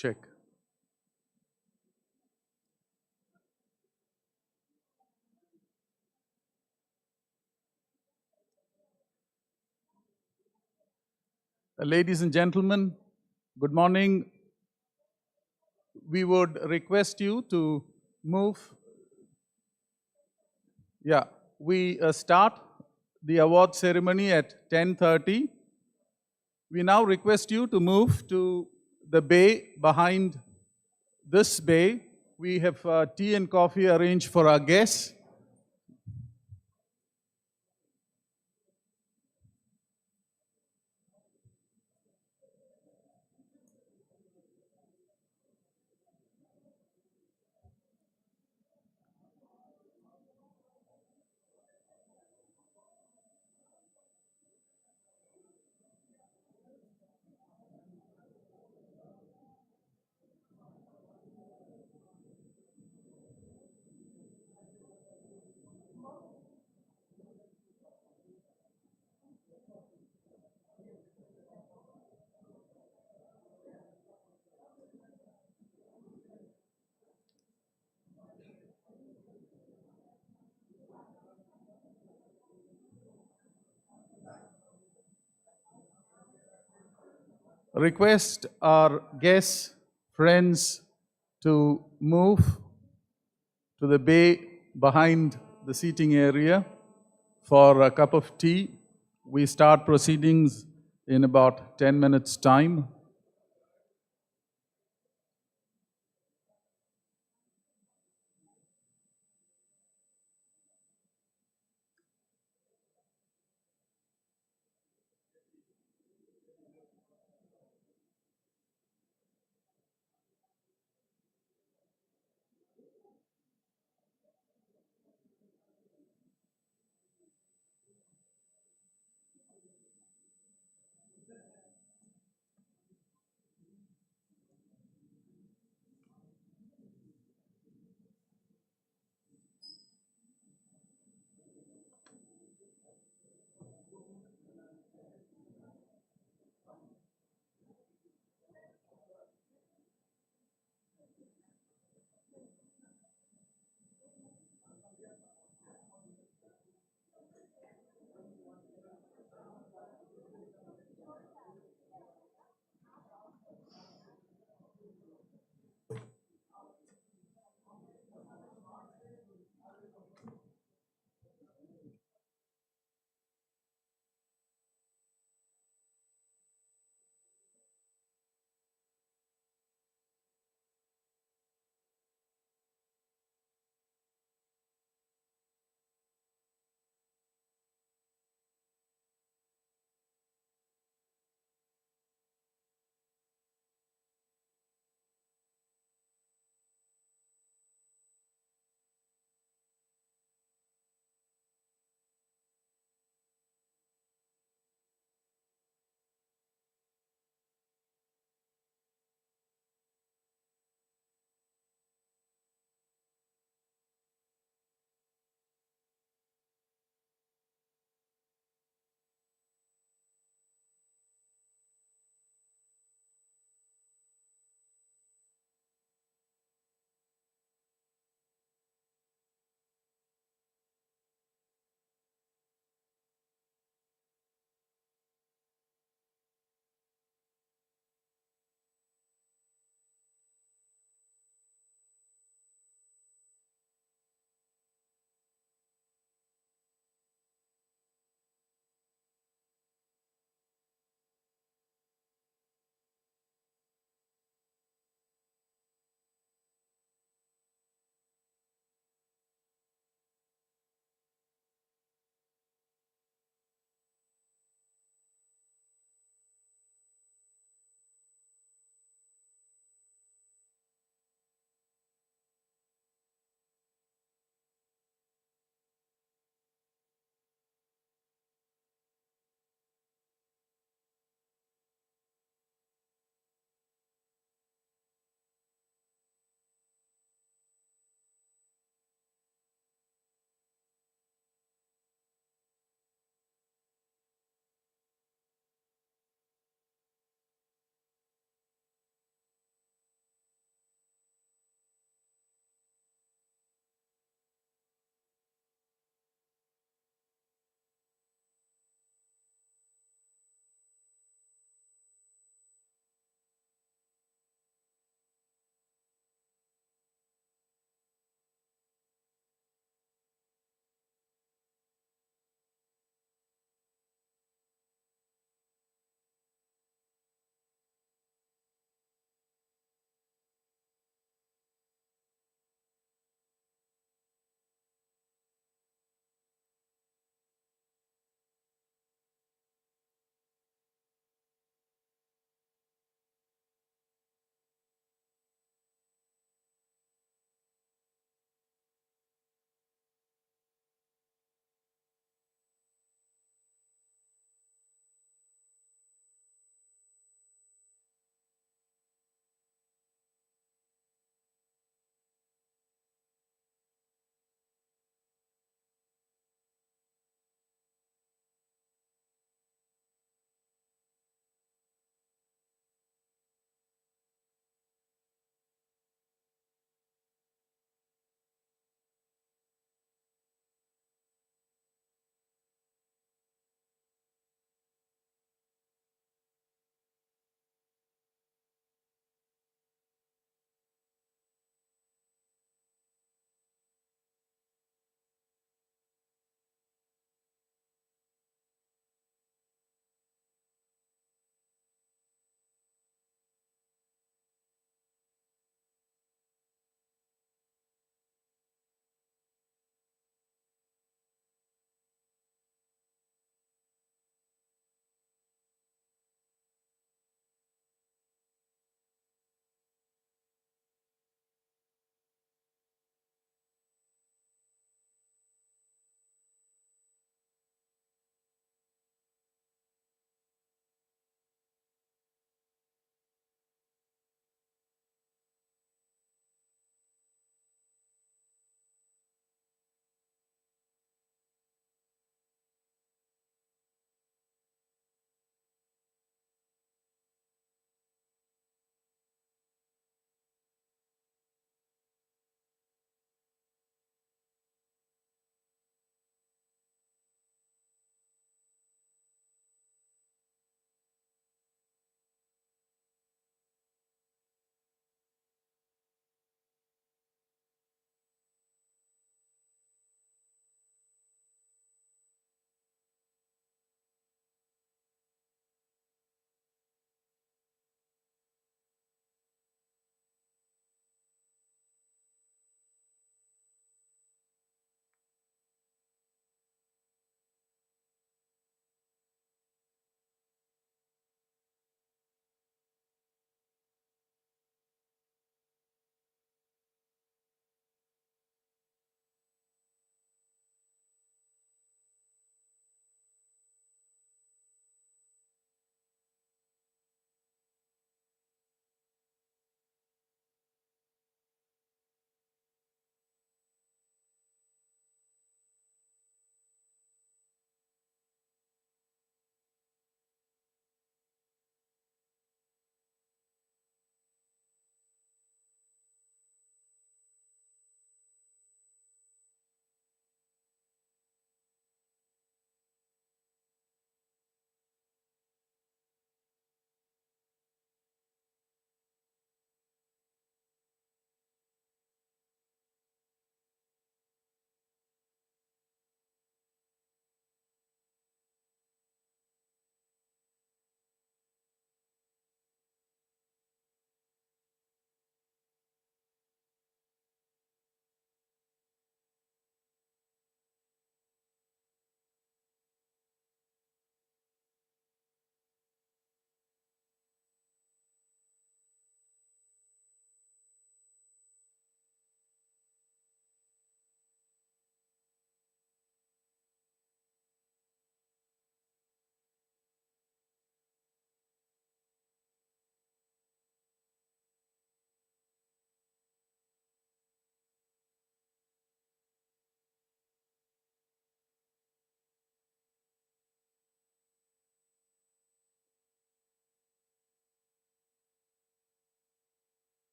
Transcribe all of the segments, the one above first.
Check. Ladies and gentlemen, good morning. We would request you to move. Yeah, we start the award ceremony at 10:30. We now request you to move to the bay behind this bay. We have tea and coffee arranged for our guests. Request our guests, friends to move to the bay behind the seating area for a cup of tea. We start proceedings in about 10 minutes' time.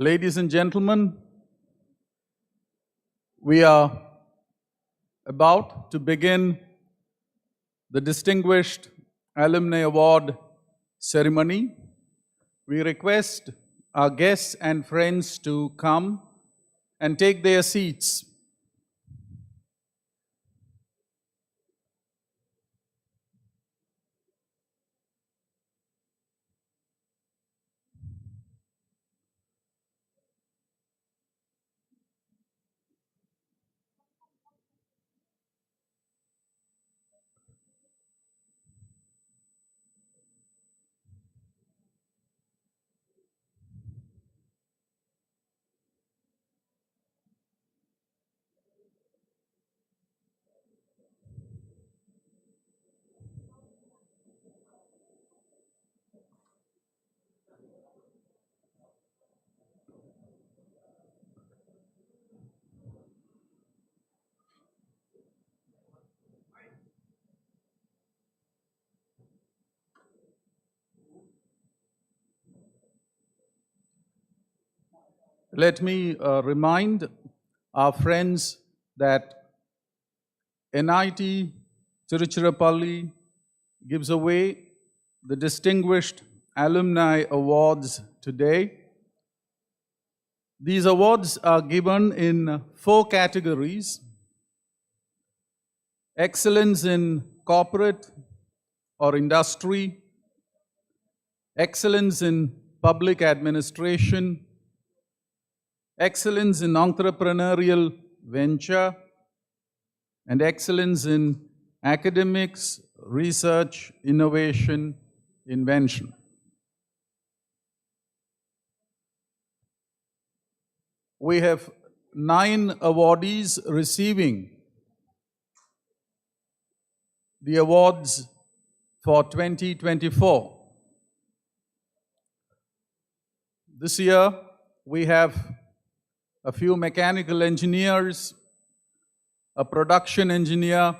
Ladies and gentlemen, we are about to begin the Distinguished Alumni Award ceremony. We request our guests and friends to come and take their seats. Let me remind our friends that NIT Tiruchirappalli gives away the Distinguished Alumni Awards today. These awards are given in 4 categories: excellence in corporate or industry, excellence in public administration, excellence in entrepreneurial venture, and excellence in academics, research, innovation, invention. We have 9 awardees receiving the awards for 2024. This year, we have a few mechanical engineers, a production engineer,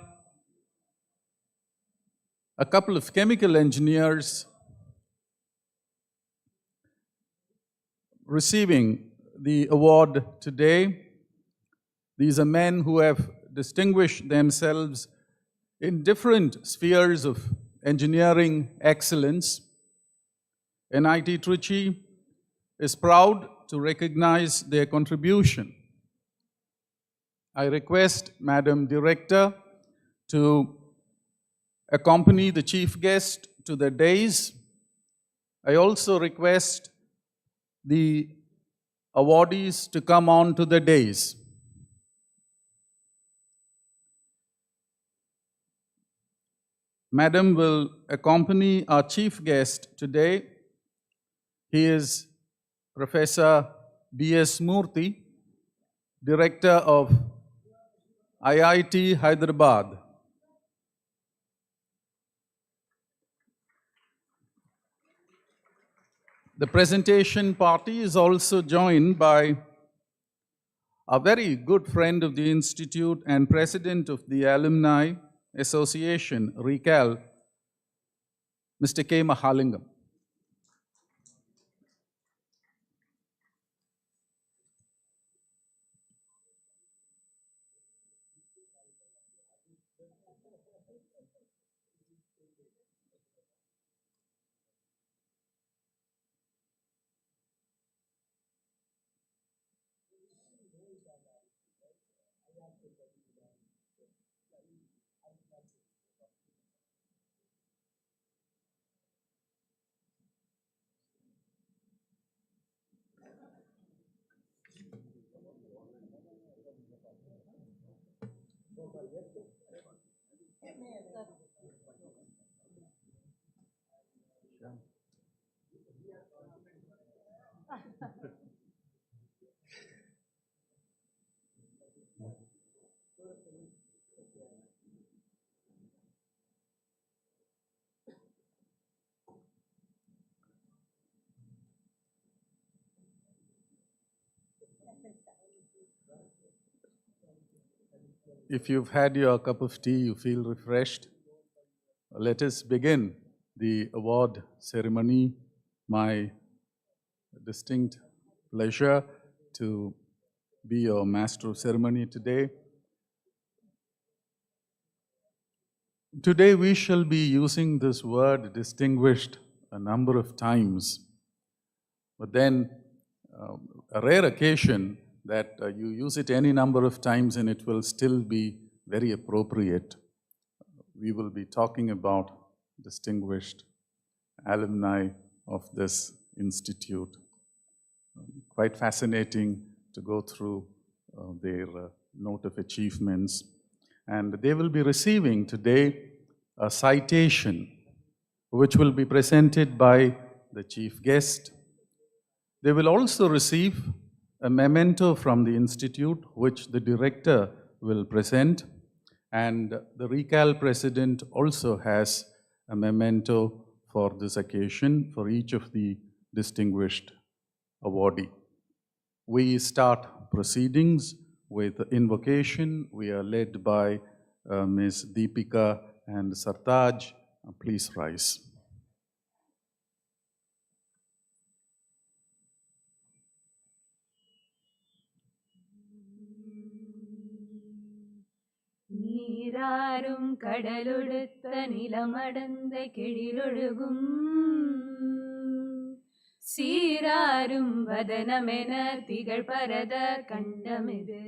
a couple of chemical engineers receiving the award today. These are men who have distinguished themselves in different spheres of engineering excellence. NIT Trichy is proud to recognize their contribution. I request Madam Director to accompany the chief guest to the dais. I also request the awardees to come on to the dais. Madam will accompany our chief guest today. He is Professor B.S. Murthy, Director of IIT Hyderabad. The presentation party is also joined by a very good friend of the Institute and President of the Alumni Association, RECAL, Mr. K. Mahalingam. If you've had your cup of tea, you feel refreshed, let us begin the award ceremony. My distinct pleasure to be your master of ceremony today. Today we shall be using this word distinguished a number of times, but then a rare occasion that you use it any number of times and it will still be very appropriate. We will be talking about distinguished alumni of this institute. Quite fascinating to go through their note of achievements. And they will be receiving today a citation which will be presented by the chief guest. They will also receive a memento from the institute which the director will present, and the RECAL president also has a memento for this occasion for each of the distinguished awardee. We start proceedings with invocation. We are led by Ms. Deepika and Sartaj. Please rise. நீராரும் கடலொடுத்த நிலமடந்த கெழிலொழுகும் சீராரும் வதனமென திகழ் பரத கண்டமிது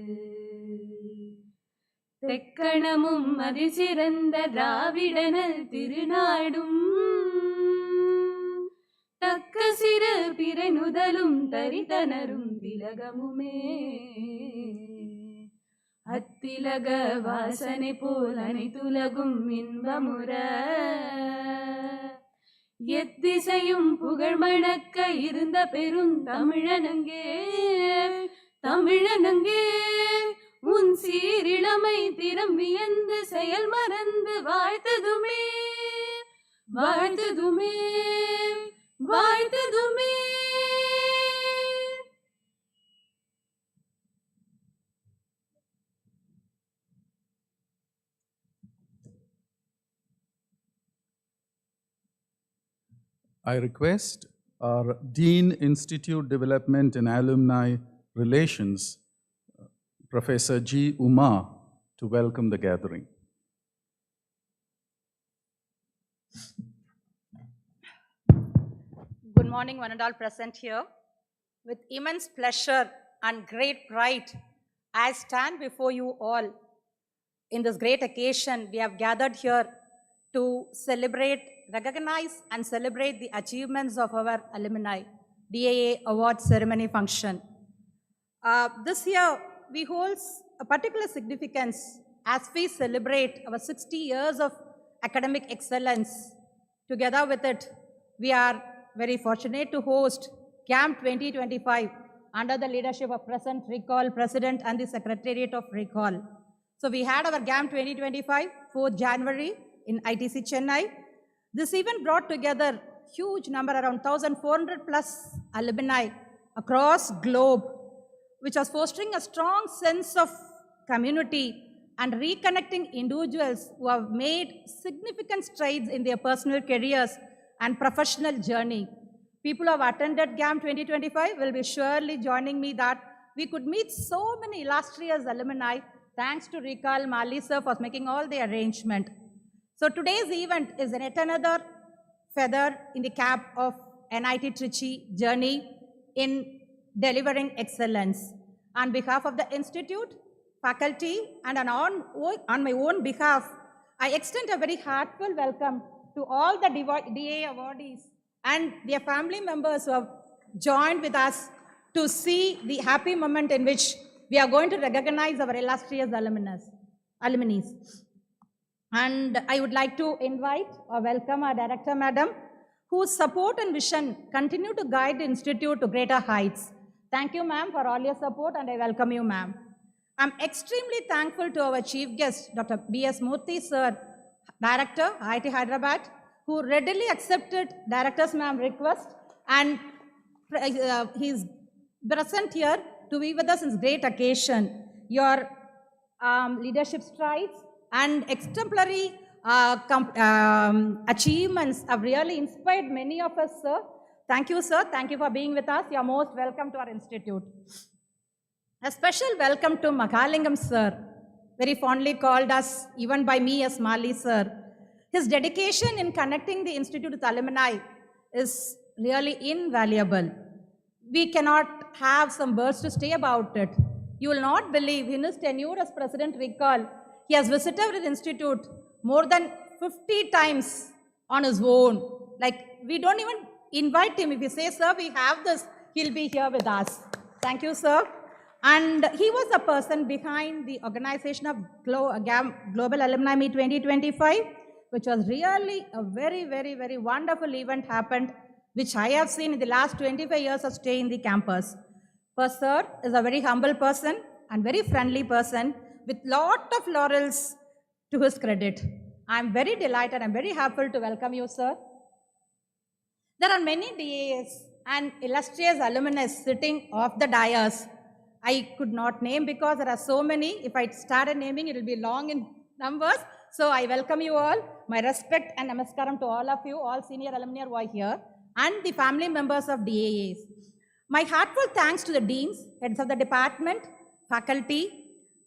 தெக்கணமும் அதிசிறந்த திராவிடனல் திருநாடும் தக்க சிறு பிறனுதலும் தரிதனரும் திலகமுமே அத்திலக வாசனை போல் அனைத்துலகும் இன்பமுற எத்திசையும் புகழ் மணக்க இருந்த பெரும் தமிழனங்கே தமிழனங்கே உன் சீரிழமை திறம் வியந்து செயல் மறந்து வாழ்த்ததுமே வாழ்த்ததுமே வாழ்த்ததுமே. I request our Dean Institute Development and Alumni Relations, Professor G. Uma, to welcome the gathering. Good morning, one and all present here. With immense pleasure and great pride, I stand before you all. In this great occasion, we have gathered here to celebrate, recognize and celebrate the achievements of our alumni, DAA award ceremony function. This year, we hold a particular significance as we celebrate our 60 years of academic excellence. Together with it, we are very fortunate to host Camp 2025 under the leadership of present RECAL President and the Secretariat of RECAL. So we had our Camp 2025, 4th January in ITC Chennai. This event brought together huge number, around 1,400 plus alumni across globe, which was fostering a strong sense of community and reconnecting individuals who have made significant strides in their personal careers and professional journey. People who have attended Camp 2025 will be surely joining me that we could meet so many illustrious alumni thanks to RECAL Mali sir for making all the arrangement. So today's event is yet another feather in the cap of NIT Trichy journey in delivering excellence. On behalf of the institute, faculty, and on my own behalf, I extend a very heartfelt welcome to all the DA awardees and their family members who have joined with us to see the happy moment in which we are going to recognize our illustrious alumni. And I would like to invite or welcome our director, madam, whose support and vision continue to guide the institute to greater heights. Thank you, ma'am, for all your support, and I welcome you, ma'am. I'm extremely thankful to our chief guest, Dr. B.S. Murthy, sir, Director, IIT Hyderabad, who readily accepted Director's ma'am request, and he's present here to be with us in this great occasion. Your leadership strides and exemplary achievements have really inspired many of us, sir. Thank you, sir. Thank you for being with us. You're most welcome to our institute. A special welcome to Mahalingam, sir, very fondly called us, even by me, as Mali, sir. His dedication in connecting the institute with alumni is really invaluable. We cannot have some words to say about it. You will not believe, in his tenure as President Recall, he has visited the institute more than 50 times on his own. Like, we don't even invite him. If we say, sir, we have this, he'll be here with us. Thank you, sir. And he was the person behind the organization of Global Alumni Meet 2025, which was really a very, very, very wonderful event happened, which I have seen in the last 25 years of stay in the campus. First, sir is a very humble person and very friendly person with lot of laurels to his credit. I'm very delighted, I'm very happy to welcome you, sir. There are many DAs and illustrious alumni sitting off the dais. I could not name because there are so many. If I started naming, it will be long in numbers. So I welcome you all. My respect and namaskaram to all of you, all senior alumni who are here, and the family members of DAAs. My heartfelt thanks to the deans, heads of the department, faculty,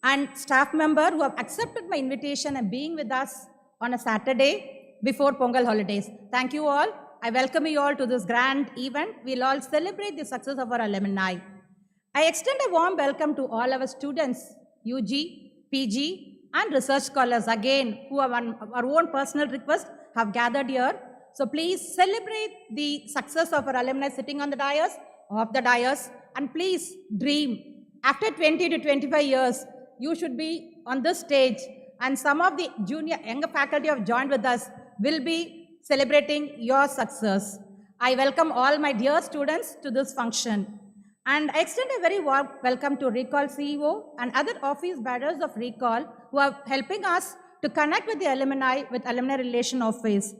and staff member who have accepted my invitation and being with us on a Saturday before Pongal holidays. Thank you all. I welcome you all to this grand event. We'll all celebrate the success of our alumni. I extend a warm welcome to all our students, UG, PG, and research scholars again, who have on our own personal request have gathered here. So please celebrate the success of our alumni sitting on the dais, off the dais, and please dream. After 20 to 25 years, you should be on this stage, and some of the younger faculty who have joined with us will be celebrating your success. I welcome all my dear students to this function. And I extend a very warm welcome to Recall CEO and other office bearers of Recall who are helping us to connect with the alumni with Alumni Relation Office.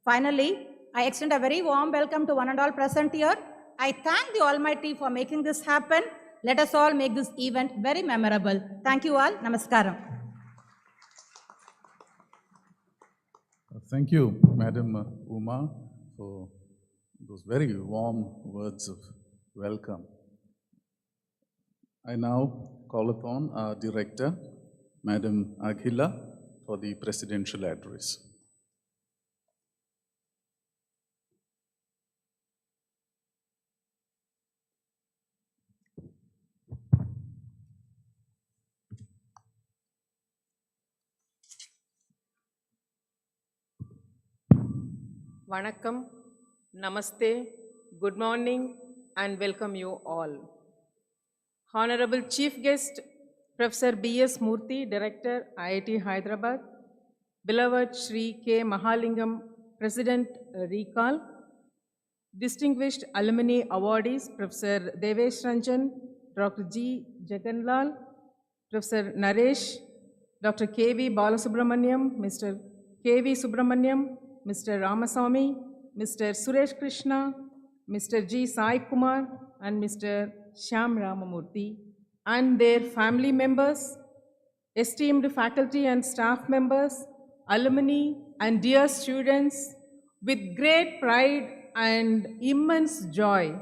Finally, I extend a very warm welcome to one and all present here. I thank the Almighty for making this happen. Let us all make this event very memorable. Thank you all. Namaskaram. Thank you, Madam Uma, for those very warm words of welcome. I now call upon our director, Madam Akhila, for the presidential address. Vanakkam, Namaste, good morning, and welcome you all. Honorable Chief Guest, Professor B.S. Murthy, Director, IIT Hyderabad, beloved Shri K. Mahalingam, President, Recall, distinguished alumni awardees, Professor Devesh Ranjan, Dr. G. Jaganlal, Professor Naresh, Dr. K.V. Balasubramaniam, Mr. K.V. Subramaniam, Mr. Ramasamy, Mr. Suresh Krishna, Mr. G. Sai Kumar, and Mr. Shyam Ramamurthy, and their family members, esteemed faculty and staff members, alumni, and dear students, with great pride and immense joy,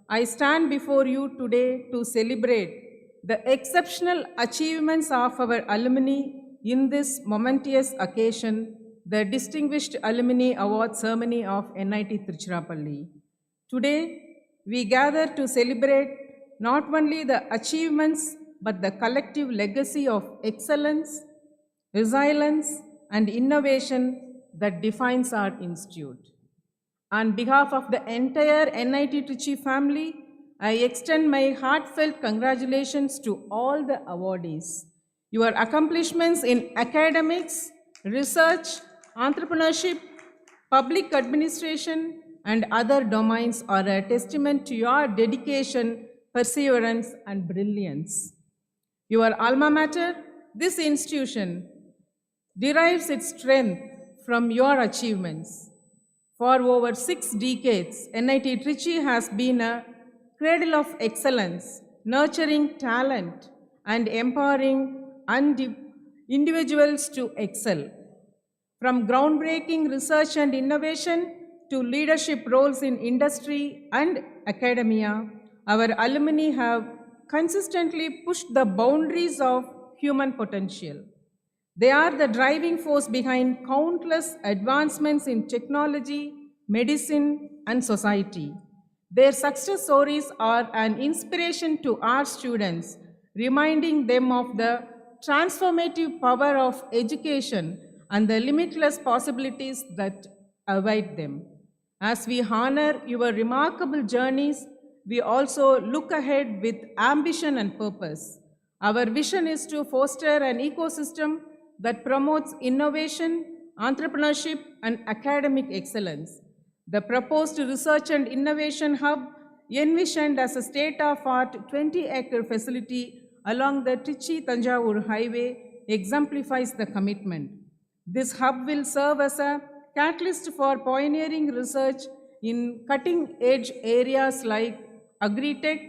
I stand before you today to celebrate the exceptional achievements of our alumni in this momentous occasion, the Distinguished Alumni Award Ceremony of NIT Tiruchirappalli. Today, we gather to celebrate not only the achievements, but the collective legacy of excellence, resilience, and innovation that defines our institute. On behalf of the entire NIT Trichy family, I extend my heartfelt congratulations to all the awardees. Your accomplishments in academics, research, entrepreneurship, public administration, and other domains are a testament to your dedication, perseverance, and brilliance. Your alma mater, this institution, derives its strength from your achievements. For over 6 decades, NIT Trichy has been a cradle of excellence, nurturing talent and empowering individuals to excel. From groundbreaking research and innovation to leadership roles in industry and academia, our alumni have consistently pushed the boundaries of human potential. They are the driving force behind countless advancements in technology, medicine, and society. Their success stories are an inspiration to our students, reminding them of the transformative power of education and the limitless possibilities that await them. As we honor your remarkable journeys, we also look ahead with ambition and purpose. Our vision is to foster an ecosystem that promotes innovation, entrepreneurship, and academic excellence. The proposed Research and Innovation Hub, envisioned as a state-of-art 20-acre facility along the Trichy-Tanjavur Highway, exemplifies the commitment. This hub will serve as a catalyst for pioneering research in cutting-edge areas like agri-tech,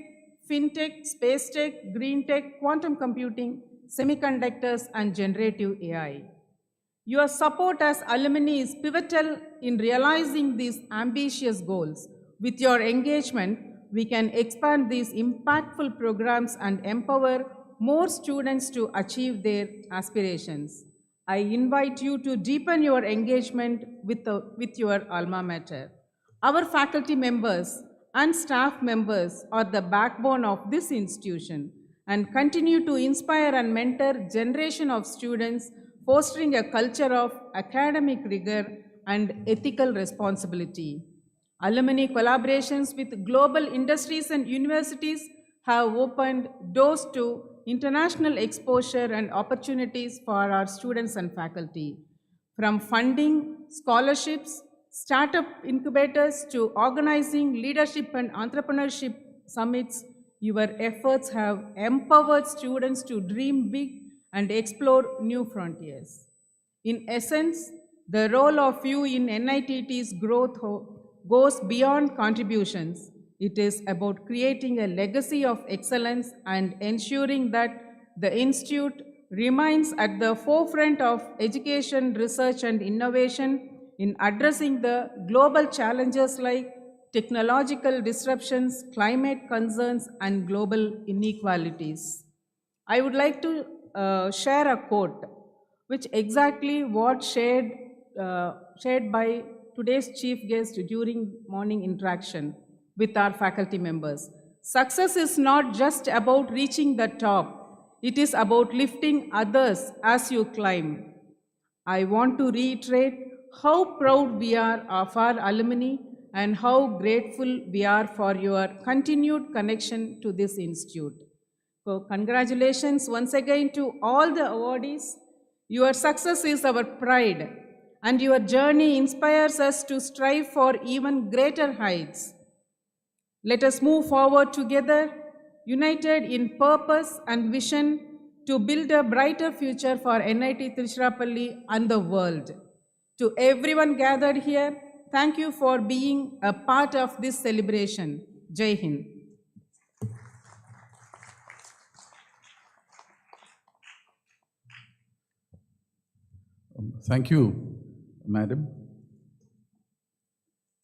fintech, space tech, green tech, quantum computing, semiconductors, and generative AI. Your support as alumni is pivotal in realizing these ambitious goals. With your engagement, we can expand these impactful programs and empower more students to achieve their aspirations. I invite you to deepen your engagement with your alma mater. Our faculty members and staff members are the backbone of this institution and continue to inspire and mentor generation of students, fostering a culture of academic rigor and ethical responsibility. Alumni collaborations with global industries and universities have opened doors to international exposure and opportunities for our students and faculty. From funding, scholarships, startup incubators to organizing leadership and entrepreneurship summits, your efforts have empowered students to dream big and explore new frontiers. In essence, the role of you in NITT's growth goes beyond contributions. It is about creating a legacy of excellence and ensuring that the Institute remains at the forefront of education, research, and innovation in addressing the global challenges like technological disruptions, climate concerns, and global inequalities. I would like to share a quote, which exactly what shared by today's chief guest during morning interaction with our faculty members. Success is not just about reaching the top, it is about lifting others as you climb. I want to reiterate how proud we are of our alumni and how grateful we are for your continued connection to this institute. So congratulations once again to all the awardees. Your success is our pride, and your journey inspires us to strive for even greater heights. Let us move forward together, united in purpose and vision to build a brighter future for NIT Tiruchirappalli and the world. To everyone gathered here, thank you for being a part of this celebration. Jai Hind. Thank you, Madam,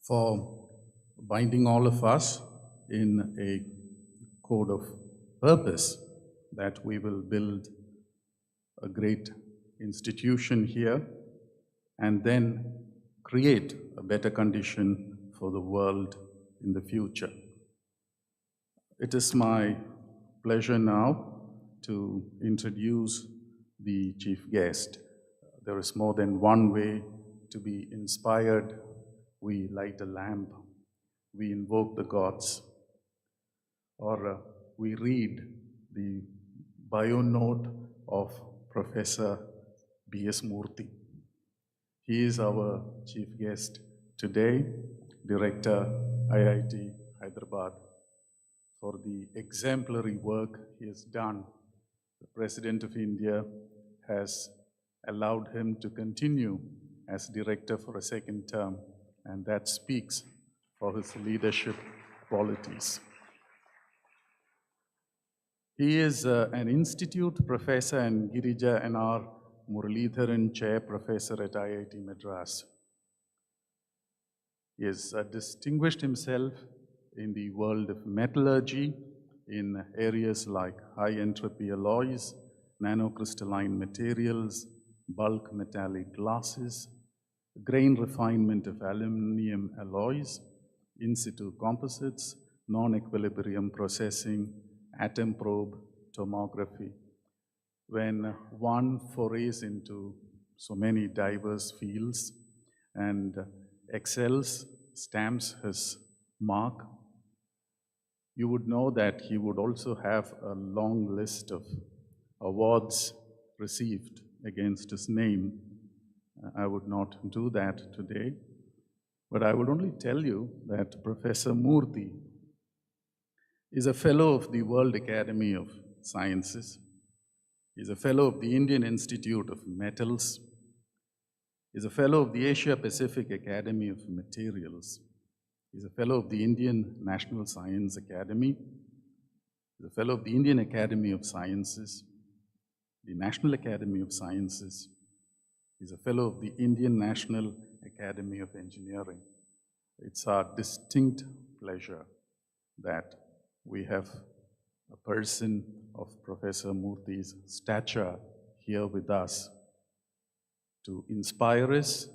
for binding all of us in a code of purpose that we will build a great institution here and then create a better condition for the world in the future. It is my pleasure now to introduce the chief guest. There is more than one way to be inspired. We light a lamp, we invoke the gods, or we read the bio note of Professor B.S. Murthy. He is our chief guest today, Director, IIT Hyderabad, for the exemplary work he has done. The President of India has allowed him to continue as director for a second term, and that speaks for his leadership qualities. He is an institute professor and Girija N.R. Muralidharan Chair Professor at IIT Madras. He has distinguished himself in the world of metallurgy in areas like high entropy alloys, nanocrystalline materials, bulk metallic glasses, grain refinement of aluminum alloys, in situ composites, non-equilibrium processing, atom probe tomography. When one forays into so many diverse fields and excels, stamps his mark, you would know that he would also have a long list of awards received against his name. I would not do that today, but I would only tell you that Professor Murthy is a fellow of the World Academy of Sciences. He's a fellow of the Indian Institute of Metals. He's a fellow of the Asia Pacific Academy of Materials. He's a fellow of the Indian National Science Academy. He's a fellow of the Indian Academy of Sciences, the National Academy of Sciences. He's a fellow of the Indian National Academy of Engineering. It's our distinct pleasure that we have a person of Professor Murthy's stature here with us to inspire us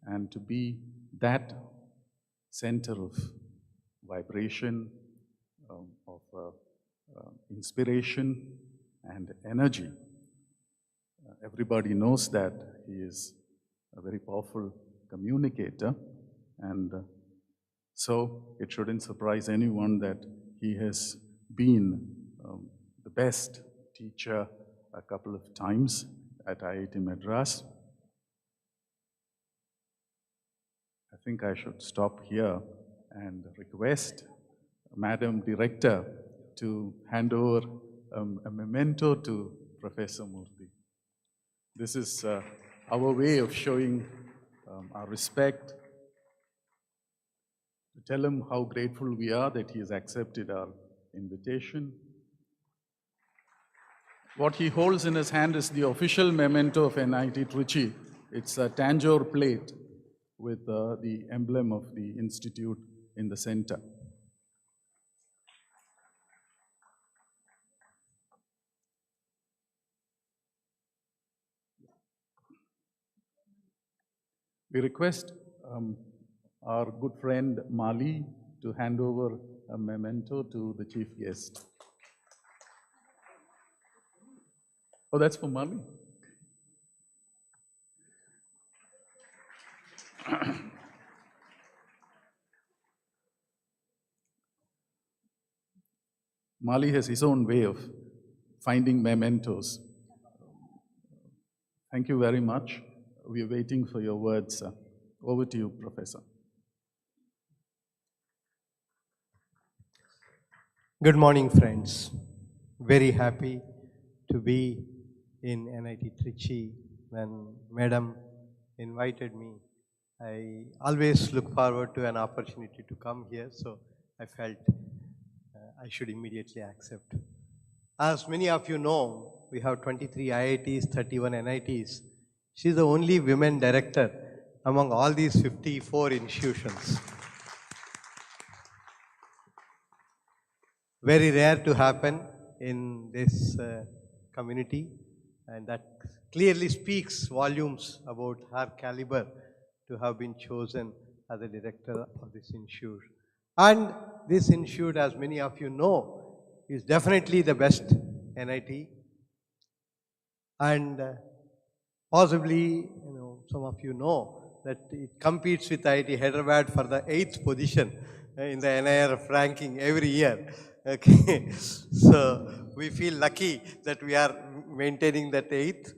and to be that center of vibration, of inspiration and energy. Everybody knows that he is a very powerful communicator, and so it shouldn't surprise anyone that he has been the best teacher a couple of times at IIT Madras. I think I should stop here and request Madam Director to hand over a memento to Professor Murthy. This is our way of showing our respect, to tell him how grateful we are that he has accepted our invitation. What he holds in his hand is the official memento of NIT Trichy. It's a Tanjore plate with the emblem of the institute in the center. We request our good friend Mali to hand over a memento to the chief guest. Oh, that's for Mali? Mali has his own way of finding mementos. Thank you very much. We are waiting for your words. Over to you, Professor. Good morning, friends. Very happy to be in NIT Trichy. When Madam invited me, I always look forward to an opportunity to come here, so I felt I should immediately accept. As many of you know, we have 23 IITs, 31 NITs. She is the only women director among all these 54 institutions. Very rare to happen in this community, and that clearly speaks volumes about her caliber to have been chosen as the director of this institute. And this institute, as many of you know, is definitely the best NIT, and possibly, some of you know that it competes with IIT Hyderabad for the 8th position in the NIRF ranking every year. Okay, so we feel lucky that we are maintaining that 8th,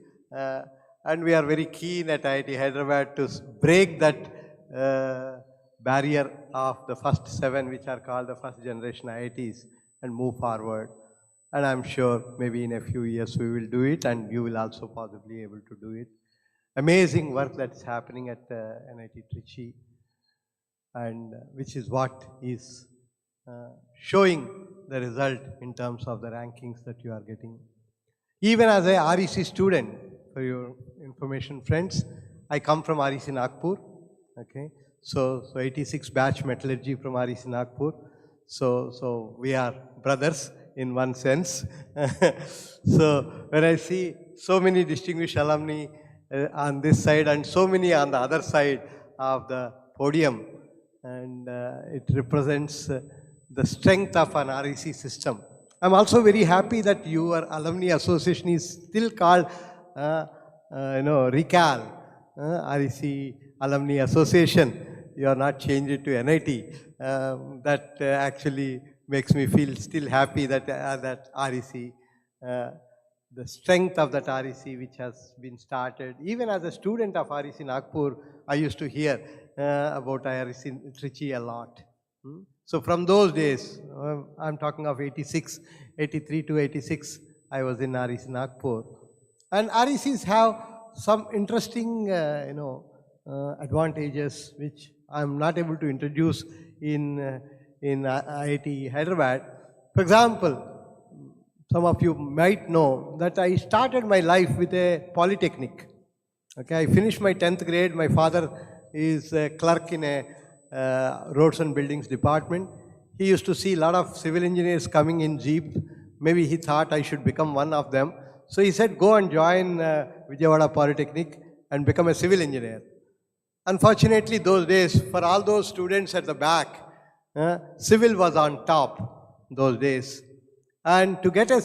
and we are very keen at IIT Hyderabad to break that barrier of the first 7, which are called the first generation IITs, and move forward. And I'm sure maybe in a few years we will do it, and you will also possibly able to do it. Amazing work that's happening at NIT Trichy, and which is what is showing the result in terms of the rankings that you are getting. Even as a REC student, for your information, friends, I come from REC Nagpur. Okay, So 86 batch metallurgy from REC Nagpur. So we are brothers in one sense. So when I see so many distinguished alumni on this side and so many on the other side of the podium, and it represents the strength of an REC system. I'm also very happy that your alumni association is still called, RECAL, REC Alumni Association. You are not changed it to NIT. That actually makes me feel still happy that that REC, the strength of that REC which has been started. Even as a student of REC Nagpur, I used to hear about REC Trichy a lot. So from those days, I'm talking of 86, 83 to 86, I was in REC Nagpur. And RECs have some interesting, advantages which I'm not able to introduce in IIT Hyderabad. For example, some of you might know that I started my life with a polytechnic. Okay, I finished my 10th grade. My father is a clerk in a roads and buildings department. He used to see a lot of civil engineers coming in jeep. Maybe he thought I should become one of them. So he said, go and join Vijayawada Polytechnic and become a civil engineer. Unfortunately, those days, for all those students at the back, civil was on top those days. And to get a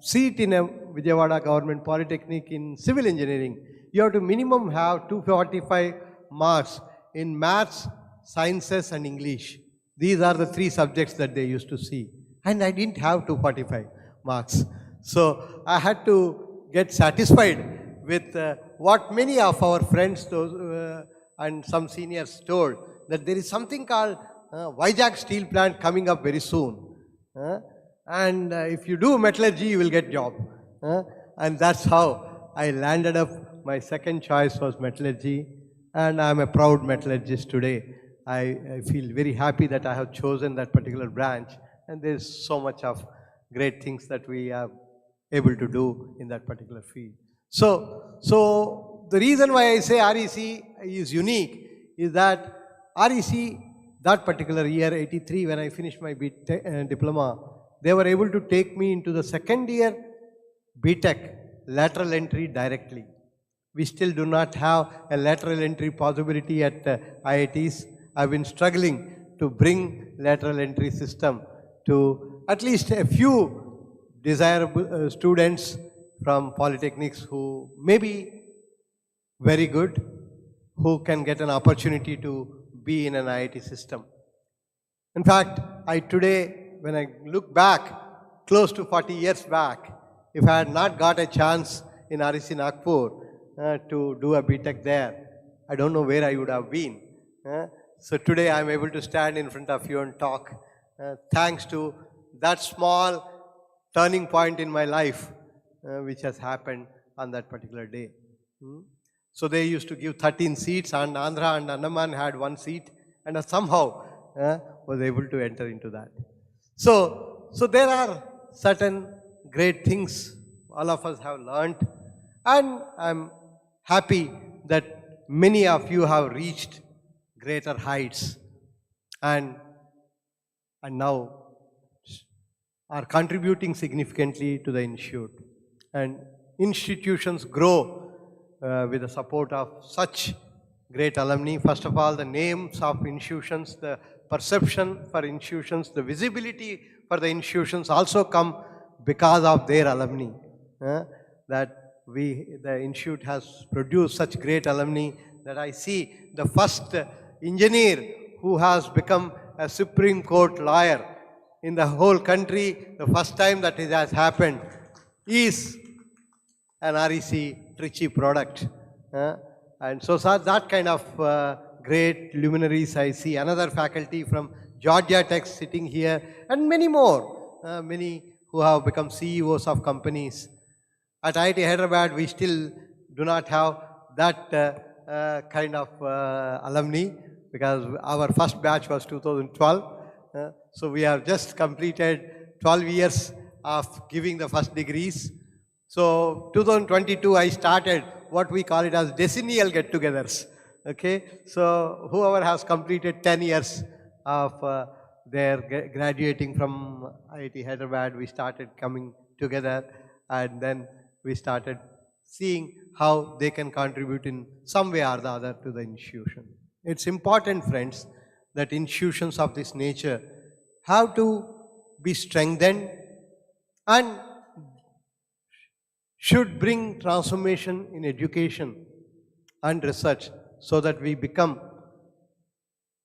seat in a Vijayawada Government Polytechnic in civil engineering, you have to minimum have 245 marks in maths, sciences and English. These are the three subjects that they used to see. And I didn't have 245 marks. So I had to get satisfied with what many of our friends and some seniors told, that there is something called Vizag steel plant coming up very soon. And if you do metallurgy, you will get job. And that's how I landed up. My second choice was metallurgy. And I'm a proud metallurgist today. I feel very happy that I have chosen that particular branch. And there's so much of great things that we are able to do in that particular field. So the reason why I say REC is unique is that REC, that particular year, 83, when I finished my diploma, they were able to take me into the second year BTech, lateral entry directly. We still do not have a lateral entry possibility at IITs. I've been struggling to bring lateral entry system to at least a few desirable students from polytechnics who may be very good, who can get an opportunity to be in an IIT system. In fact, today, when I look back, close to 40 years back, if I had not got a chance in REC Nagpur to do a BTech there, I don't know where I would have been. So today I'm able to stand in front of you and talk thanks to that small turning point in my life which has happened on that particular day. So they used to give 13 seats, and Andhra and Andaman had 1 seat, and somehow was able to enter into that. So there are certain great things all of us have learned, and I'm happy that many of you have reached greater heights and now are contributing significantly to the institute. And institutions grow with the support of such great alumni. First of all, the names of institutions, the perception for institutions, the visibility for the institutions also come because of their alumni. That the institute has produced such great alumni that I see the first engineer who has become a Supreme Court lawyer in the whole country, the first time that it has happened, is an REC Trichy product. And so that kind of great luminaries I see. Another faculty from Georgia Tech sitting here, and many more, many who have become CEOs of companies. At IIT Hyderabad, we still do not have that kind of alumni, because our first batch was 2012. So we have just completed 12 years of giving the first degrees. So 2022, I started what we call it as decennial get-togethers. Okay, so whoever has completed 10 years of their graduating from IIT Hyderabad, we started coming together, and then we started seeing how they can contribute in some way or the other to the institution. It's important, friends, that institutions of this nature have to be strengthened and should bring transformation in education and research so that we become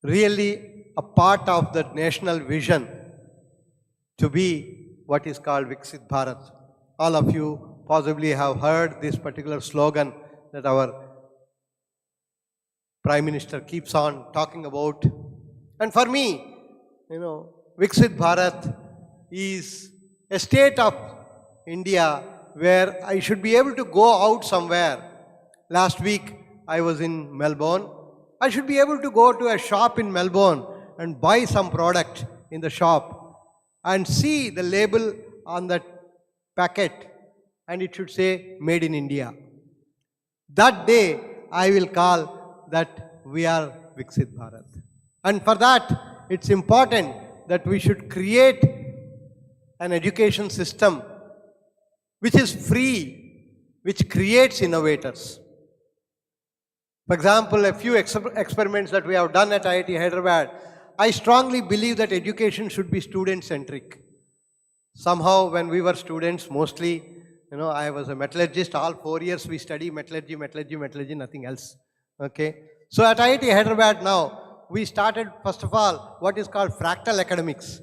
really a part of the national vision to be what is called Viksit Bharat. All of you possibly have heard this particular slogan that our Prime Minister keeps on talking about. And for me, Viksit Bharat is a state of India where I should be able to go out somewhere. Last week, I was in Melbourne. I should be able to go to a shop in Melbourne and buy some product in the shop and see the label on that packet, and it should say Made in India. That day, I will call that we are Viksit Bharat. And for that, it's important that we should create an education system which is free, which creates innovators. For example, a few experiments that we have done at IIT Hyderabad, I strongly believe that education should be student-centric. Somehow when we were students, mostly, I was a metallurgist. All 4 years we study metallurgy, nothing else. Okay. So at IIT Hyderabad now, we started, first of all, what is called fractal academics.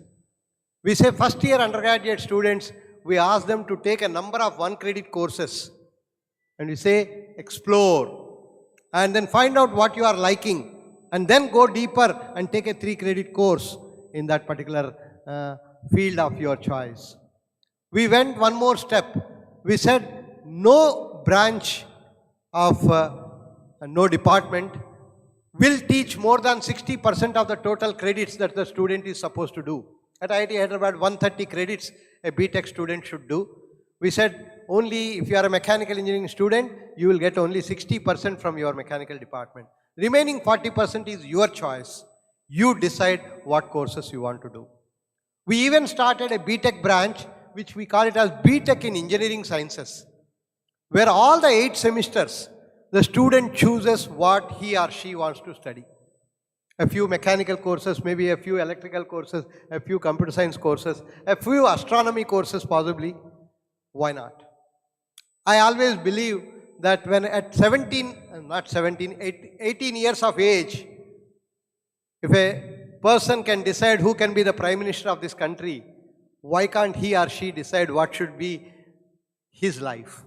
We say first year undergraduate students, we ask them to take a number of 1-credit courses. And we say, explore. And then find out what you are liking. And then go deeper and take a 3-credit course in that particular field of your choice. We went one more step. We said, no branch of no department will teach more than 60% of the total credits that the student is supposed to do. At IIT Hyderabad, 130 credits a BTech student should do. We said, only if you are a mechanical engineering student, you will get only 60% from your mechanical department. Remaining 40% is your choice. You decide what courses you want to do. We even started a BTech branch, which we call it as BTech in Engineering Sciences, where all the 8 semesters, the student chooses what he or she wants to study. A few mechanical courses, maybe a few electrical courses, a few computer science courses, a few astronomy courses possibly. Why not? I always believe that when at 18 years of age, if a person can decide who can be the Prime Minister of this country, why can't he or she decide what should be his life?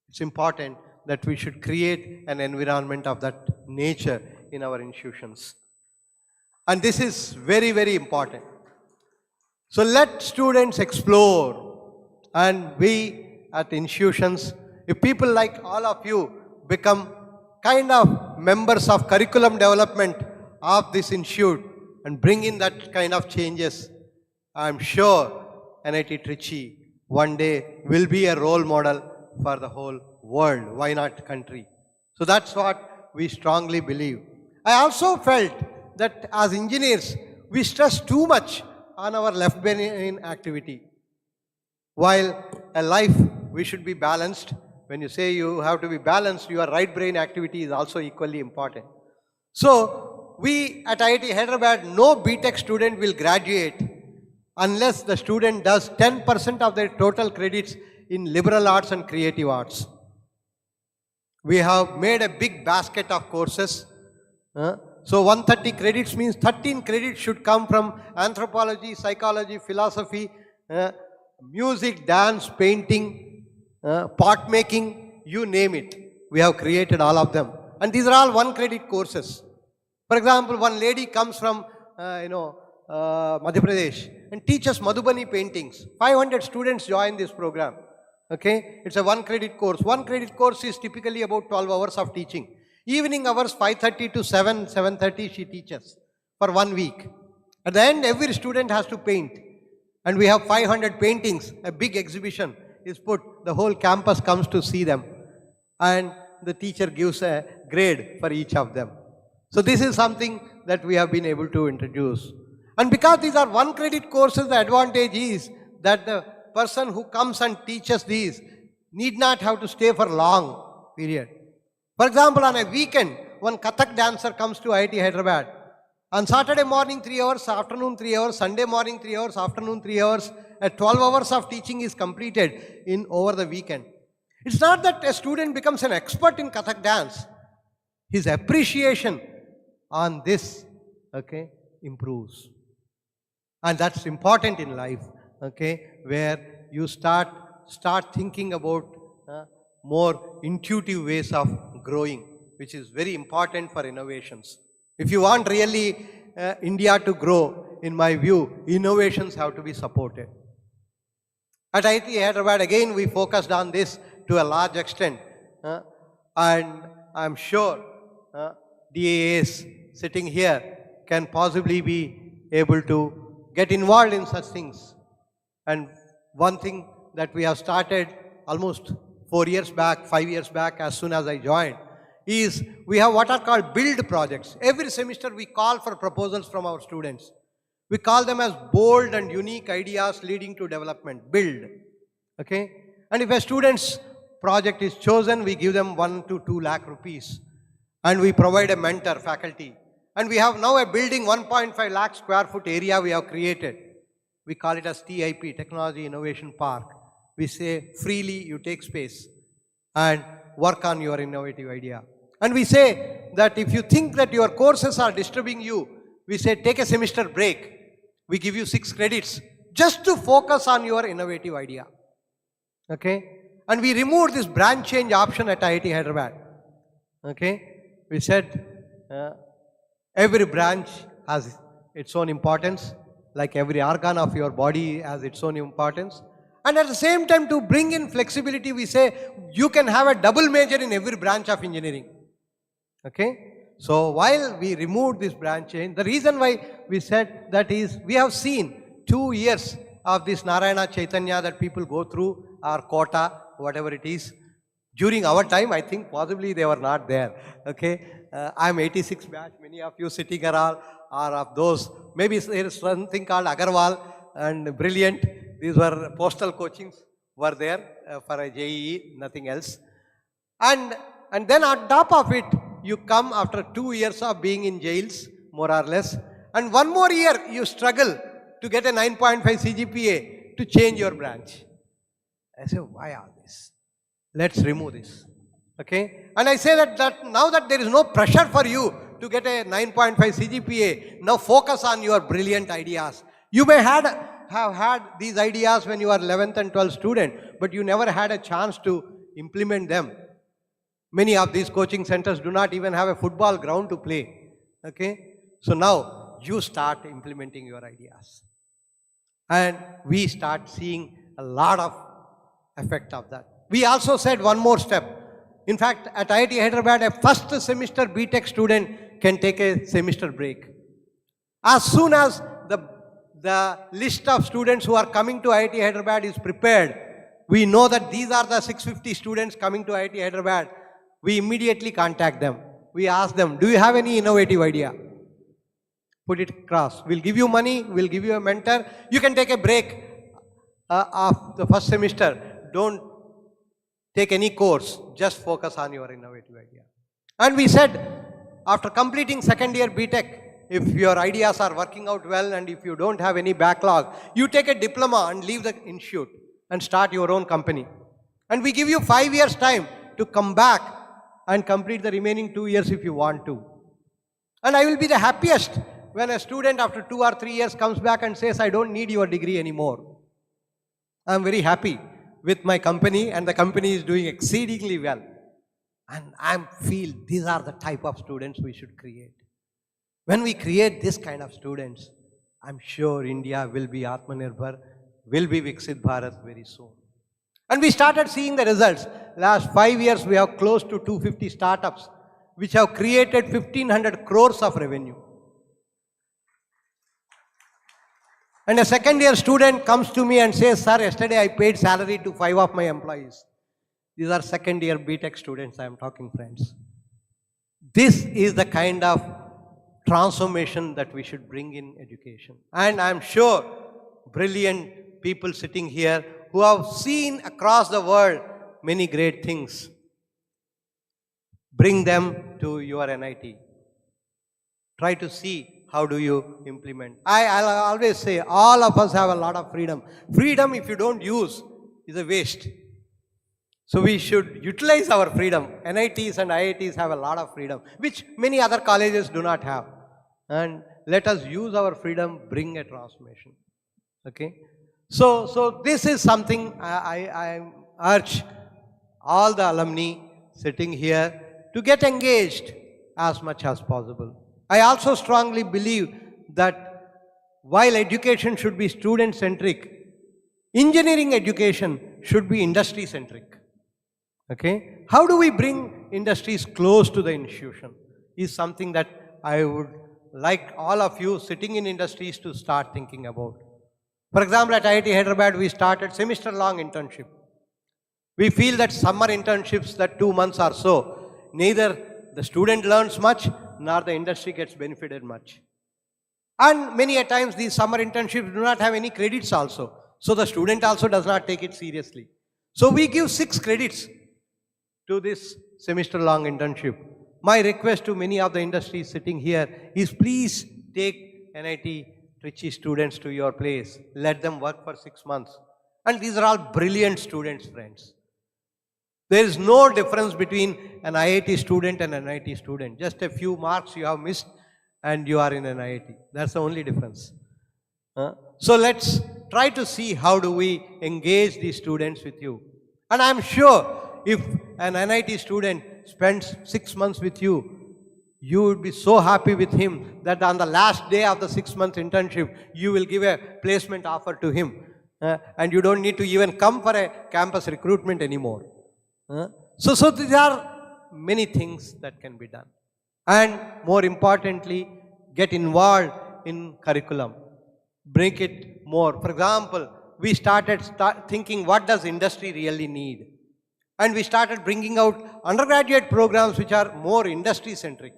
It's important that we should create an environment of that nature in our institutions. And this is very, very important. So let students explore. And we at institutions, if people like all of you become kind of members of curriculum development of this institute and bring in that kind of changes, I'm sure NIT Trichy one day will be a role model for the whole world, why not country. So that's what we strongly believe. I also felt that as engineers, we stress too much on our left brain activity. While a life, we should be balanced. When you say you have to be balanced, your right brain activity is also equally important. So, we at IIT Hyderabad, no BTech student will graduate unless the student does 10% of their total credits in liberal arts and creative arts. We have made a big basket of courses. So 130 credits means 13 credits should come from anthropology, psychology, philosophy, music, dance, painting, pot making, you name it. We have created all of them. And these are all 1-credit courses. For example, one lady comes from, Madhya Pradesh and teaches Madhubani paintings. 500 students join this program. Okay, it's a 1-credit course. 1-credit course is typically about 12 hours of teaching. Evening hours, 5:30 to 7:30 she teaches for 1 week. At the end, every student has to paint. And we have 500 paintings. A big exhibition is put. The whole campus comes to see them. And the teacher gives a grade for each of them. So this is something that we have been able to introduce. And because these are one credit courses, the advantage is that the person who comes and teaches these need not have to stay for long period. For example, on a weekend, one Kathak dancer comes to IIT Hyderabad. On Saturday morning 3 hours, afternoon 3 hours, Sunday morning 3 hours, afternoon 3 hours, 12 hours of teaching is completed in over the weekend. It's not that a student becomes an expert in Kathak dance. His appreciation on this, okay, improves. And that's important in life, okay, where you start thinking about more intuitive ways of growing, which is very important for innovations. If you want really India to grow, in my view, innovations have to be supported. At IIT Hyderabad, again, we focused on this to a large extent. And I'm sure DAAs sitting here can possibly be able to get involved in such things. And one thing that we have started almost 4 years back, 5 years back, as soon as I joined, is we have what are called build projects. Every semester we call for proposals from our students. We call them as bold and unique ideas leading to development, build. Okay? And if a student's project is chosen, we give them 1 to 2 lakh rupees. And we provide a mentor, faculty. And we have now a building, 1.5 lakh square foot area we have created. We call it as TIP, Technology Innovation Park. We say freely you take space and work on your innovative idea. And we say that if you think that your courses are disturbing you, we say take a semester break. We give you 6 credits just to focus on your innovative idea. Okay? And we removed this branch change option at IIT Hyderabad. Okay? We said every branch has its own importance, like every organ of your body has its own importance. And at the same time, to bring in flexibility, we say you can have a double major in every branch of engineering. Okay? So while we removed this branch change, the reason why we said that is we have seen 2 years of this Narayana Chaitanya that people go through, or quota, whatever it is. During our time, I think possibly they were not there. Okay? I'm 86 batch, many of you sitting around are of those. Maybe there is something called Agarwal and Brilliant. These were postal coachings were there for a JEE, nothing else. And then on top of it, you come after 2 years of being in jails, more or less. And 1 more year, you struggle to get a 9.5 CGPA to change your branch. I say, why all this? Let's remove this. Okay? And I say that now that there is no pressure for you to get a 9.5 CGPA, now focus on your brilliant ideas. You may have had these ideas when you are 11th and 12th student, but you never had a chance to implement them. Many of these coaching centers do not even have a football ground to play. Okay? So now you start implementing your ideas. And we start seeing a lot of effect of that. We also said one more step. In fact, at IIT Hyderabad, a first semester BTech student can take a semester break. As soon as the list of students who are coming to IIT Hyderabad is prepared, we know that these are the 650 students coming to IIT Hyderabad. We immediately contact them. We ask them, do you have any innovative idea? Put it across. We'll give you money, we'll give you a mentor. You can take a break of the first semester. Don't take any course, just focus on your innovative idea. And we said, after completing second year BTech, if your ideas are working out well and if you don't have any backlog, you take a diploma and leave the institute and start your own company. And we give you 5 years time to come back and complete the remaining 2 years if you want to. And I will be the happiest when a student after 2 or 3 years comes back and says, I don't need your degree anymore. I'm very happy with my company and the company is doing exceedingly well. And I feel these are the type of students we should create. When we create this kind of students, I'm sure India will be Atmanirbhar, will be Viksit Bharat very soon. And we started seeing the results. Last 5 years, we have close to 250 startups, which have created 1,500 crores of revenue. And a second year student comes to me and says, sir, yesterday I paid salary to 5 of my employees. These are second year BTech students I am talking, friends. This is the kind of transformation that we should bring in education. And I'm sure brilliant people sitting here who have seen across the world many great things, bring them to your NIT. Try to see how do you implement. I'll always say all of us have a lot of freedom. Freedom, if you don't use, is a waste. So we should utilize our freedom. NITs and IITs have a lot of freedom, which many other colleges do not have. And let us use our freedom, bring a transformation. Okay? So this is something I urge all the alumni sitting here to get engaged as much as possible. I also strongly believe that while education should be student-centric, engineering education should be industry-centric. Okay? How do we bring industries close to the institution is something that I would like all of you sitting in industries to start thinking about. For example, at IIT Hyderabad, we started semester-long internship. We feel that summer internships, that 2 months or so, neither the student learns much, nor the industry gets benefited much. And many a times these summer internships do not have any credits also. So the student also does not take it seriously. So we give 6 credits to this semester-long internship. My request to many of the industries sitting here is please take NIT Trichy students to your place. Let them work for 6 months. And these are all brilliant students, friends. There is no difference between an IIT student and an NIT student. Just a few marks you have missed and you are in an IIT. That's the only difference. So let's try to see how do we engage these students with you. And I'm sure if an NIT student spends 6 months with you, you would be so happy with him that on the last day of the 6 month internship, you will give a placement offer to him. And you don't need to even come for a campus recruitment anymore. So there are many things that can be done. And more importantly, get involved in curriculum. Break it more. For example, we started thinking, what does industry really need? And we started bringing out undergraduate programs which are more industry-centric.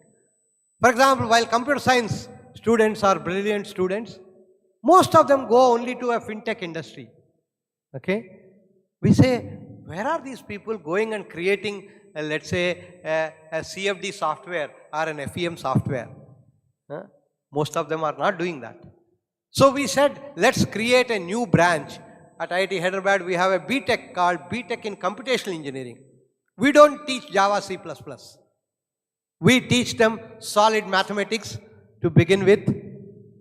For example, while computer science students are brilliant students, most of them go only to a fintech industry. Okay? We say, where are these people going and creating, let's say, a CFD software or an FEM software? Most of them are not doing that. So we said, let's create a new branch. At IIT Hyderabad, we have a BTech called BTech in Computational Engineering. We don't teach Java, C++. We teach them solid mathematics to begin with,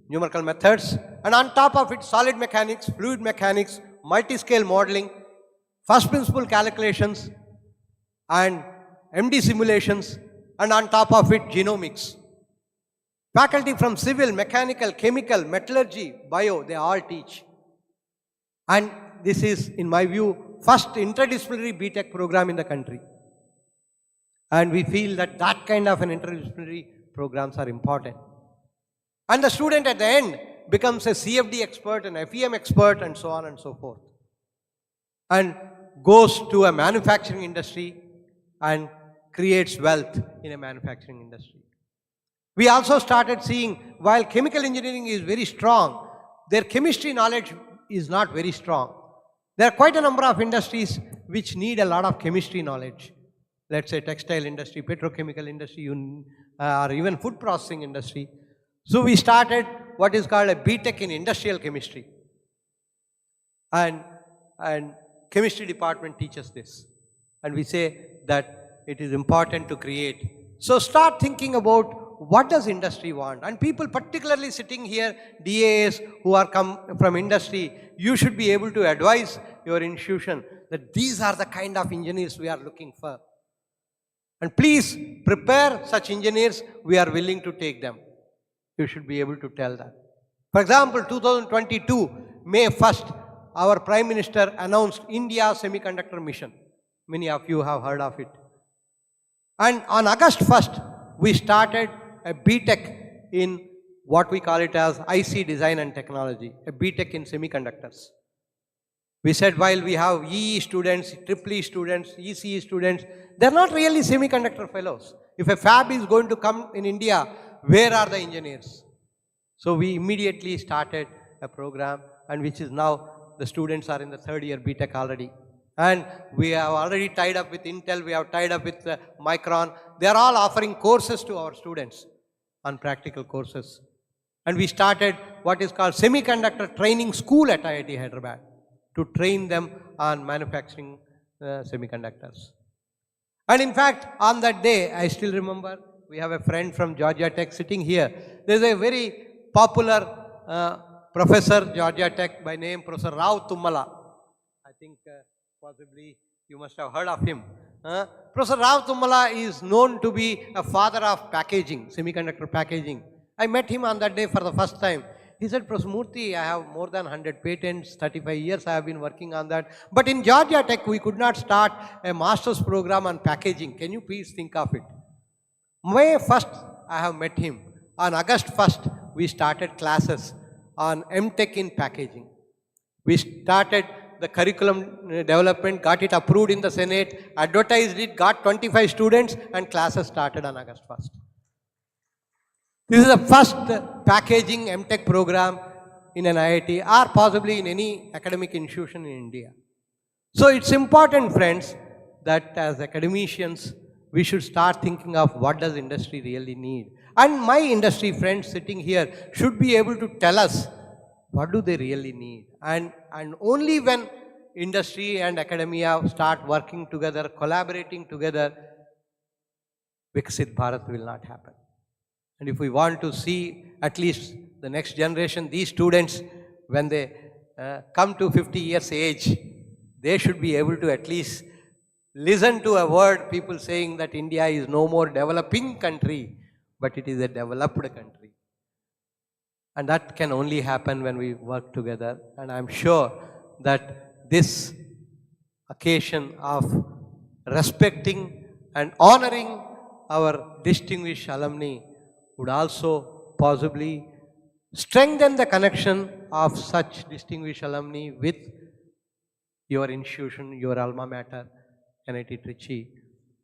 numerical methods, and on top of it, solid mechanics, fluid mechanics, multi-scale modeling, first principle calculations, and MD simulations, and on top of it, genomics. Faculty from civil, mechanical, chemical, metallurgy, bio, they all teach. And this is, in my view, first interdisciplinary BTech program in the country. And we feel that that kind of an interdisciplinary programs are important. And the student at the end becomes a CFD expert, an FEM expert, and so on and so forth. And goes to a manufacturing industry and creates wealth in a manufacturing industry. We also started seeing, while chemical engineering is very strong, their chemistry knowledge is not very strong. There are quite a number of industries which need a lot of chemistry knowledge. Let's say textile industry, petrochemical industry, or even food processing industry. So we started what is called a BTech in industrial chemistry. And chemistry department teaches this. And we say that it is important to create. So start thinking about what does industry want? And people particularly sitting here, DAs who are come from industry, you should be able to advise your institution that these are the kind of engineers we are looking for. And please prepare such engineers, we are willing to take them. You should be able to tell that. For example, 2022, May 1st, our Prime Minister announced India Semiconductor Mission. Many of you have heard of it. And on August 1st, we started a BTech in what we call it as IC Design and Technology, a BTech in Semiconductors. We said while we have EE students, EEE students, ECE students, they're not really semiconductor fellows. If a fab is going to come in India, where are the engineers? So we immediately started a program, and which is now the students are in the third year BTech already. And we have already tied up with Intel, we have tied up with Micron. They are all offering courses to our students on practical courses. And we started what is called semiconductor training school at IIT Hyderabad to train them on manufacturing semiconductors. And in fact, on that day, I still remember, we have a friend from Georgia Tech sitting here. There is a very popular professor, Georgia Tech, by name Professor Rao Tummala. I think possibly you must have heard of him. Professor Rao Tummala is known to be a father of packaging, semiconductor packaging. I met him on that day for the first time. He said, Professor Murthy, I have more than 100 patents, 35 years I have been working on that. But in Georgia Tech, we could not start a master's program on packaging. Can you please think of it? May 1st, I have met him. On August 1st, we started classes on MTech in packaging. We started the curriculum development, got it approved in the Senate, advertised it, got 25 students, and classes started on August 1st. This is the first packaging MTech program in an IIT or possibly in any academic institution in India. So it's important, friends, that as academicians, we should start thinking of what does industry really need. And my industry friends sitting here should be able to tell us what do they really need. And only when industry and academia start working together, collaborating together, Viksit Bharat will not happen. And if we want to see at least the next generation, these students, when they come to 50 years age, they should be able to at least listen to a word, people saying that India is no more developing country, but it is a developed country. And that can only happen when we work together. And I'm sure that this occasion of respecting and honoring our distinguished alumni would also possibly strengthen the connection of such distinguished alumni with your institution, your alma mater, NIT Trichy,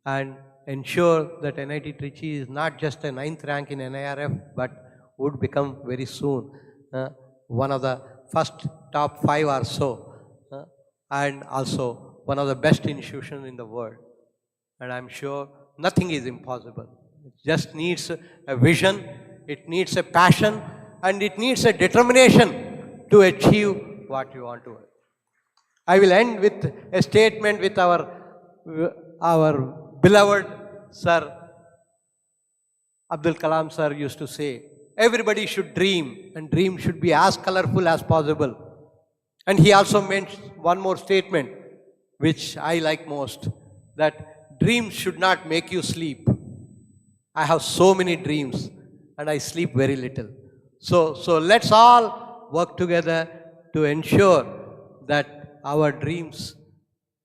and ensure that NIT Trichy is not just a 9th rank in NIRF, but would become very soon one of the first top 5 or so, and also one of the best institutions in the world. And I'm sure nothing is impossible. It just needs a vision, it needs a passion, and it needs a determination to achieve what you want to. I will end with a statement with our beloved Sir Abdul Kalam sir used to say, everybody should dream, and dream should be as colorful as possible. And he also mentioned one more statement, which I like most, that dreams should not make you sleep. I have so many dreams, and I sleep very little. So let's all work together to ensure that our dreams,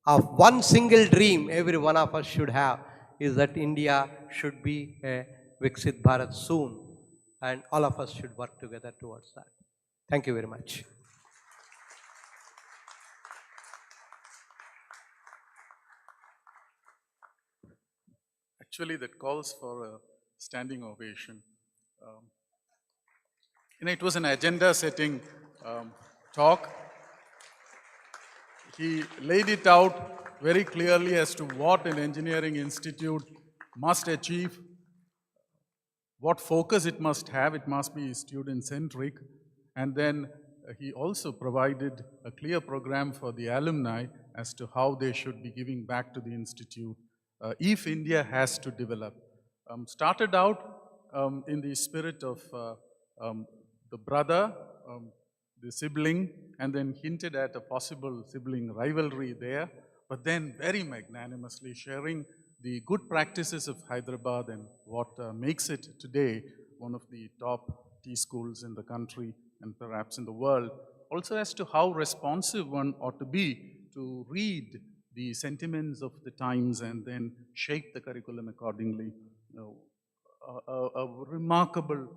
of one single dream every one of us should have, is that India should be a Viksit Bharat soon, and all of us should work together towards that. Thank you very much. Actually, that calls for a standing ovation. It was an agenda-setting talk. He laid it out very clearly as to what an engineering institute must achieve, what focus it must have. It must be student-centric. And then he also provided a clear program for the alumni as to how they should be giving back to the institute if India has to develop. Started out in the spirit of the brother, the sibling, and then hinted at a possible sibling rivalry there, but then very magnanimously sharing the good practices of Hyderabad and what makes it today one of the top T schools in the country and perhaps in the world. Also as to how responsive one ought to be to read the sentiments of the times and then shape the curriculum accordingly. A remarkable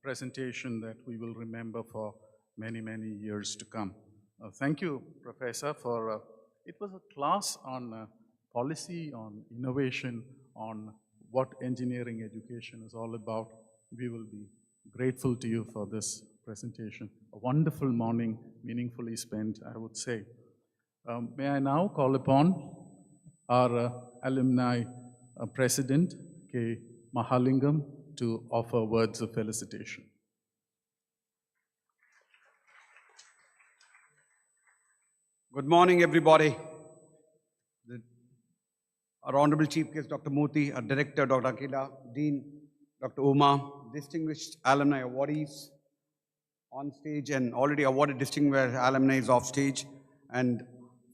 presentation that we will remember for many, many years to come. Thank you, Professor, for, it was a class on policy, on innovation, on what engineering education is all about. We will be grateful to you for this presentation. A wonderful morning, meaningfully spent, I would say. May I now call upon our alumni president, K. Mahalingam, to offer words of felicitation. Good morning, everybody. Our Honorable Chief Guest, Dr. Murthy, our Director, Dr. Akila, Dean, Dr. Uma, distinguished alumni awardees on stage and already awarded distinguished alumni off stage, and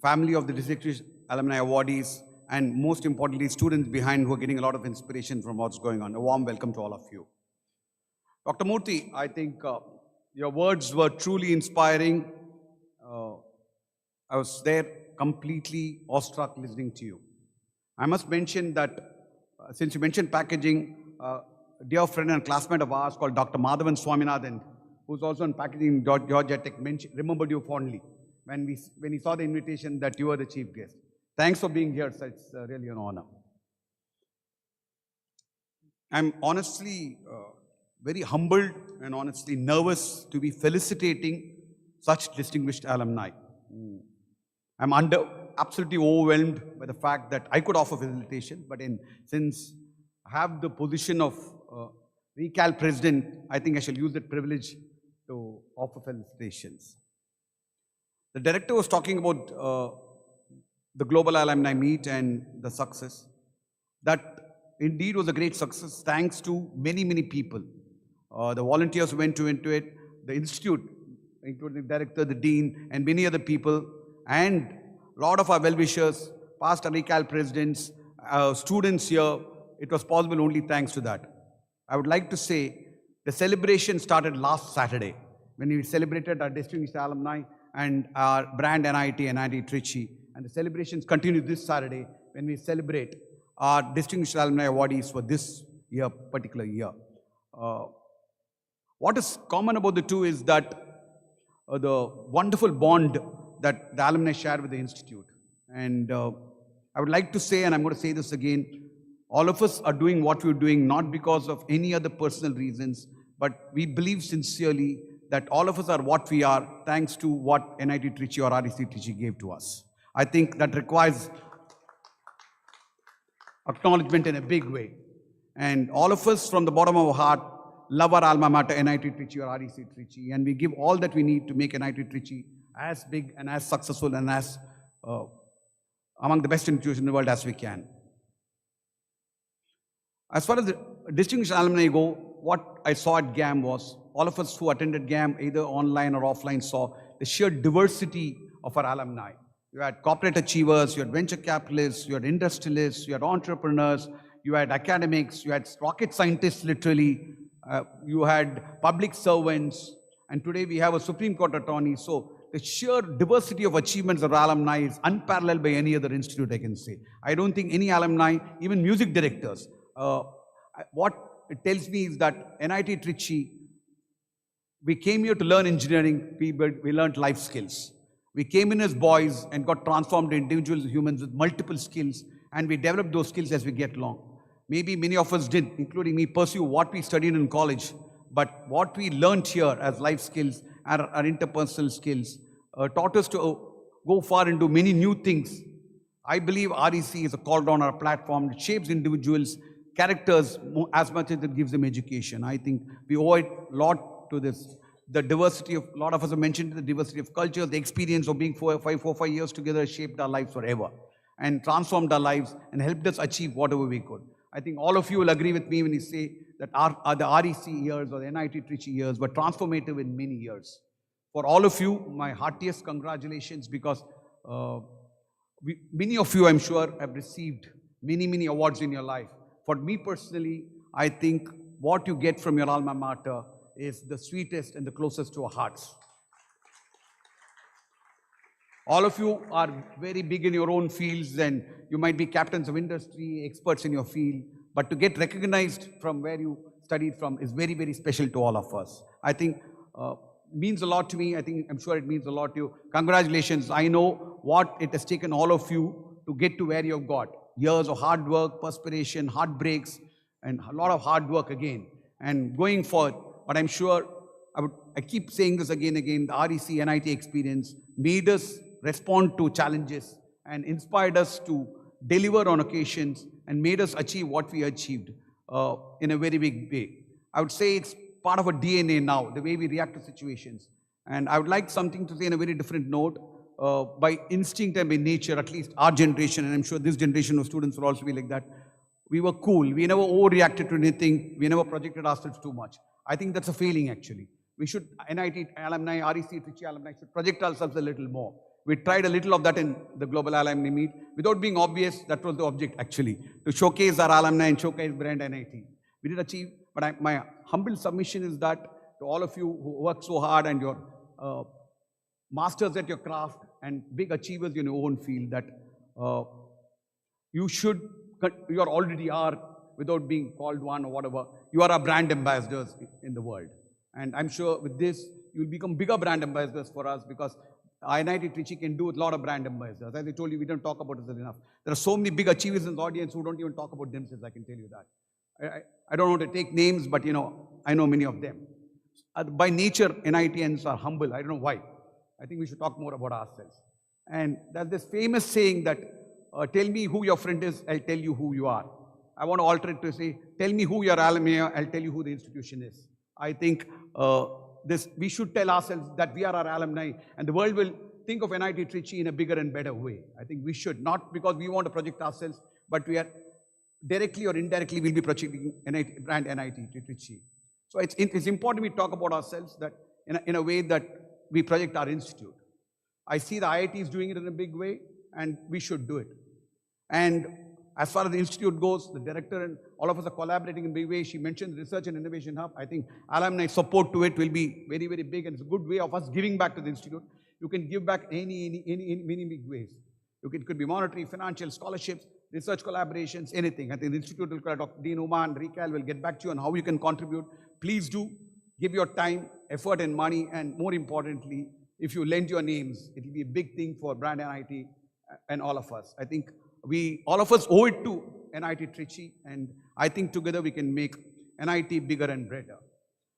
family of the distinguished alumni awardees, and most importantly, students behind who are getting a lot of inspiration from what's going on. A warm welcome to all of you. Dr. Murthy, I think your words were truly inspiring. I was there completely awestruck listening to you. I must mention that since you mentioned packaging, a dear friend and classmate of ours called Dr. Madhavan Swaminathan, who's also in packaging Georgia Tech, remembered you fondly when he saw the invitation that you were the chief guest. Thanks for being here, sir. It's really an honor. I'm honestly very humbled and honestly nervous to be felicitating such distinguished alumni. I'm absolutely overwhelmed by the fact that I could offer facilitation, but since I have the position of Recal President, I think I shall use that privilege to offer felicitations. The director was talking about the Global Alumni Meet and the success. That indeed was a great success thanks to many, many people. The volunteers who went into it, the institute, including the director, the dean, and many other people, and a lot of our well-wishers, past Recal presidents, students here. It was possible only thanks to that. I would like to say the celebration started last Saturday when we celebrated our distinguished alumni and our brand NIT Trichy. And the celebrations continue this Saturday when we celebrate our distinguished alumni awardees for this year, particular year. What is common about the two is that the wonderful bond that the alumni share with the institute. And I would like to say, and I'm going to say this again, all of us are doing what we're doing not because of any other personal reasons, but we believe sincerely that all of us are what we are thanks to what NIT Trichy or REC Trichy gave to us. I think that requires acknowledgement in a big way. And all of us from the bottom of our heart love our alma mater, NIT Trichy or REC Trichy, and we give all that we need to make NIT Trichy as big and as successful and as among the best institutions in the world as we can. As far as the distinguished alumni go, what I saw at GAM was, all of us who attended GAM, either online or offline, saw the sheer diversity of our alumni. You had corporate achievers, you had venture capitalists, you had industrialists, you had entrepreneurs, you had academics, you had rocket scientists literally, you had public servants, and today we have a Supreme Court attorney. So the sheer diversity of achievements of alumni is unparalleled by any other institute, I can say. I don't think any alumni, even music directors, what it tells me is that NIT Trichy, we came here to learn engineering, we learned life skills. We came in as boys and got transformed into individuals, humans with multiple skills, and we developed those skills as we get along. Maybe many of us did, including me, pursue what we studied in college, but what we learned here as life skills, our interpersonal skills, taught us to go far into many new things. I believe REC is a call down our platform. It shapes individuals, characters, as much as it gives them education. I think we owe a lot to this. The diversity of, a lot of us have mentioned the diversity of culture, the experience of being 4 or 5 years together shaped our lives forever and transformed our lives and helped us achieve whatever we could. I think all of you will agree with me when you say that the REC years or the NIT Trichy years were transformative in many years. For all of you, my heartiest congratulations, because many of you, I'm sure, have received many, many awards in your life. For me personally, I think what you get from your alma mater is the sweetest and the closest to our hearts. All of you are very big in your own fields, and you might be captains of industry, experts in your field, but to get recognized from where you studied from is very, very special to all of us. I think means a lot to me. I'm sure it means a lot to you. Congratulations. I know what it has taken all of you to get to where you've got. years of hard work, perspiration, heartbreaks, and a lot of hard work again. And going forward, but I'm sure, I keep saying this again and again, the REC NIT experience made us respond to challenges and inspired us to deliver on occasions and made us achieve what we achieved in a very big way. I would say it's part of our DNA now, the way we react to situations. And I would like something to say in a very different note. By instinct and by nature, at least our generation, and I'm sure this generation of students will also be like that, we were cool. We never overreacted to anything. We never projected ourselves too much. I think that's a failing, actually. We should, NIT alumni, REC Trichy alumni, should project ourselves a little more. We tried a little of that in the Global Alumni Meet. Without being obvious, that was the object, actually, to showcase our alumni and showcase brand NIT. We did achieve, but my humble submission is that to all of you who work so hard and your masters at your craft and big achievers in your own field, that you already are, without being called one or whatever, you are our brand ambassadors in the world. And I'm sure with this, you will become bigger brand ambassadors for us, because NIT Trichy can do a lot of brand ambassadors. As I told you, we don't talk about this enough. There are so many big achievers in the audience who don't even talk about themselves, I can tell you that. I don't want to take names, but I know many of them. By nature, NITians are humble. I don't know why. I think we should talk more about ourselves. And there's this famous saying that, tell me who your friend is, I'll tell you who you are. I want to alter it to say, tell me who your alumni are, I'll tell you who the institution is. I think we should tell ourselves that we are our alumni, and the world will think of NIT Trichy in a bigger and better way. I think we should, not because we want to project ourselves, but we are directly or indirectly will be projecting brand NIT Trichy. So it's important we talk about ourselves that in a way that we project our institute. I see the IITs doing it in a big way, and we should do it. And as far as the institute goes, the director and all of us are collaborating in a big way. She mentioned the Research and Innovation Hub. I think alumni support to it will be very, very big, and it's a good way of us giving back to the institute. You can give back in many big ways. It could be monetary, financial, scholarships, research collaborations, anything. I think the institute will, Dr. Dean Uma and Rical will get back to you on how you can contribute. Please do give your time, effort, and money, and more importantly, if you lend your names, it will be a big thing for brand NIT and all of us. I think all of us owe it to NIT Trichy, and I think together we can make NIT bigger and better.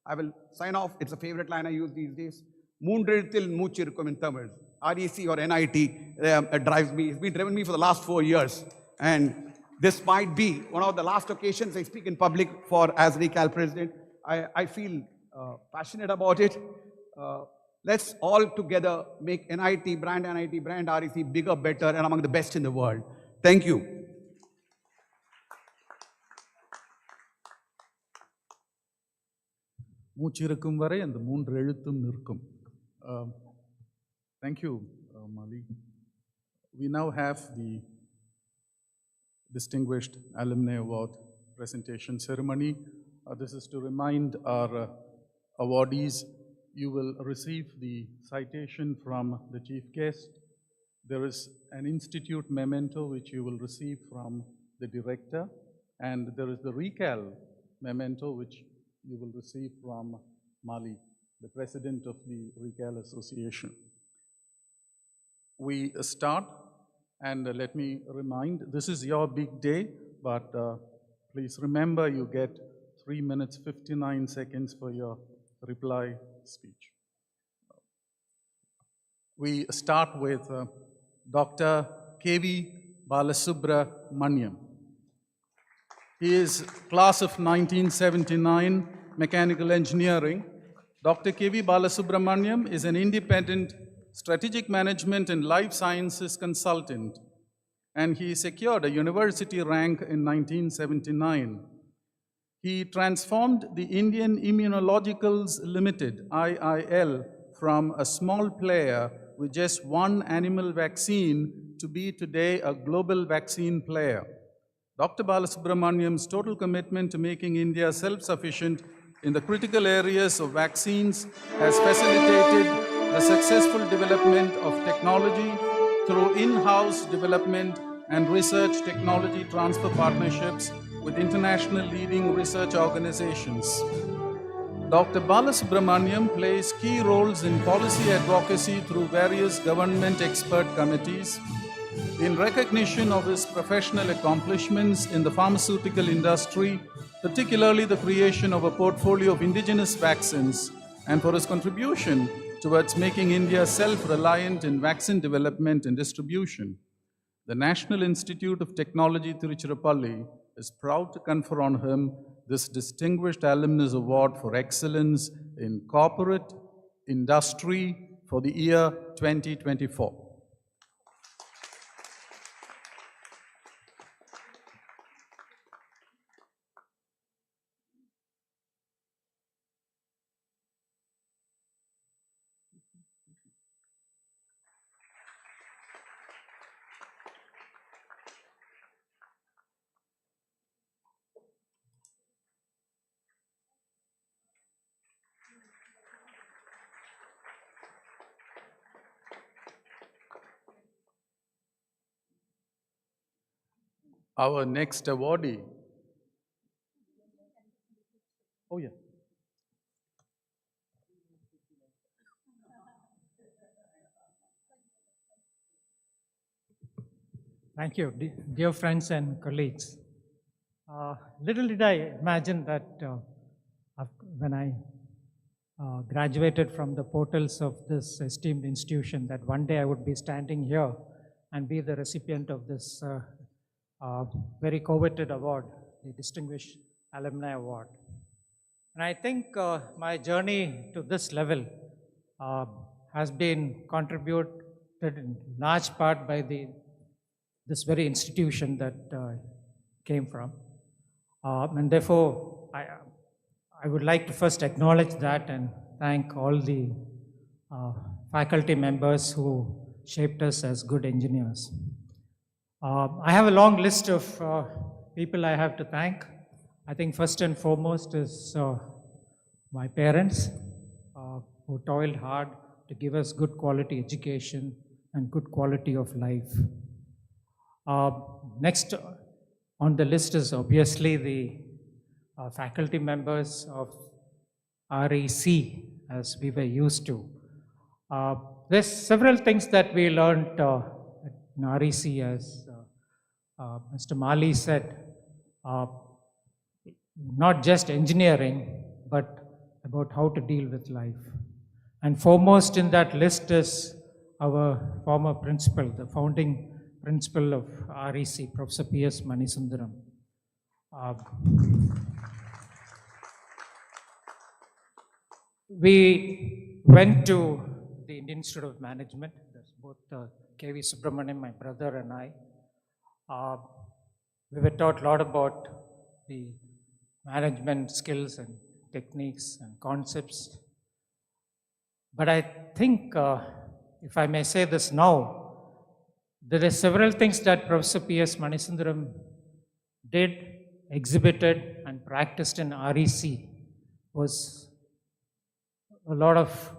I will sign off. It's a favorite line I use these days. Moondrithil moochirkum in Tamil. REC or NIT drives me. It's been driven me for the last 4 years. And this might be one of the last occasions I speak in public as Recal President. I feel passionate about it. Let's all together make NIT, brand REC bigger, better, and among the best in the world. Thank you. மூச்சிருக்கும் வரை அந்த மூன்று எழுத்தும் நிற்கும். Thank you, Mali. We now have the Distinguished Alumni Award presentation ceremony. This is to remind our awardees, you will receive the citation from the chief guest. There is an institute memento which you will receive from the director, and there is the Recal memento which you will receive from Mali, the president of the Recal Association. We start, and let me remind, this is your big day, but please remember you get 3 minutes 59 seconds for your reply speech. We start with Dr. K.V. Balasubramaniam. He is class of 1979, mechanical engineering. Dr. K.V. Balasubramaniam is an independent strategic management and life sciences consultant, and he secured a university rank in 1979. He transformed the Indian Immunologicals Limited, IIL, from a small player with just one animal vaccine to be today a global vaccine player. Dr. Balasubramaniam's total commitment to making India self-sufficient in the critical areas of vaccines has facilitated the successful development of technology through in-house development and research technology transfer partnerships with international leading research organizations. Dr. Balasubramaniam plays key roles in policy advocacy through various government expert committees. In recognition of his professional accomplishments in the pharmaceutical industry, particularly the creation of a portfolio of indigenous vaccines, and for his contribution towards making India self-reliant in vaccine development and distribution, the National Institute of Technology Tiruchirappalli is proud to confer on him this Distinguished Alumnus Award for Excellence in Corporate Industry for the year 2024. Our next awardee. Oh, yeah. Thank you, dear friends and colleagues. Little did I imagine that when I graduated from the portals of this esteemed institution, that one day I would be standing here and be the recipient of this very coveted award, the Distinguished Alumni Award. And I think my journey to this level has been contributed in large part by this very institution that came from. And therefore, I would like to first acknowledge that and thank all the faculty members who shaped us as good engineers. I have a long list of people I have to thank. I think first and foremost is my parents who toiled hard to give us good quality education and good quality of life. Next on the list is obviously the faculty members of REC, as we were used to. There's several things that we learned in REC, as Mr. Mali said, not just engineering, but about how to deal with life. And foremost in that list is our former principal, the founding principal of REC, Professor P.S. Manisundaram. We went to the Indian Institute of Management. That's both K.V. Subramaniam, my brother, and I. We were taught a lot about the management skills and techniques and concepts. But I think, if I may say this now, there are several things that Professor P.S. Manisundaram did, exhibited, and practiced in REC was a lot of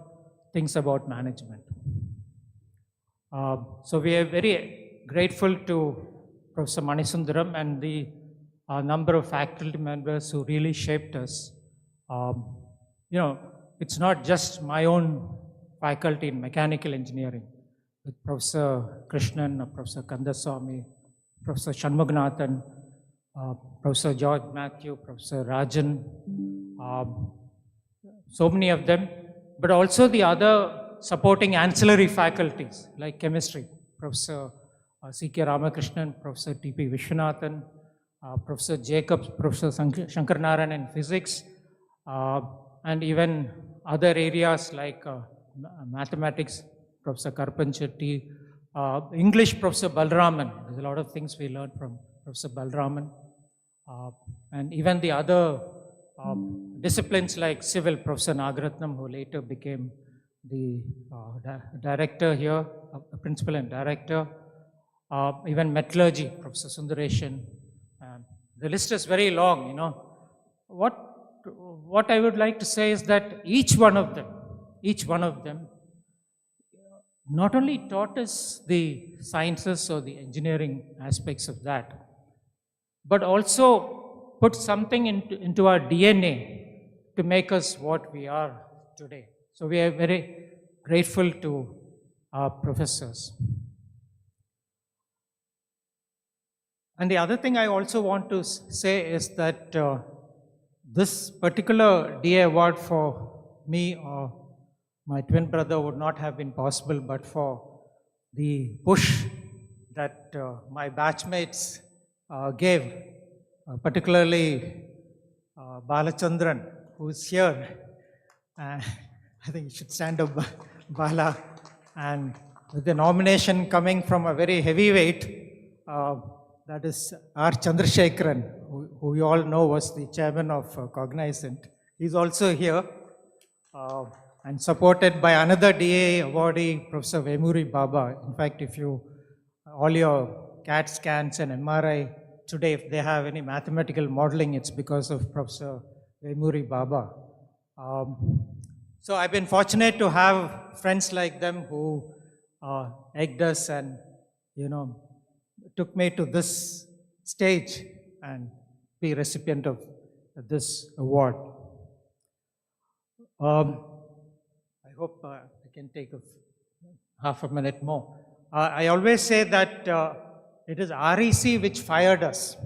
things about management. So we are very grateful to Professor Manisundaram and the number of faculty members who really shaped us. It's not just my own faculty in mechanical engineering, with Professor Krishnan, Professor Kandaswamy, Professor Shanmuganathan, Professor George Matthew, Professor Rajan, so many of them, but also the other supporting ancillary faculties like chemistry, Professor C.K. Ramakrishnan, Professor T.P. Vishwanathan, Professor Jacobs, Professor Shankarnarayan in physics, and even other areas like mathematics, Professor Karpan Chetty, English, Professor Balraman. There's a lot of things we learned from Professor Balraman. And even the other disciplines like civil, Professor Nagaratnam, who later became the director here, principal and director. Even metallurgy, Professor Sundareshan. The list is very long, What I would like to say is that each one of them not only taught us the sciences or the engineering aspects of that, but also put something into our DNA to make us what we are today. So we are very grateful to our professors. And the other thing I also want to say is that this particular DA award for me or my twin brother would not have been possible but for the push that my batchmates gave, particularly Balachandran, who is here. I think you should stand up, Bala. And with the nomination coming from a very heavyweight, that is R. Chandrasekharan, who you all know was the chairman of Cognizant. He's also here, and supported by another DA awardee, Professor Vemuri Baba. In fact, if you, all your CAT scans and MRI today, if they have any mathematical modeling, it's because of Professor Vemuri Baba. So I've been fortunate to have friends like them who egged us and, took me to this stage and be recipient of this award. I hope I can take half a minute more. I always say that it is REC which fired us.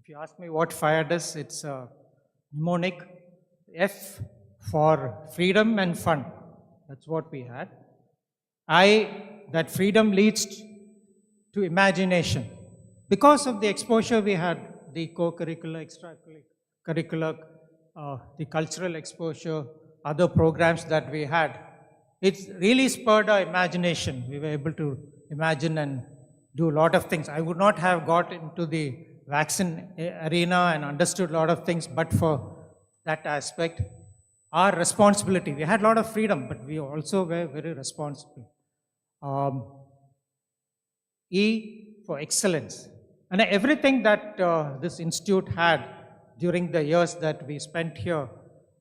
If you ask me what fired us, it's mnemonic F for freedom and fun. That's what we had. That freedom leads to imagination. Because of the exposure we had, the co-curricular, extracurricular, the cultural exposure, other programs that we had, it really spurred our imagination. We were able to imagine and do a lot of things. I would not have got into the vaccine arena and understood a lot of things but for that aspect. Our responsibility, we had a lot of freedom, but we also were very responsible. E for excellence. And everything that this institute had during the years that we spent here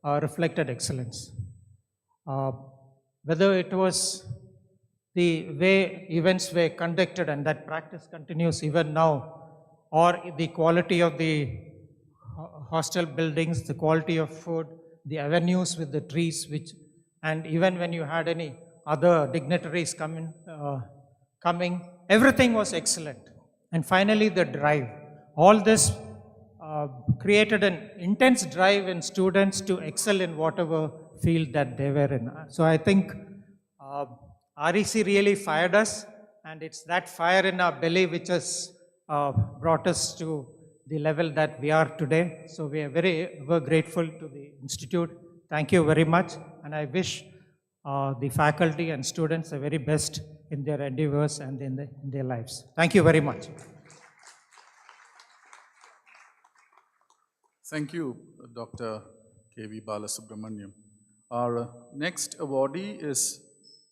reflected excellence. Whether it was the way events were conducted, and that practice continues even now, or the quality of the hostel buildings, the quality of food, the avenues with the trees, and even when you had any other dignitaries coming, everything was excellent. And finally, the drive. All this created an intense drive in students to excel in whatever field that they were in. So I think REC really fired us, and it's that fire in our belly which has brought us to the level that we are today. So we are very grateful to the Institute. Thank you very much, and I wish the faculty and students the very best in their endeavors and in their lives. Thank you very much. Thank you, Dr. K.V. Balasubramaniam. Our next awardee is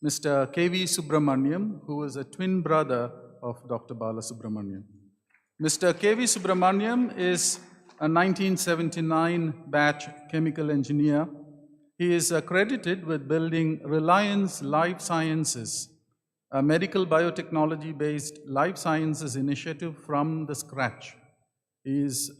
Mr. K.V. Subramaniam, who is a twin brother of Dr. Balasubramaniam. Mr. K.V. Subramaniam is a 1979 batch chemical engineer. He is accredited with building Reliance Life Sciences, a medical biotechnology-based life sciences initiative from the scratch. He is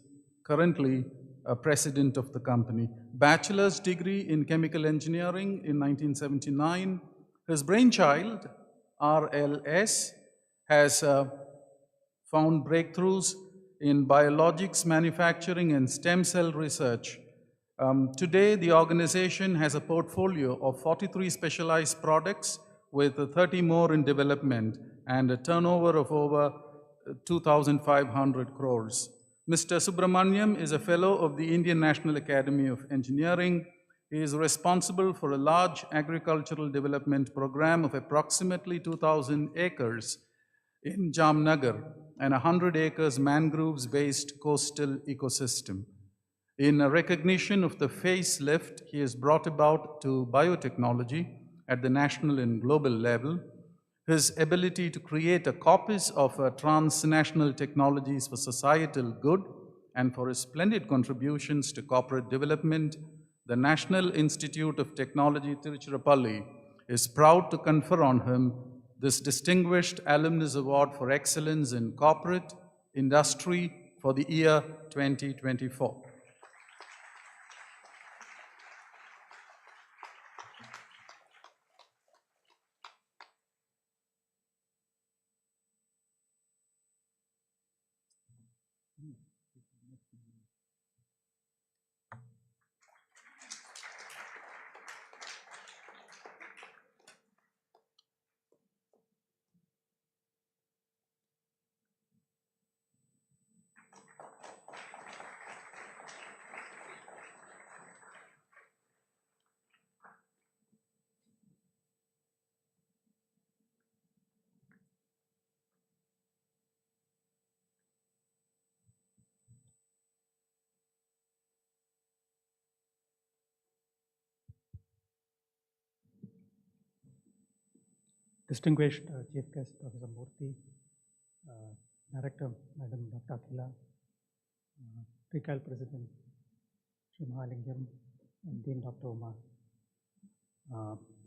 currently a president of the company. Bachelor's degree in chemical engineering in 1979. His brainchild, RLS, has found breakthroughs in biologics manufacturing and stem cell research. Today, the organization has a portfolio of 43 specialized products with 30 more in development and a turnover of over 2,500 crores. Mr. Subramaniam is a fellow of the Indian National Academy of Engineering. He is responsible for a large agricultural development program of approximately 2,000 acres in Jamnagar and 100 acres mangroves-based coastal ecosystem. In recognition of the facelift he has brought about to biotechnology at the national and global level, his ability to create a corpus of transnational technologies for societal good, and for his splendid contributions to corporate development, the National Institute of Technology Tiruchirappalli is proud to confer on him this distinguished Alumnus Award for Excellence in Corporate Industry for the year 2024. Distinguished Chief Guest Professor Murthy, Director Madam Dr. Akhila, Pre-Cal President Sri Mahalingam, and Dean Dr. Uma,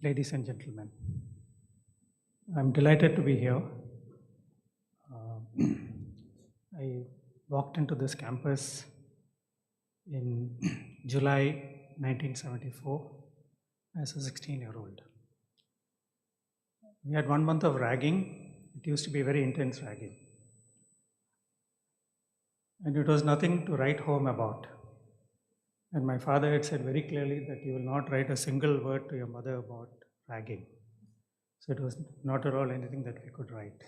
ladies and gentlemen, I'm delighted to be here. I walked into this campus in July 1974 as a 16-year-old. We had 1 month of ragging. It used to be very intense ragging. And it was nothing to write home about. And my father had said very clearly that you will not write a single word to your mother about ragging. So it was not at all anything that we could write.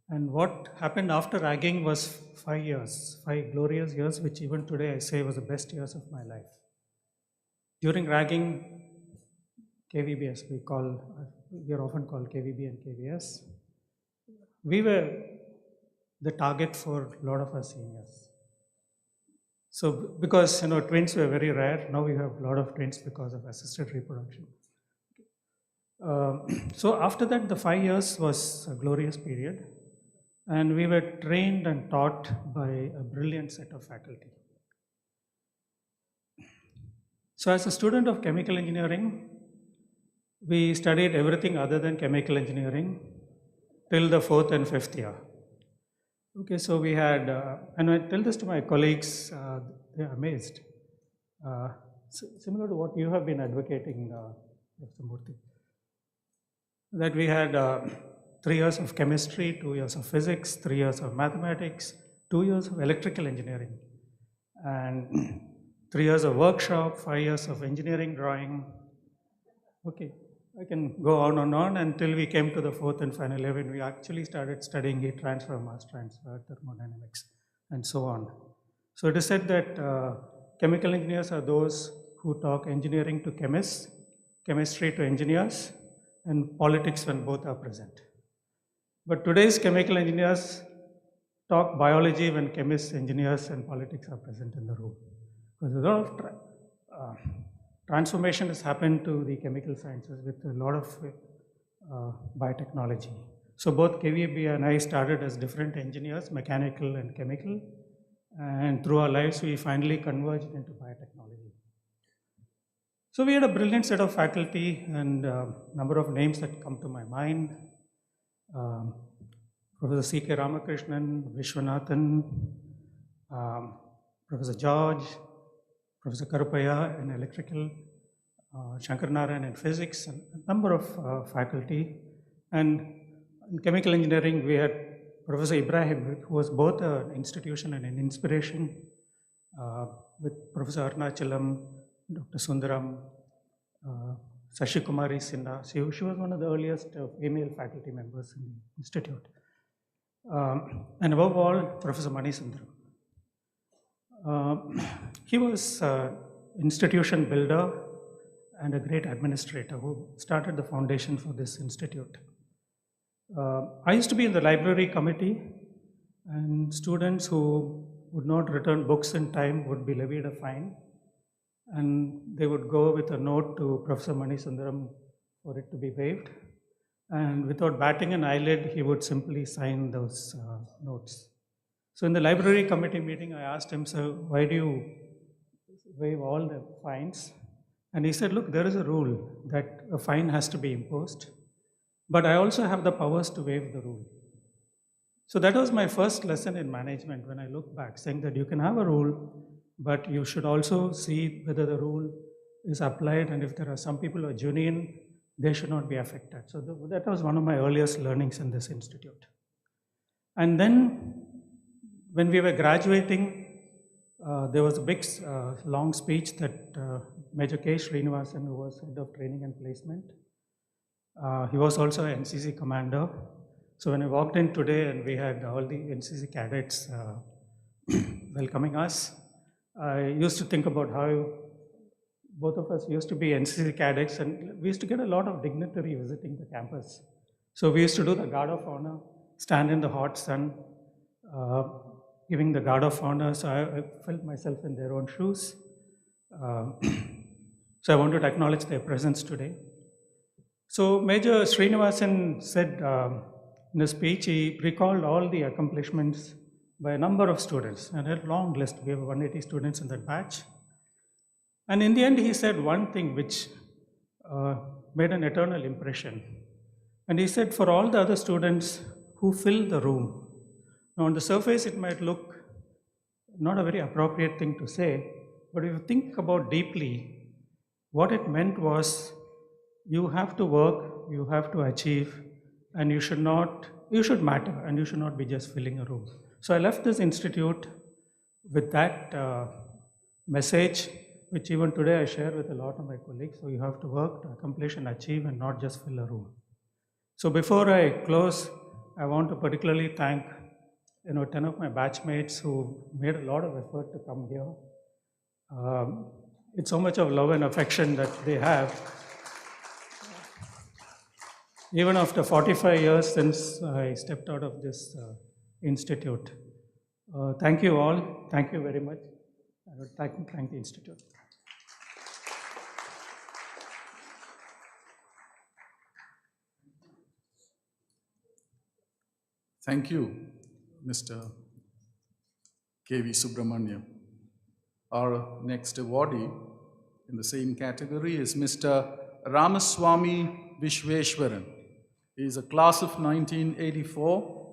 And what happened after ragging was 5 years, 5 glorious years, which even today I say was the best years of my life. During ragging, KVBS, we are often called KVB and KVS. We were the target for a lot of our seniors. So because twins were very rare, now we have a lot of twins because of assisted reproduction. So after that, the 5 years was a glorious period, and we were trained and taught by a brilliant set of faculty. So as a student of chemical engineering, we studied everything other than chemical engineering till the 4th and 5th year. Okay, so we had, and I tell this to my colleagues, they're amazed. Similar to what you have been advocating, Dr. Murthy, that we had 3 years of chemistry, 2 years of physics, 3 years of mathematics, 2 years of electrical engineering, and 3 years of workshop, 5 years of engineering drawing. Okay, I can go on and on until we came to the 4th and final year when we actually started studying heat transfer, mass transfer, thermodynamics, and so on. So it is said that chemical engineers are those who talk engineering to chemists, chemistry to engineers, and politics when both are present. But today's chemical engineers talk biology when chemists, engineers, and politics are present in the room. Because a lot of transformation has happened to the chemical sciences with a lot of biotechnology. So both KVB and I started as different engineers, mechanical and chemical, and through our lives we finally converged into biotechnology. So we had a brilliant set of faculty and a number of names that come to my mind. Professor C.K. Ramakrishnan, Vishwanathan, Professor George, Professor Karupaya in electrical, Shankar Narayan in physics, and a number of faculty. And in chemical engineering, we had Professor Ibrahim, who was both an institution and an inspiration, with Professor Arnachalam, Dr. Sundaram, Sashi Kumari Sinha. She was one of the earliest female faculty members in the institute. And above all, Professor Mani Sundaram. He was institution builder and a great administrator who started the foundation for this institute. I used to be in the library committee, and students who would not return books in time would be levied a fine, and they would go with a note to Professor Mani Sundaram for it to be waived. And without batting an eyelid, he would simply sign those notes. So in the library committee meeting, I asked him, "Sir, why do you waive all the fines?" And he said, "Look, there is a rule that a fine has to be imposed, but I also have the powers to waive the rule." So that was my first lesson in management when I look back, saying that you can have a rule, but you should also see whether the rule is applied, and if there are some people who are genuine, they should not be affected. So that was one of my earliest learnings in this institute. And then when we were graduating, there was a big, long speech that Major K. Srinivasan, who was head of training and placement, he was also an NCC commander. So when I walked in today and we had all the NCC cadets welcoming us, I used to think about how both of us used to be NCC cadets, and we used to get a lot of dignitary visiting the campus. So we used to do the guard of honor, stand in the hot sun, giving the guard of honor. So I felt myself in their own shoes. So I wanted to acknowledge their presence today. So Major Srinivasan said in his speech, he recalled all the accomplishments by a number of students, and a long list. We have 180 students in that batch. And in the end, he said one thing which made an eternal impression. And he said, for all the other students who fill the room, now on the surface it might look not a very appropriate thing to say, but if you think about deeply, what it meant was you have to work, you have to achieve, and you should matter, and you should not be just filling a room. So I left this institute with that message, which even today I share with a lot of my colleagues. So you have to work to accomplish and achieve and not just fill a room. So before I close, I want to particularly thank 10 of my batchmates who made a lot of effort to come here. It's so much of love and affection that they have. Even after 45 years since I stepped out of this institute. Thank you all. Thank you very much. I would thank the institute. Thank you, Mr. K.V. Subramaniam. Our next awardee in the same category is Mr. Ramaswamy Vishweshwaran. He is a class of 1984,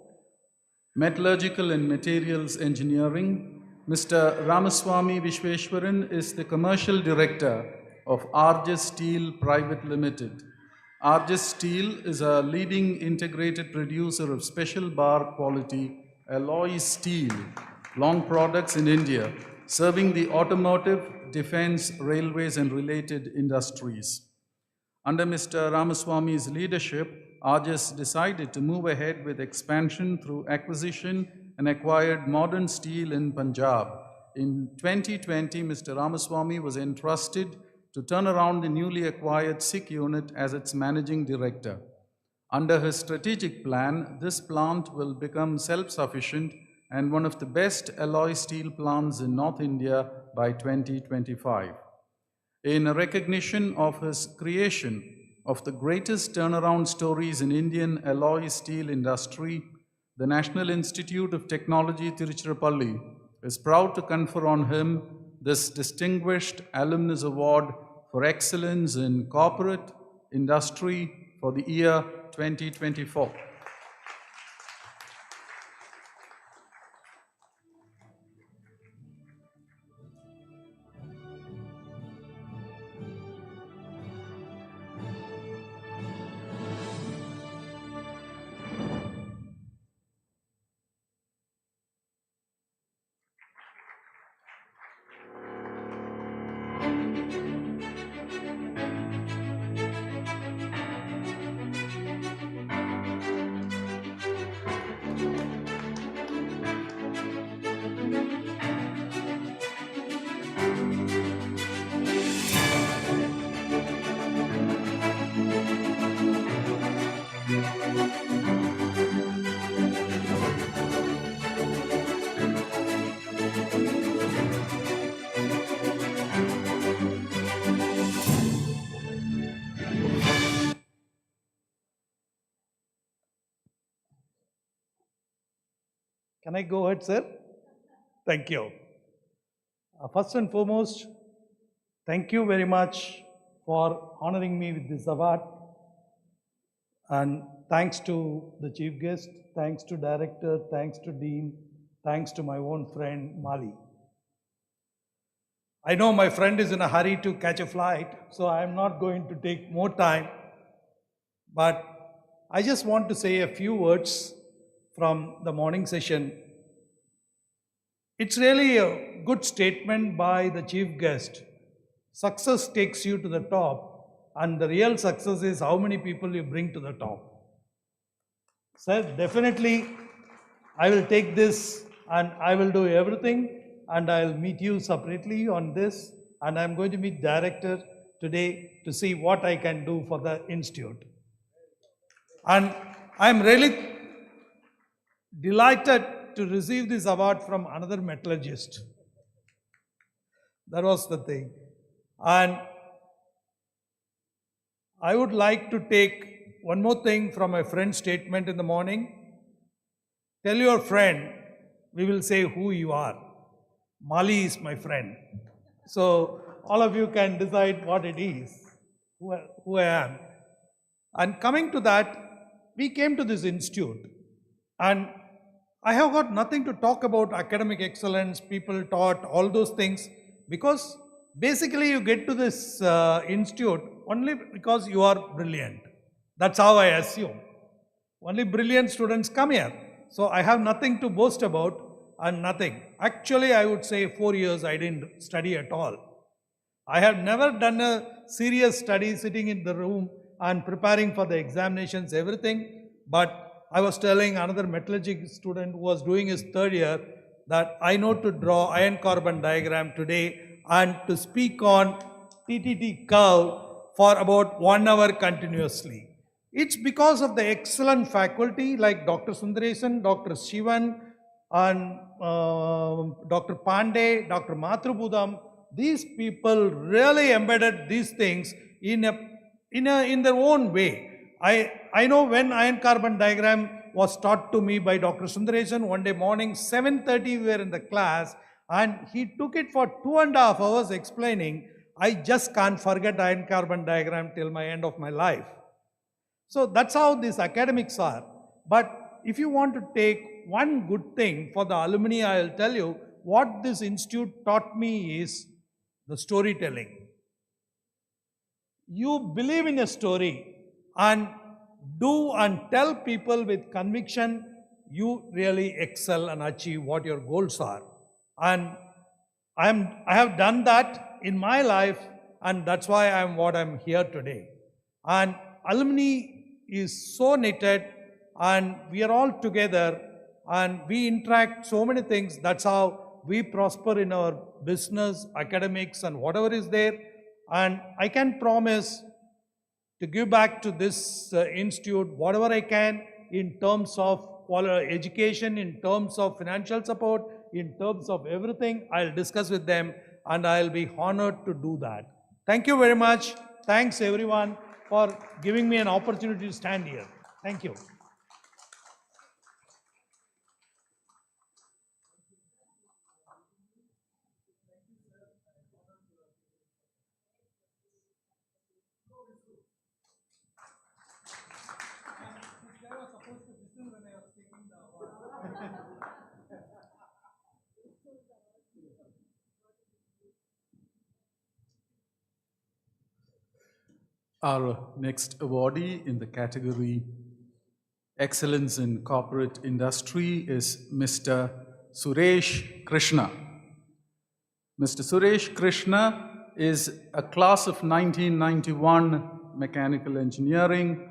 Metallurgical and Materials Engineering. Mr. Ramaswamy Vishweshwaran is the Commercial Director of Arjas Steel Private Limited. Arjas Steel is a leading integrated producer of special bar quality alloy steel long products in India, serving the automotive, defense, railways, and related industries. Under Mr. Ramaswamy's leadership, Arjas decided to move ahead with expansion through acquisition and acquired modern steel in Punjab. In 2020, Mr. Ramaswamy was entrusted to turn around the newly acquired Sikh unit as its managing director. Under his strategic plan, this plant will become self-sufficient and one of the best alloy steel plants in North India by 2025. In recognition of his creation of the greatest turnaround stories in Indian alloy steel industry, the National Institute of Technology Tiruchirappalli is proud to confer on him this distinguished Alumnus Award for Excellence in Corporate Industry for the year 2024. Can I go ahead, sir? Thank you. First and foremost, thank you very much for honoring me with this award. And thanks to the chief guest, thanks to director, thanks to dean, thanks to my own friend Mali. I know my friend is in a hurry to catch a flight, so I am not going to take more time. But I just want to say a few words from the morning session. It's really a good statement by the chief guest. Success takes you to the top, and the real success is how many people you bring to the top. Sir, definitely I will take this and I will do everything, and I'll meet you separately on this, and I'm going to meet director today to see what I can do for the institute. And I'm really delighted to receive this award from another metallurgist. That was the thing. And I would like to take one more thing from my friend's statement in the morning. Tell your friend, we will say who you are. Mali is my friend. So all of you can decide what it is, who I am. And coming to that, we came to this institute, and I have got nothing to talk about academic excellence, people taught, all those things, because basically you get to this institute only because you are brilliant. That's how I assume. Only brilliant students come here. So I have nothing to boast about and nothing. Actually, I would say 4 years I didn't study at all. I have never done a serious study sitting in the room and preparing for the examinations, everything. But I was telling another metallurgy student who was doing his 3rd year that I know to draw iron carbon diagram today and to speak on TTT curve for about 1 hour continuously. It's because of the excellent faculty like Dr. Sundaresan, Dr. Shivan, and Dr. Pandey, Dr. Mathrubudam. These people really embedded these things in their own way. I know when iron carbon diagram was taught to me by Dr. Sundaresan, one day morning, 7:30 we were in the class, and he took it for 2.5 hours explaining. I just can't forget iron carbon diagram till my end of my life. So that's how these academics are. But if you want to take one good thing for the alumni, I'll tell you what this institute taught me is the storytelling. You believe in a story and do and tell people with conviction, you really excel and achieve what your goals are. And I have done that in my life, and that's why I'm what I'm here today. And alumni is so knitted, and we are all together, and we interact so many things. That's how we prosper in our business, academics, and whatever is there. And I can promise to give back to this institute whatever I can in terms of education, in terms of financial support, in terms of everything. I'll discuss with them, and I'll be honored to do that. Thank you very much. Thanks everyone for giving me an opportunity to stand here. Thank you. Our next awardee in the category Excellence in Corporate Industry is Mr. Suresh Krishna. Mr. Suresh Krishna is a class of 1991 mechanical engineering.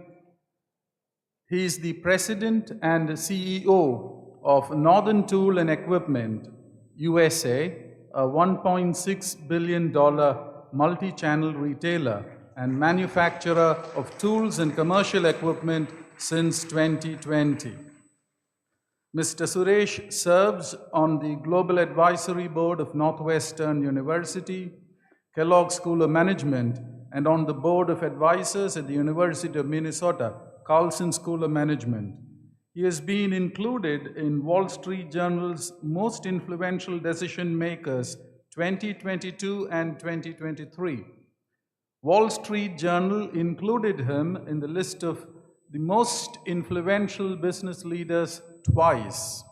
He is the president and CEO of Northern Tool and Equipment USA, a $1.6 billion multi-channel retailer and manufacturer of tools and commercial equipment since 2020. Mr. Suresh serves on the Global Advisory Board of Northwestern University, Kellogg School of Management, and on the Board of Advisors at the University of Minnesota, Carlson School of Management. He has been included in Wall Street Journal's Most Influential Decision Makers 2022 and 2023. Wall Street Journal included him in the list of the most influential business leaders twice.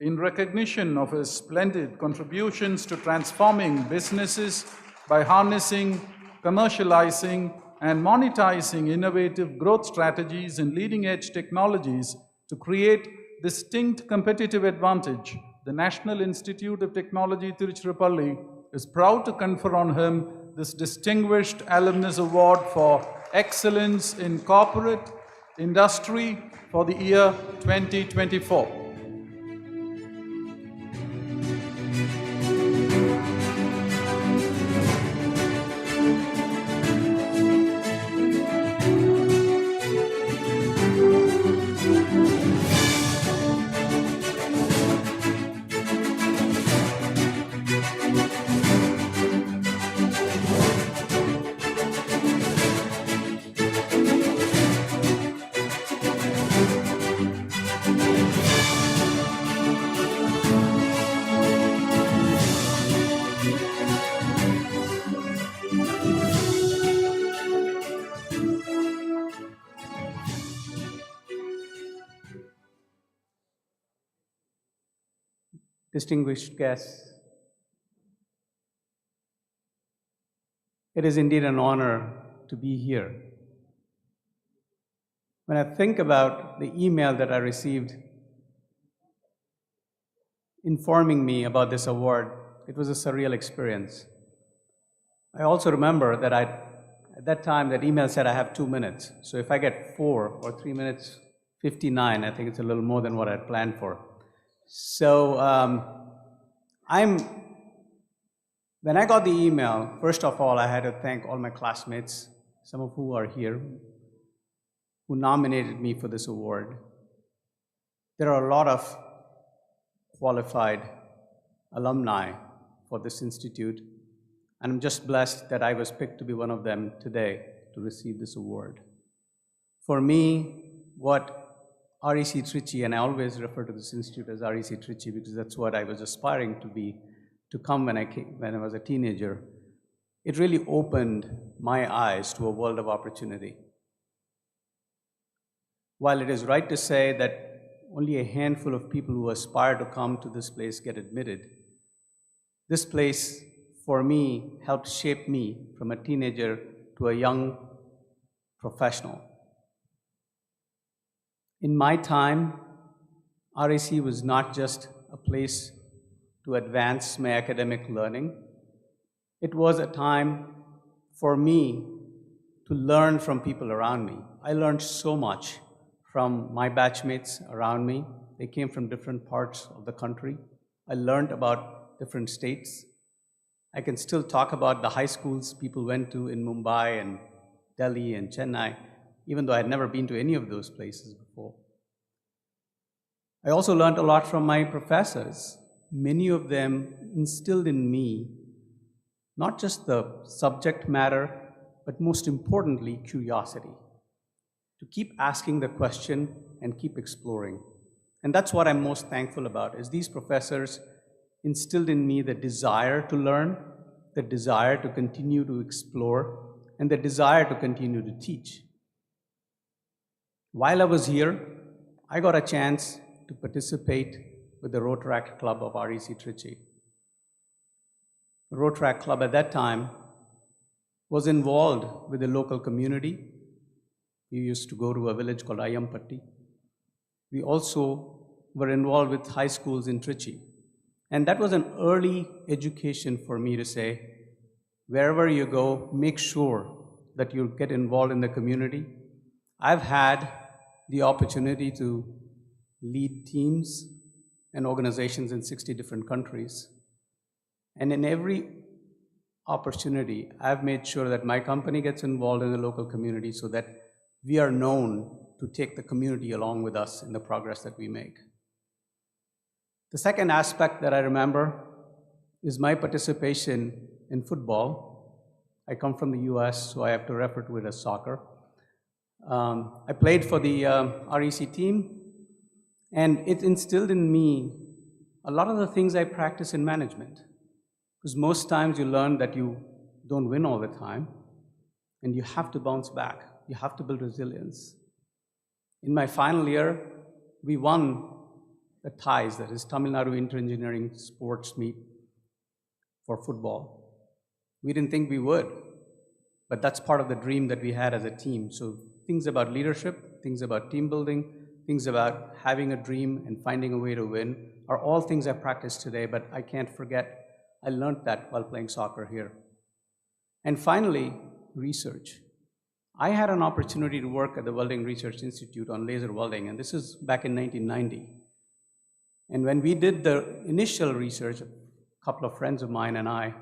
In recognition of his splendid contributions to transforming businesses by harnessing, commercializing, and monetizing innovative growth strategies and leading-edge technologies to create distinct competitive advantage, the National Institute of Technology Tiruchirappalli is proud to confer on him this distinguished alumnus award for excellence in corporate industry for the year 2024. Distinguished guests, it is indeed an honor to be here. When I think about the email that I received informing me about this award, it was a surreal experience. I also remember that at that time, that email said I have 2 minutes. So if I get 4 or 3 minutes 59, I think it's a little more than what I had planned for. So when I got the email, first of all, I had to thank all my classmates, some of who are here, who nominated me for this award. There are a lot of qualified alumni for this institute, and I'm just blessed that I was picked to be one of them today to receive this award. For me, what REC Trichy, and I always refer to this institute as REC Trichy because that's what I was aspiring to be, to come when I was a teenager. It really opened my eyes to a world of opportunity. While it is right to say that only a handful of people who aspire to come to this place get admitted, this place, for me, helped shape me from a teenager to a young professional. In my time, REC was not just a place to advance my academic learning. It was a time for me to learn from people around me. I learned so much from my batchmates around me. They came from different parts of the country. I learned about different states. I can still talk about the high schools people went to in Mumbai and Delhi and Chennai, even though I had never been to any of those places before. I also learned a lot from my professors. Many of them instilled in me not just the subject matter, but most importantly, curiosity. To keep asking the question and keep exploring. And that's what I'm most thankful about, is these professors instilled in me the desire to learn, the desire to continue to explore, and the desire to continue to teach. While I was here, I got a chance to participate with the Rotaract Club of REC Trichy. The Rotaract Club at that time was involved with the local community. We used to go to a village called Ayampatti. We also were involved with high schools in Trichy. And that was an early education for me to say, wherever you go, make sure that you get involved in the community. I've had the opportunity to lead teams and organizations in 60 different countries. And in every opportunity, I've made sure that my company gets involved in the local community so that we are known to take the community along with us in the progress that we make. The second aspect that I remember is my participation in football. I come from the US, so I have to refer to it as soccer. I played for the REC team, and it instilled in me a lot of the things I practice in management. Because most times you learn that you don't win all the time, and you have to bounce back. You have to build resilience. In my final year, we won the TIES, that is Tamil Nadu Inter-Engineering Sports Meet for football. We didn't think we would, but that's part of the dream that we had as a team. So things about leadership, things about team building, things about having a dream and finding a way to win are all things I practice today, but I can't forget I learned that while playing soccer here. And finally, research. I had an opportunity to work at the Welding Research Institute on laser welding, and this is back in 1990. And when we did the initial research, a couple of friends of mine and I,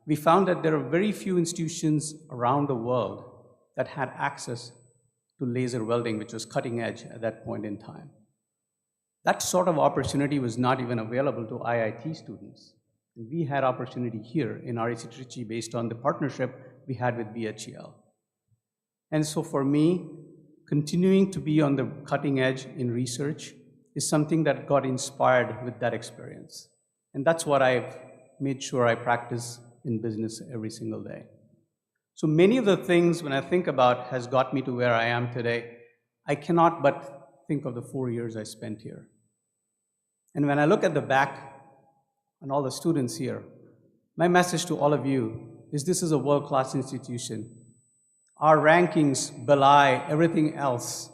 we found that there are very few institutions around the world that had access to laser welding, which was cutting edge at that point in time. That sort of opportunity was not even available to IIT students. And we had opportunity here in REC Trichy based on the partnership we had with BHEL. And so for me, continuing to be on the cutting edge in research is something that got inspired with that experience. And that's what I've made sure I practice in business every single day. So many of the things when I think about has got me to where I am today. I cannot but think of the 4 years I spent here. And when I look at the back and all the students here, my message to all of you is this is a world-class institution. Our rankings belie everything else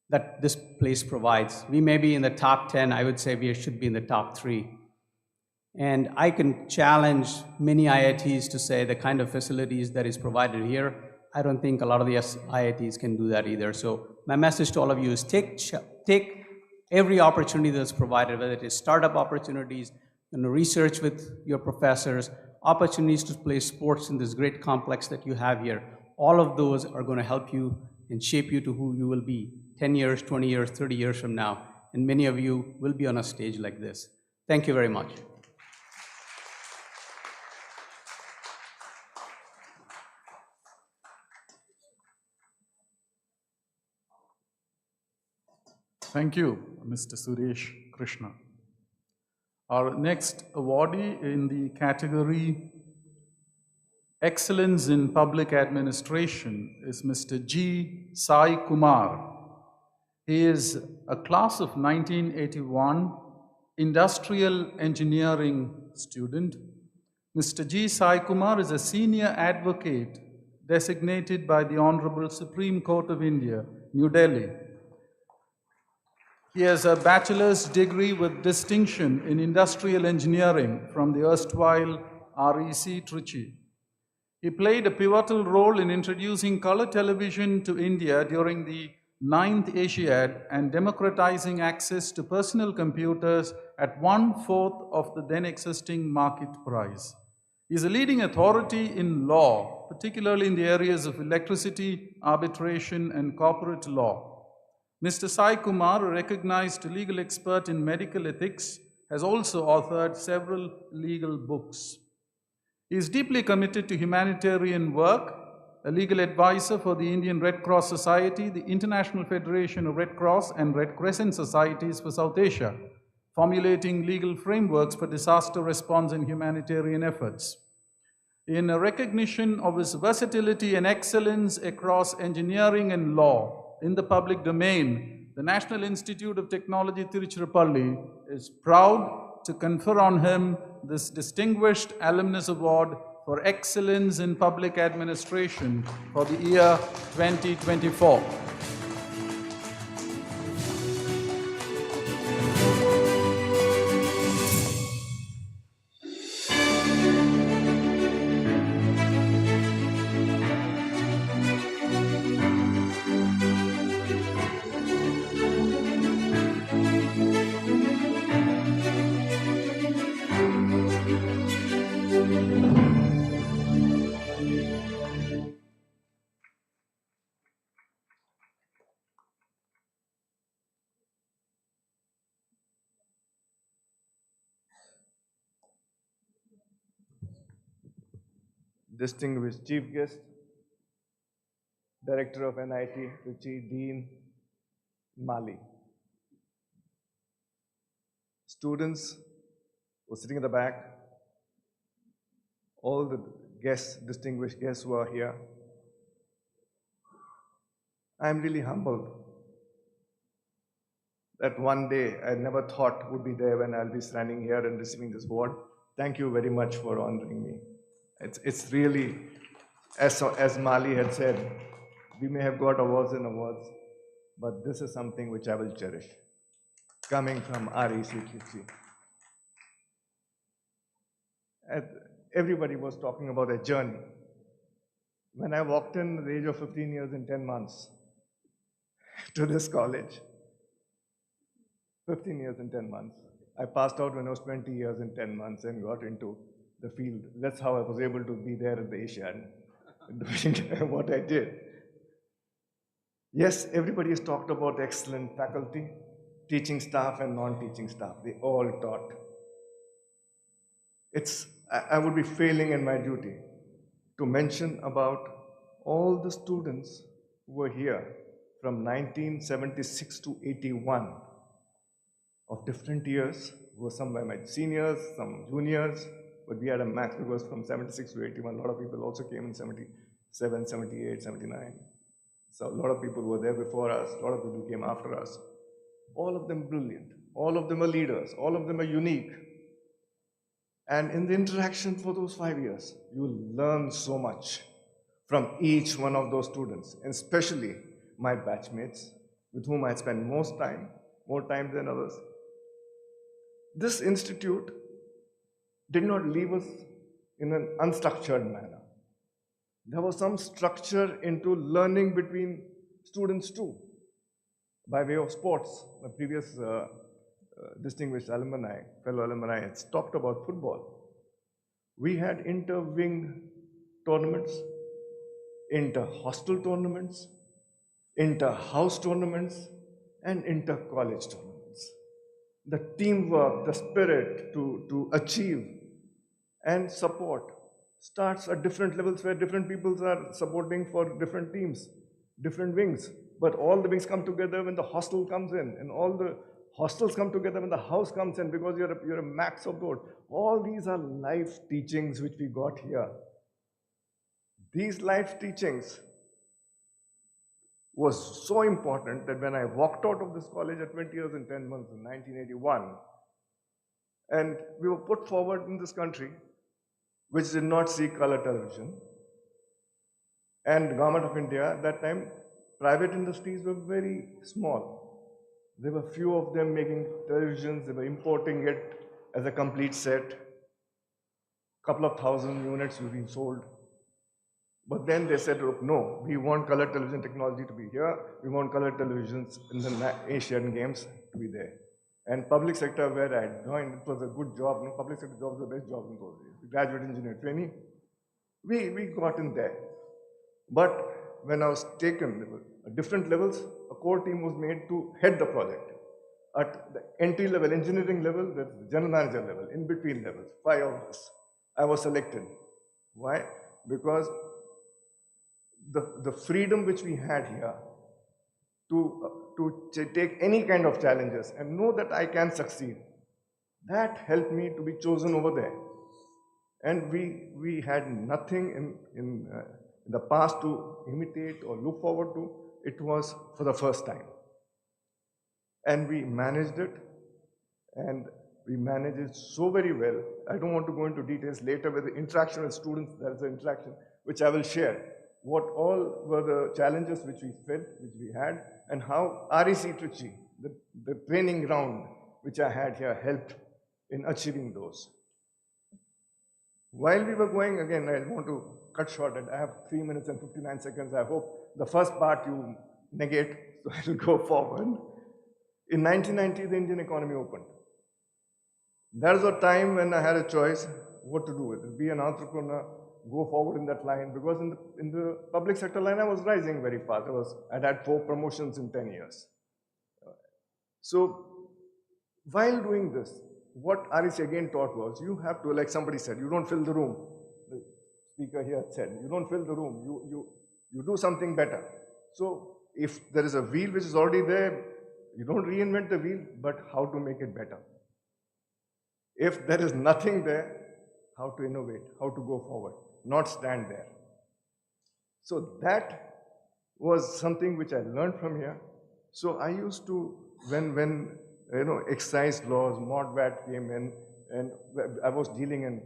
that this place provides. We may be in the top 10, I would say we should be in the top 3. And I can challenge many IITs to say the kind of facilities that is provided here, I don't think a lot of the IITs can do that either. So my message to all of you is take every opportunity that's provided, whether it is startup opportunities, research with your professors, opportunities to play sports in this great complex that you have here. All of those are going to help you and shape you to who you will be 10 years, 20 years, 30 years from now. And many of you will be on a stage like this. Thank you very much. Thank you, Mr. Suresh Krishna. Our next awardee in the category Excellence in Public Administration is Mr. G. Sai Kumar. He is a class of 1981 industrial engineering student. Mr. G. Sai Kumar is a senior advocate designated by the Honorable Supreme Court of India, New Delhi. He has a bachelor's degree with distinction in industrial engineering from the erstwhile REC Trichy. He played a pivotal role in introducing color television to India during the 9th Asiad and democratizing access to personal computers at 1/4 of the then existing market price. He is a leading authority in law, particularly in the areas of electricity, arbitration, and corporate law. Mr. Sai Kumar, a recognized legal expert in medical ethics, has also authored several legal books. He is deeply committed to humanitarian work, a legal advisor for the Indian Red Cross Society, the International Federation of Red Cross and Red Crescent Societies for South Asia, formulating legal frameworks for disaster response and humanitarian efforts. In recognition of his versatility and excellence across engineering and law, in the public domain, the National Institute of Technology Tiruchirappalli is proud to confer on him this distinguished alumnus award for excellence in public administration for the year 2024. Distinguished Chief Guest, Director of NIT Tiruchirappalli, Dean Mali, students who are sitting in the back, all the guests, distinguished guests who are here, I am really humbled that one day I never thought would be there when I'll be standing here and receiving this award. Thank you very much for honoring me. It's really, as Mali had said, we may have got awards and awards, but this is something which I will cherish, coming from REC Trichy. Everybody was talking about their journey. When I walked in at the age of 15 years and 10 months to this college, 15 years and 10 months, I passed out when I was 20 years and 10 months and got into the field. That's how I was able to be there at the Asian, doing what I did. Yes, everybody has talked about excellent faculty, teaching staff and non-teaching staff. They all taught. I would be failing in my duty to mention about all the students who were here from 1976 to 81 of different years, who were some were my seniors, some juniors, but we had a max because from 76 to 81, a lot of people also came in 77, 78, 79. So a lot of people were there before us, a lot of people came after us. All of them brilliant, all of them are leaders, all of them are unique. And in the interaction for those 5 years, you will learn so much from each one of those students, and especially my batchmates, with whom I spent more time than others. This institute did not leave us in an unstructured manner. There was some structure into learning between students too, by way of sports. My previous distinguished alumni, fellow alumni, had talked about football. We had inter-wing tournaments, inter-hostel tournaments, inter-house tournaments, and inter-college tournaments. The teamwork, the spirit to achieve and support starts at different levels where different peoples are supporting for different teams, different wings. But all the wings come together when the hostel comes in, and all the hostels come together when the house comes in, because you're a max of board. All these are life teachings which we got here. These life teachings was so important that when I walked out of this college at 20 years and 10 months in 1981, and we were put forward in this country, which did not see color television, and the government of India at that time, private industries were very small. There were few of them making televisions, they were importing it as a complete set. Couple of thousand units were being sold. But then they said, look, no, we want color television technology to be here. We want color televisions in the Asian Games to be there. And public sector where I joined, it was a good job. No, public sector jobs were the best jobs in those days. Graduate engineer training, we got in there. But when I was taken at different levels, a core team was made to head the project. At the entry level, engineering level, the general manager level, in between levels, 5 of us. I was selected. Why? Because the freedom which we had here to take any kind of challenges and know that I can succeed, that helped me to be chosen over there. And we had nothing in the past to imitate or look forward to. It was for the first time. And we managed it, and we managed it so very well. I don't want to go into details later with the interaction with students. There is an interaction which I will share. What all were the challenges which we felt, which we had, and how REC Trichy, the training ground which I had here, helped in achieving those. While we were going, again, I want to cut short, and I have 3 minutes and 59 seconds. I hope the first part you negate, so I will go forward. In 1990, the Indian economy opened. That was a time when I had a choice what to do with it. Be an entrepreneur, go forward in that line, because in the public sector line, I was rising very fast. I'd had 4 promotions in 10 years. So while doing this, what REC again taught was, you have to, like somebody said, you don't fill the room. The speaker here said, you don't fill the room, you do something better. So if there is a wheel which is already there, you don't reinvent the wheel, but how to make it better. If there is nothing there, how to innovate, how to go forward, not stand there. So that was something which I learned from here. So I used to, when excise laws, Mod VAT came in, and I was dealing in,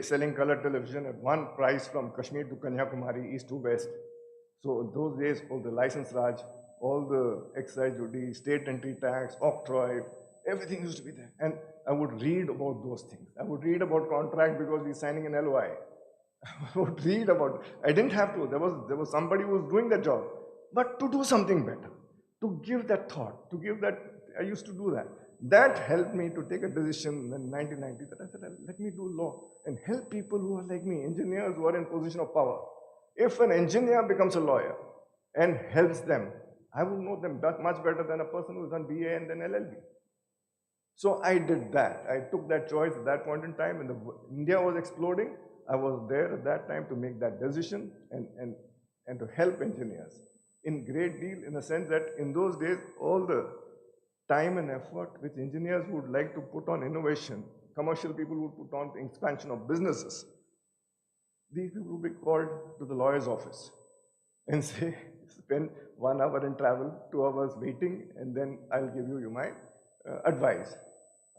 selling color television at one price from Kashmir to Kanyakumari, east to west. So those days, all the license Raj, all the excise duty, state entry tax, octroi, everything used to be there. And I would read about those things. I would read about contract because we're signing an LOI. I would read about, I didn't have to, there was somebody who was doing the job. But to do something better, to give that thought, to give that, I used to do that. That helped me to take a decision in 1990 that I said, let me do law and help people who are like me, engineers who are in position of power. If an engineer becomes a lawyer and helps them, I will know them much better than a person who's done BA and then LLB. So I did that. I took that choice at that point in time, and India was exploding. I was there at that time to make that decision and to help engineers in great deal, in the sense that in those days, all the time and effort which engineers would like to put on innovation, commercial people would put on the expansion of businesses, these people would be called to the lawyer's office and say, spend 1 hour in travel, 2 hours waiting, and then I'll give you my advice.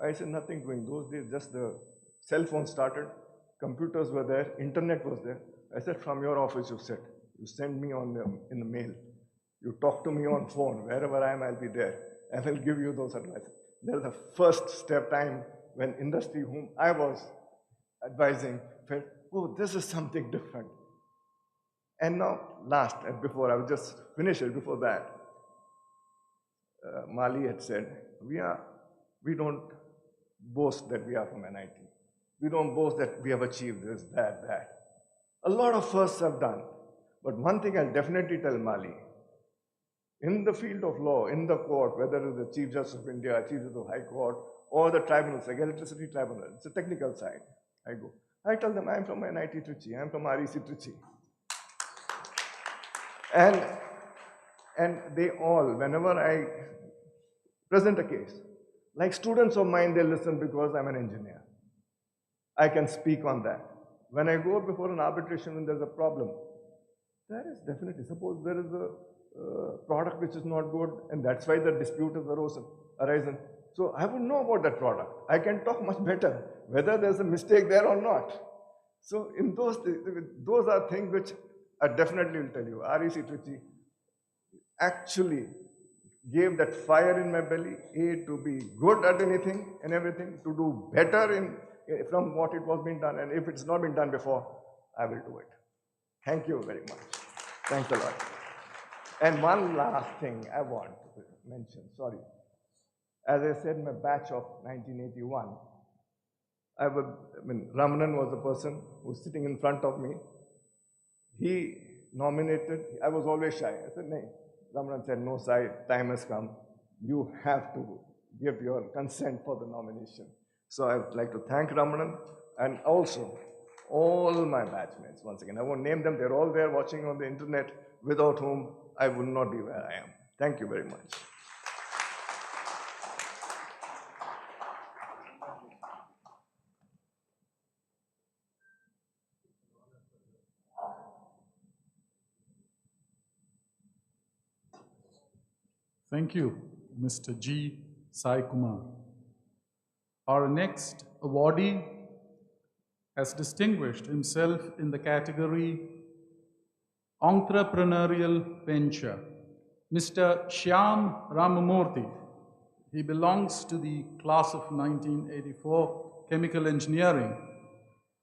I said, nothing doing. Those days, just the cell phone started, computers were there, internet was there. I said, from your office, you sit. You send me in the mail. You talk to me on phone. Wherever I am, I'll be there. I will give you those advice. There's the first step time when industry whom I was advising felt, oh, this is something different. And now, before I will just finish it, before that, Mali had said, we don't boast that we are from NIT. We don't boast that we have achieved this, that. A lot of firsts have done. But one thing I'll definitely tell Mali, in the field of law, in the court, whether it's the Chief Justice of India, Chief Justice of High Court, or the tribunals, like Electricity Tribunal, it's a technical side. I tell them, I'm from NIT Trichy, I'm from REC Trichy. And they all, whenever I present a case, like students of mine, they listen because I'm an engineer. I can speak on that. When I go before an arbitration when there's a problem, there is definitely, suppose there is a product which is not good, and that's why the dispute has arisen. So I would know about that product. I can talk much better, whether there's a mistake there or not. So in those are things which I definitely will tell you. REC Trichy actually gave that fire in my belly, to be good at anything and everything, to do better from what it was being done, and if it's not been done before, I will do it. Thank you very much. Thanks a lot. And one last thing I want to mention, sorry. As I said, my batch of 1981, Ramanan was the person who was sitting in front of me. He nominated, I was always shy. I said, no. Ramanan said, no, Sai, time has come. You have to give your consent for the nomination. So I would like to thank Ramanan and also all my batchmates. Once again, I won't name them. They're all there watching on the internet, without whom I would not be where I am. Thank you very much. Thank you, Mr. G. Sai Kumar. Our next awardee has distinguished himself in the category Entrepreneurial Venture, Mr. Shyam Ramamurthy. He belongs to the class of 1984 Chemical Engineering.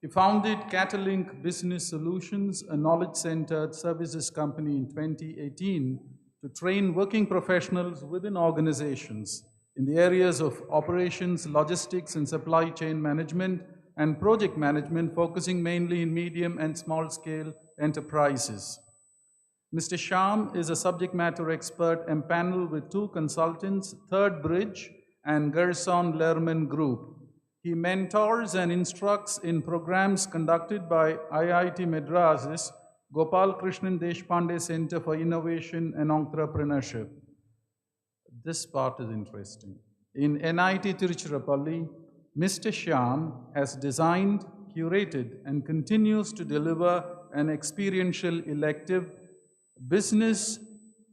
He founded Catalink Business Solutions, a knowledge-centered services company in 2018 to train working professionals within organizations in the areas of operations, logistics, and supply chain management, and project management, focusing mainly in medium and small-scale enterprises. Mr. Shyam is a subject matter expert empaneled with 2 consultants, Third Bridge and Gerson Lerman Group. He mentors and instructs in programs conducted by IIT Madras's Gopal Krishnan Deshpande Center for Innovation and Entrepreneurship. This part is interesting. In NIT Tiruchirappalli, Mr. Shyam has designed, curated, and continues to deliver an experiential elective business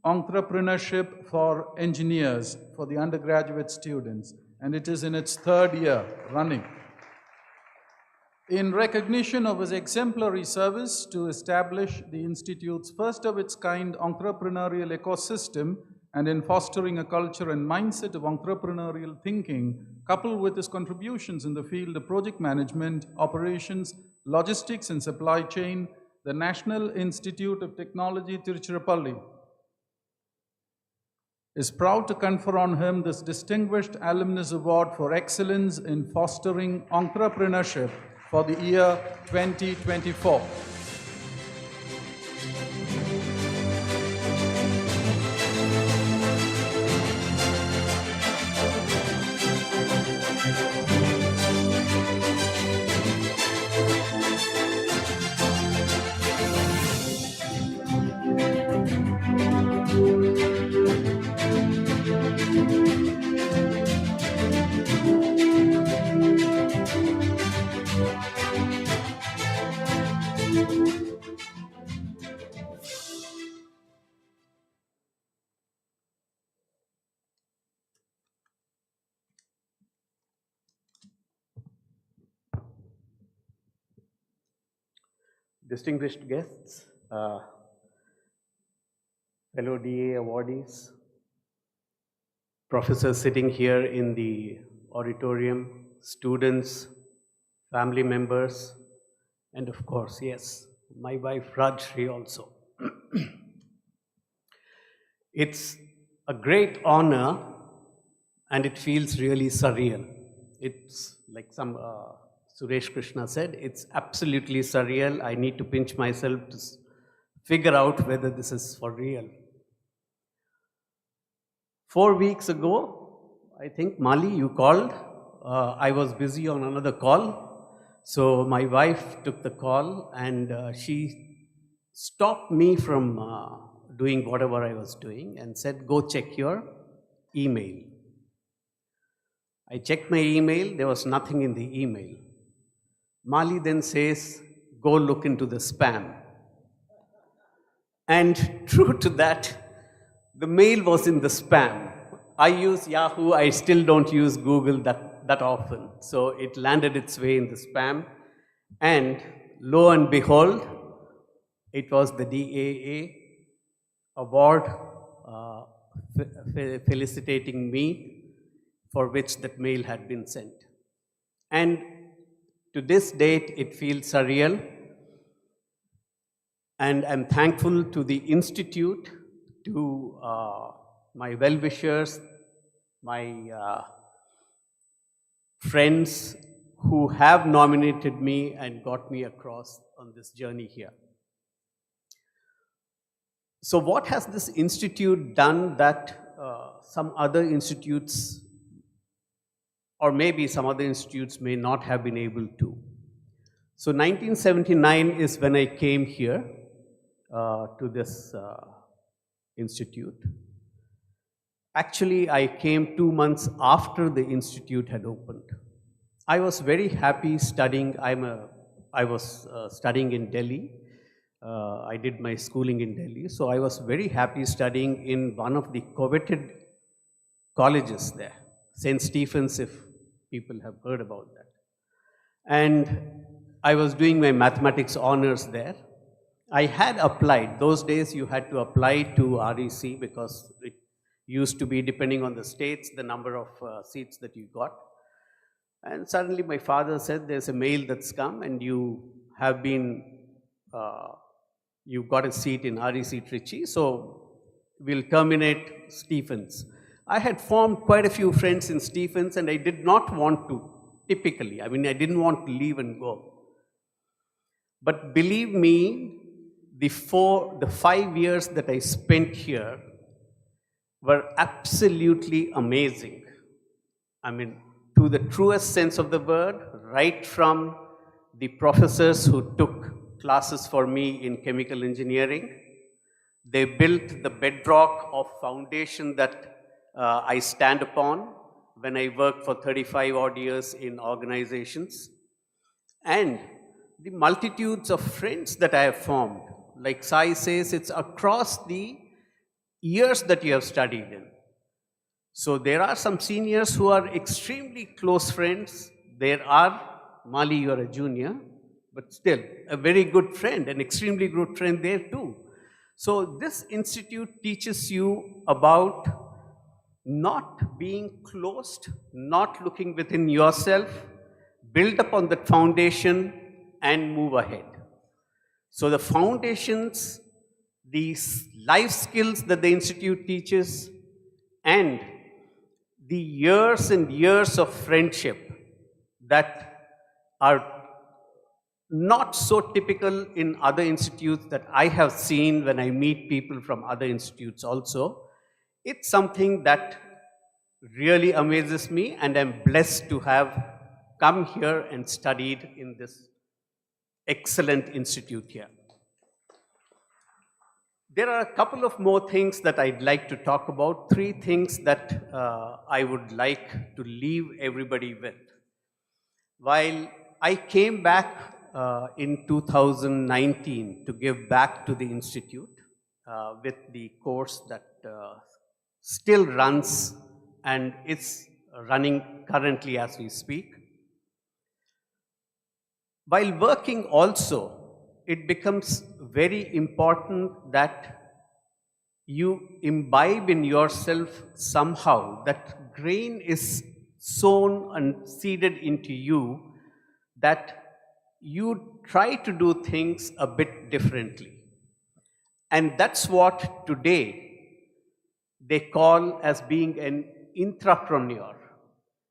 entrepreneurship for engineers for the undergraduate students, and it is in its 3rd year running. In recognition of his exemplary service to establish the Institute's first of its kind entrepreneurial ecosystem, and in fostering a culture and mindset of entrepreneurial thinking, coupled with his contributions in the field of project management, operations, logistics, and supply chain, the National Institute of Technology, Tiruchirappalli, is proud to confer on him this distinguished Alumnus Award for Excellence in Fostering Entrepreneurship for the year 2024. Distinguished guests, fellow DA awardees, professors sitting here in the auditorium, students, family members, and of course, yes, my wife Rajshri also. It's a great honor and it feels really surreal. It's like some Suresh Krishna said, it's absolutely surreal. I need to pinch myself to figure out whether this is for real. 4 weeks ago, I think, Mali, you called. I was busy on another call. So my wife took the call and she stopped me from doing whatever I was doing and said, go check your email. I checked my email, there was nothing in the email. Mali then says, go look into the spam. And true to that, the mail was in the spam. I use Yahoo, I still don't use Google that often. So it landed its way in the spam. And lo and behold, it was the DAA award felicitating me for which that mail had been sent. And to this date, it feels surreal. And I'm thankful to the Institute, to my well-wishers, my friends who have nominated me and got me across on this journey here. So what has this institute done that some other institutes, or maybe some other institutes, may not have been able to? So 1979 is when I came here to this institute. Actually, I came 2 months after the institute had opened. I was very happy studying. I was studying in Delhi. I did my schooling in Delhi. So I was very happy studying in one of the coveted colleges there, St. Stephen's, if people have heard about that. And I was doing my mathematics honors there. I had applied. Those days you had to apply to REC because it used to be, depending on the states, the number of seats that you got. And suddenly my father said, there's a mail that's come and you have been, you got a seat in REC Trichy, so we'll terminate Stephens. I had formed quite a few friends in Stephens and I did not want to, typically. I mean, I didn't want to leave and go. But believe me, the 5 years that I spent here were absolutely amazing. I mean, to the truest sense of the word, right from the professors who took classes for me in chemical engineering. They built the bedrock of foundation that I stand upon when I worked for 35 odd years in organizations. And the multitudes of friends that I have formed. Like Sai says, it's across the years that you have studied in. So there are some seniors who are extremely close friends. There are, Mali, you are a junior, but still a very good friend, an extremely good friend there too. So this institute teaches you about not being closed, not looking within yourself, build upon that foundation and move ahead. So the foundations, these life skills that the institute teaches, and the years and years of friendship that are not so typical in other institutes that I have seen when I meet people from other institutes also. It's something that really amazes me, and I'm blessed to have come here and studied in this excellent institute here. There are a couple of more things that I'd like to talk about, three things that I would like to leave everybody with. While I came back in 2019 to give back to the institute with the course that still runs and is running currently as we speak. While working also, it becomes very important that you imbibe in yourself somehow that grain is sown and seeded into you, that you try to do things a bit differently. And that's what today they call as being an intrapreneur.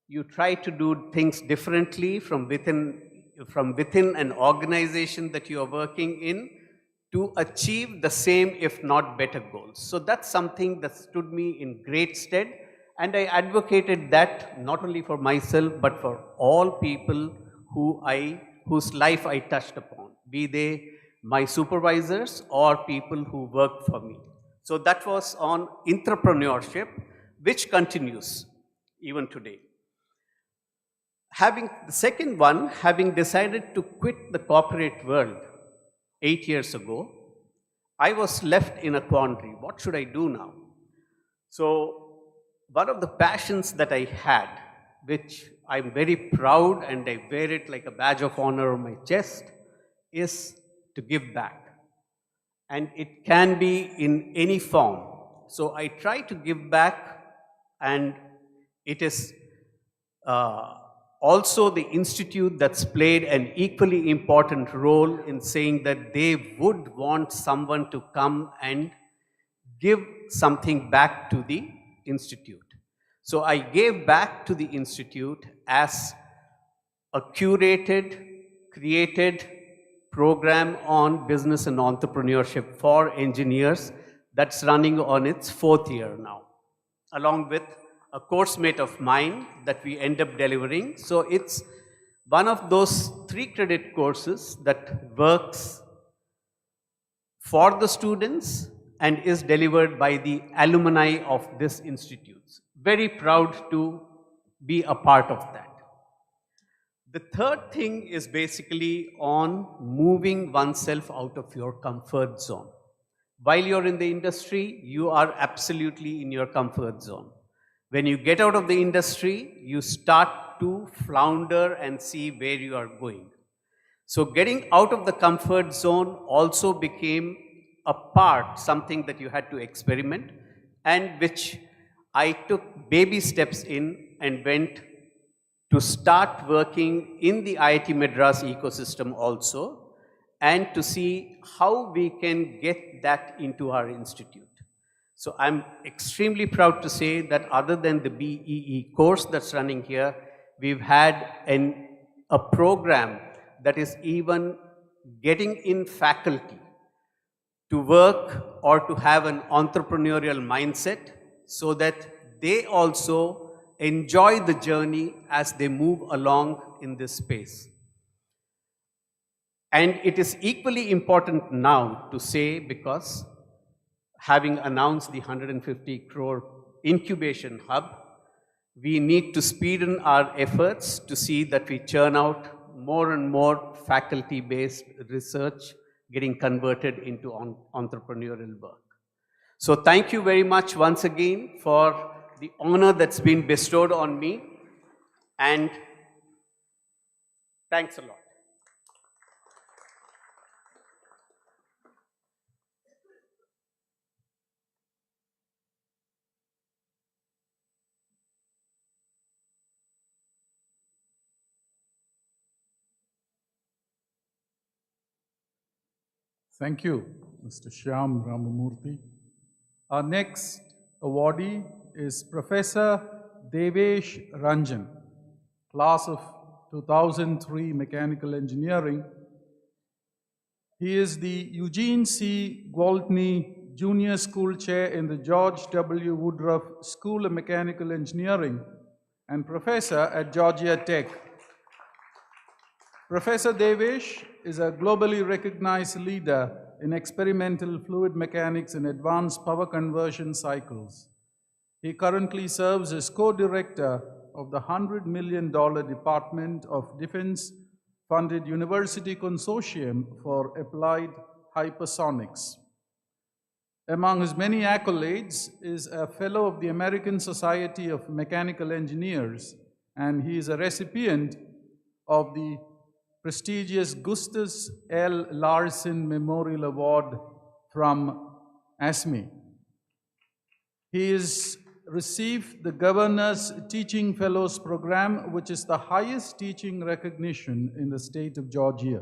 You try to do things differently from within an organization that you are working in to achieve the same, if not better goals. So that's something that stood me in great stead, and I advocated that not only for myself, but for all people whose life I touched upon, be they my supervisors or people who worked for me. So that was on entrepreneurship, which continues even today. Having the second one, having decided to quit the corporate world 8 years ago, I was left in a quandary. What should I do now? So one of the passions that I had, which I'm very proud and I wear it like a badge of honor on my chest, is to give back. And it can be in any form. So I try to give back, and it is also the institute that's played an equally important role in saying that they would want someone to come and give something back to the institute. So I gave back to the institute as a curated, created program on business and entrepreneurship for engineers that's running on its 4th year now, along with a course mate of mine that we end up delivering. So it's one of those 3 credit courses that works for the students and is delivered by the alumni of this institute. Very proud to be a part of that. The third thing is basically on moving oneself out of your comfort zone. While you're in the industry, you are absolutely in your comfort zone. When you get out of the industry, you start to flounder and see where you are going. So getting out of the comfort zone also became a part, something that you had to experiment, and which I took baby steps in and went to start working in the IIT Madras ecosystem also, and to see how we can get that into our institute. So I'm extremely proud to say that other than the BEE course that's running here, we've had a program that is even getting in faculty to work or to have an entrepreneurial mindset so that they also enjoy the journey as they move along in this space. And it is equally important now to say, because having announced the 150 crore incubation hub, we need to speeden our efforts to see that we churn out more and more faculty-based research getting converted into entrepreneurial work. So thank you very much once again for the honor that's been bestowed on me, and thanks a lot. Thank you, Mr. Shyam Ramamurthy. Our next awardee is Professor Devesh Ranjan, class of 2003 Mechanical Engineering. He is the Eugene C. Gwaltney Junior School Chair in the George W. Woodruff School of Mechanical Engineering and Professor at Georgia Tech. Professor Devesh is a globally recognized leader in experimental fluid mechanics and advanced power conversion cycles. He currently serves as co-director of the $100 million Department of Defense-funded University Consortium for Applied Hypersonics. Among his many accolades is a Fellow of the American Society of Mechanical Engineers, and he is a recipient of the prestigious Gustus L. Larson Memorial Award from ASME. He has received the Governor's Teaching Fellows Program, which is the highest teaching recognition in the state of Georgia.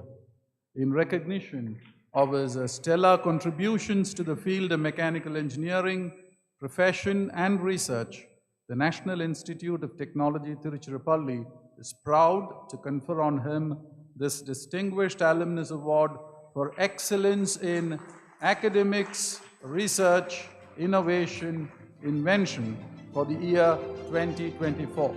In recognition of his stellar contributions to the field of mechanical engineering, profession, and research, the National Institute of Technology Tiruchirappalli is proud to confer on him this Distinguished Alumnus Award for excellence in academics, research, innovation, invention for the year 2024.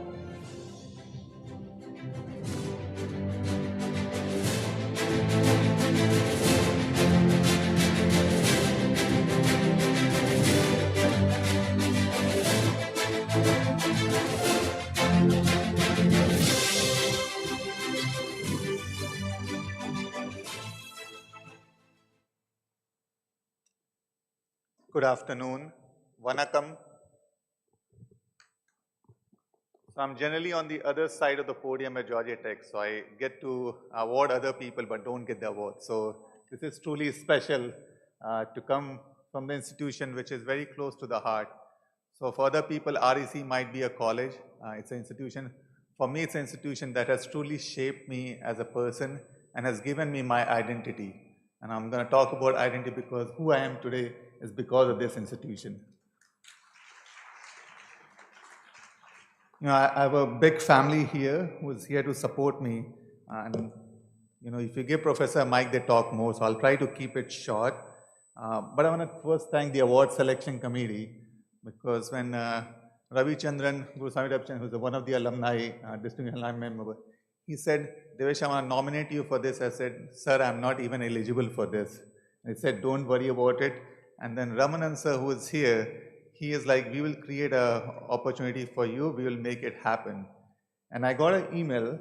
Good afternoon. Vanakkam. So I'm generally on the other side of the podium at Georgia Tech, so I get to award other people but don't get the award. So this is truly special to come from the institution which is very close to the heart. So for other people, REC might be a college. It's an institution. For me, it's an institution that has truly shaped me as a person and has given me my identity. And I'm going to talk about identity because who I am today is because of this institution. You know, I have a big family here who is here to support me. And, you know, if you give Professor a mic, they talk more. So I'll try to keep it short. But I want to first thank the award selection committee because when Ravi Chandran, Guru Swami Rabchandran, who's one of the alumni, distinguished alumni member, he said, Devesh, I want to nominate you for this. I said, sir, I'm not even eligible for this. And he said, don't worry about it. And then Ramanan sir, who is here, he is like, we will create an opportunity for you. We will make it happen. And I got an email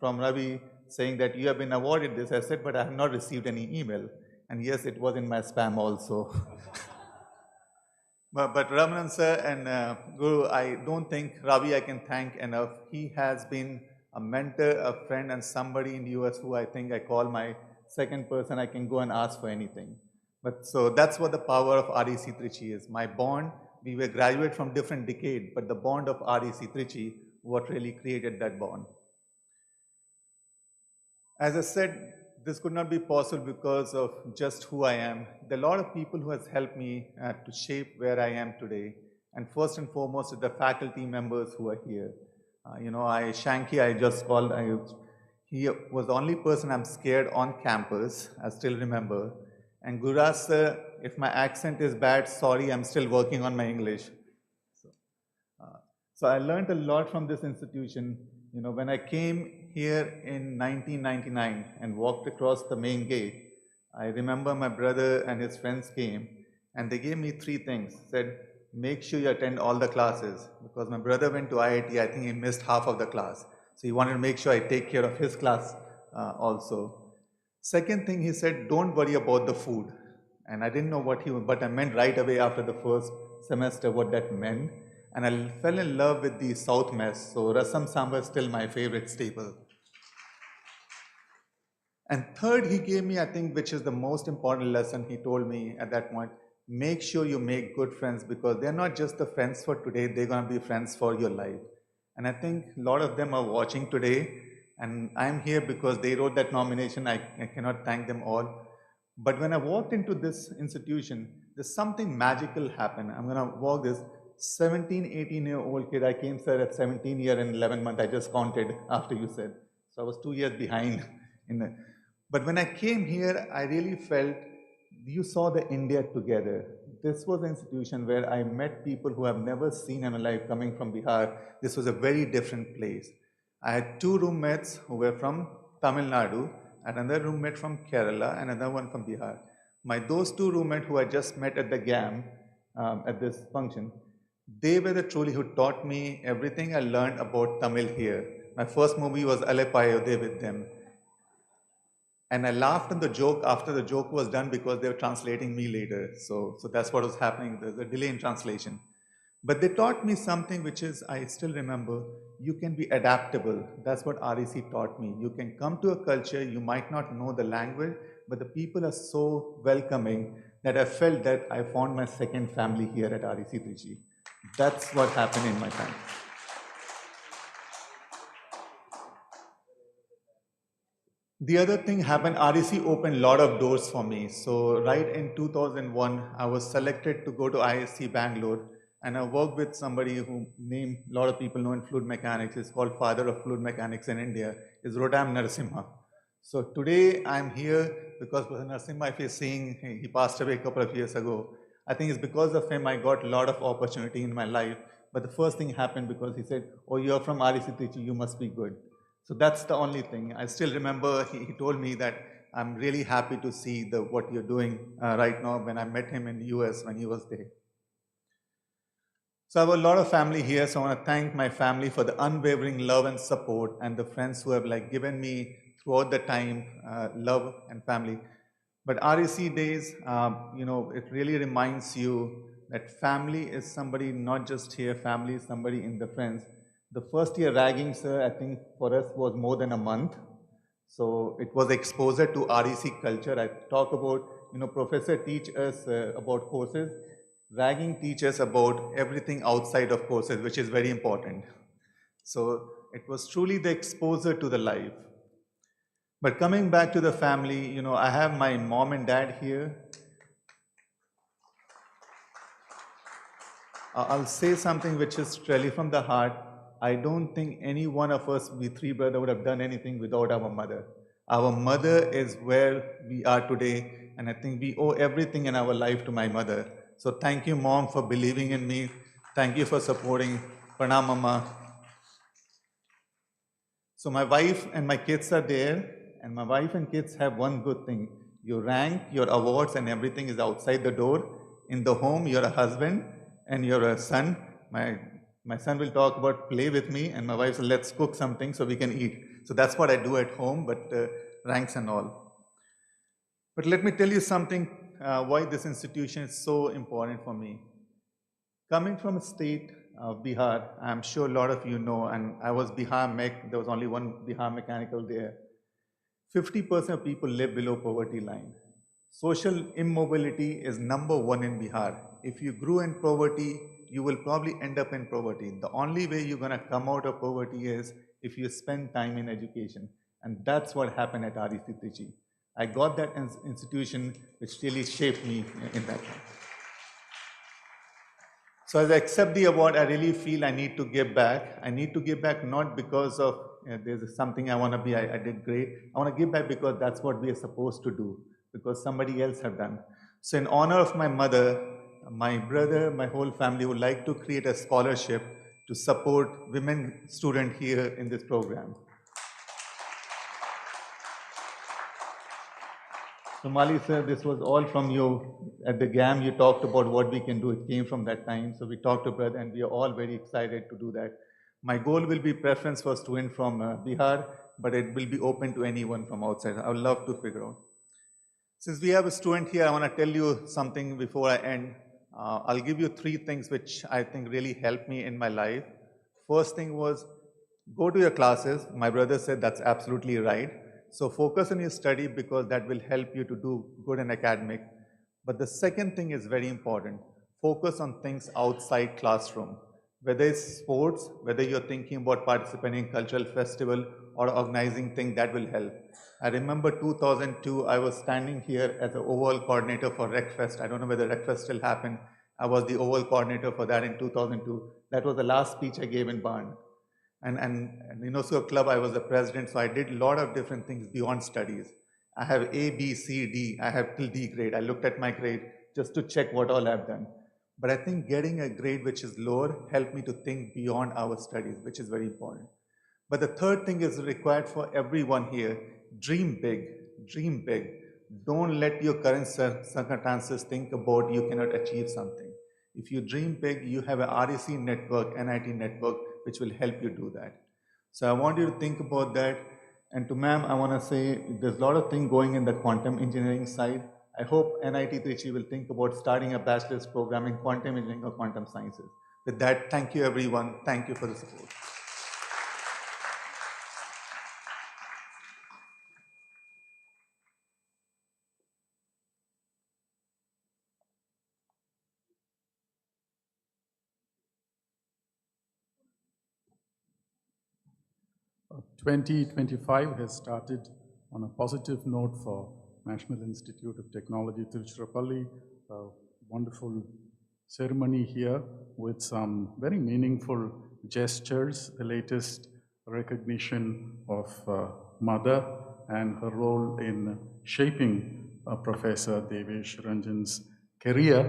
from Ravi saying that you have been awarded this. I said, but I have not received any email. And yes, it was in my spam also. But Ramanan sir and Guru, I don't think Ravi I can thank enough. He has been a mentor, a friend, and somebody in the US who I think I call my second person I can go and ask for anything. But so that's what the power of REC Trichy is. My bond, we were graduate from different decade, but the bond of REC Trichy, what really created that bond. As I said, this could not be possible because of just who I am. There are a lot of people who has helped me to shape where I am today. And first and foremost is the faculty members who are here. You know, Shanky, I just called, he was the only person I'm scared on campus, I still remember. And Guraj sir, if my accent is bad, sorry, I'm still working on my English. So I learned a lot from this institution. You know, when I came here in 1999 and walked across the main gate, I remember my brother and his friends came and they gave me 3 things. Said, make sure you attend all the classes because my brother went to IIT, I think he missed half of the class. So he wanted to make sure I take care of his class also. Second thing he said, don't worry about the food. And I didn't know what but I meant right away after the first semester what that meant. And I fell in love with the South mess. So Rasam Sambar is still my favorite staple. And third, he gave me, I think, which is the most important lesson he told me at that point, make sure you make good friends because they're not just the friends for today, they're going to be friends for your life. And I think a lot of them are watching today and I'm here because they wrote that nomination. I cannot thank them all. But when I walked into this institution, there's something magical happened. I'm going to walk this 17, 18-year-old kid. I came, sir, at 17 year and 11 months. I just counted after you said. So I was 2 years behind. But when I came here, I really felt you saw the India together. This was an institution where I met people who I've never seen in my life coming from Bihar. This was a very different place. I had 2 roommates who were from Tamil Nadu, another roommate from Kerala, and another one from Bihar. Those 2 roommates who I just met at the GAM, at this function, they were the truly who taught me everything I learned about Tamil here. My first movie was Alepayode with them. And I laughed at the joke after the joke was done because they were translating me later. So that's what was happening. There's a delay in translation. But they taught me something which is, I still remember, you can be adaptable. That's what REC taught me. You can come to a culture, you might not know the language, but the people are so welcoming that I felt that I found my second family here at REC Trichy. That's what happened in my time. The other thing happened, REC opened a lot of doors for me. So right in 2001, I was selected to go to ISC Bangalore, and I worked with somebody who named a lot of people know in fluid mechanics. It's called father of fluid mechanics in India, is Rodam Narasimha. So today I'm here because Narasimha, if you're seeing, he passed away a couple of years ago. I think it's because of him I got a lot of opportunity in my life. But the first thing happened because he said, oh, you're from REC Trichy, you must be good. So that's the only thing. I still remember he told me that I'm really happy to see what you're doing right now when I met him in the US when he was there. So I have a lot of family here, so I want to thank my family for the unwavering love and support and the friends who have given me throughout the time love and family. But REC days, it really reminds you that family is somebody not just here, family is somebody in the friends. The first year ragging, sir, I think for us was more than a month. So it was exposure to REC culture. I talk about, professor teach us about courses. Ragging teaches about everything outside of courses, which is very important. So it was truly the exposure to the life. But coming back to the family, I have my mom and dad here. I'll say something which is really from the heart. I don't think any one of us, we 3 brothers, would have done anything without our mother. Our mother is where we are today, and I think we owe everything in our life to my mother. So thank you, Mom, for believing in me. Thank you for supporting. Pranam, Mama. So my wife and my kids are there, and my wife and kids have one good thing. Your rank, your awards, and everything is outside the door. In the home, you're a husband and you're a son. My son will talk about play with me, and my wife said, let's cook something so we can eat. So that's what I do at home, but ranks and all. But let me tell you something, why this institution is so important for me. Coming from a state of Bihar, I'm sure a lot of you know, and I was Bihar Mech, there was only one Bihar mechanical there. 50% of people live below poverty line. Social immobility is #1 in Bihar. If you grew in poverty, you will probably end up in poverty. The only way you're going to come out of poverty is if you spend time in education. And that's what happened at REC Trichy. I got that institution which really shaped me in that time. So as I accept the award, I really feel I need to give back. I need to give back not because of there's something I want to be, I did great. I want to give back because that's what we are supposed to do, because somebody else have done. So in honor of my mother, my brother, my whole family would like to create a scholarship to support women students here in this program. So Mali sir, this was all from you. At the GAM, you talked about what we can do. It came from that time. So we talked to brother, and we are all very excited to do that. My goal will be preference for student from Bihar, but it will be open to anyone from outside. I would love to figure out. Since we have a student here, I want to tell you something before I end. I'll give you 3 things which I think really helped me in my life. First thing was, go to your classes. My brother said that's absolutely right. So focus on your study because that will help you to do good in academic. But the second thing is very important. Focus on things outside classroom. Whether it's sports, whether you're thinking about participating in cultural festival or organizing thing, that will help. I remember 2002, I was standing here as the overall coordinator for RecFest. I don't know whether RecFest still happened. I was the overall coordinator for that in 2002. That was the last speech I gave in Barn. And UNESCO Club, I was the president, so I did a lot of different things beyond studies. I have A, B, C, D. I have till D grade. I looked at my grade just to check what all I've done. But I think getting a grade which is lower helped me to think beyond our studies, which is very important. But the third thing is required for everyone here. Dream big, dream big. Don't let your current circumstances think about you cannot achieve something. If you dream big, you have a REC network, NIT network, which will help you do that. So I want you to think about that. And to ma'am, I want to say there's a lot of things going in the quantum engineering side. I hope NIT Trichy will think about starting a bachelor's program in quantum engineering or quantum sciences. With that, thank you everyone. Thank you for the support. Uh, 2025 has started on a positive note for National Institute of Technology Tiruchirappalli. A wonderful ceremony here with some very meaningful gestures. The latest recognition of Mother and her role in shaping Professor Devesh Ranjan's career.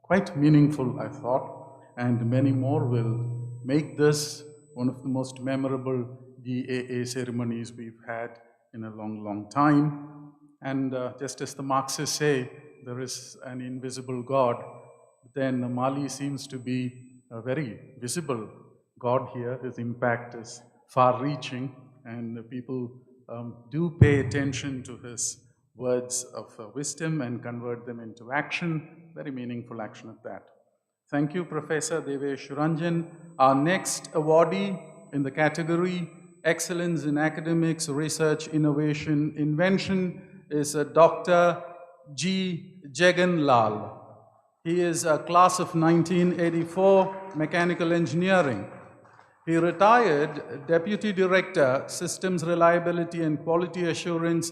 Quite meaningful, I thought, and many more will make this one of the most memorable DAA ceremonies we've had in a long, long time. And just as the Marxists say, there is an invisible God, then Mali seems to be a very visible God here. His impact is far-reaching, and people do pay attention to his words of wisdom and convert them into action, very meaningful action at that. Thank you, Professor Devesh Ranjan. Our next awardee in the category Excellence in Academics, Research, Innovation, Invention is Dr. G. Jagan Lal. He is a class of 1984, Mechanical Engineering. He retired Deputy Director, Systems Reliability and Quality Assurance,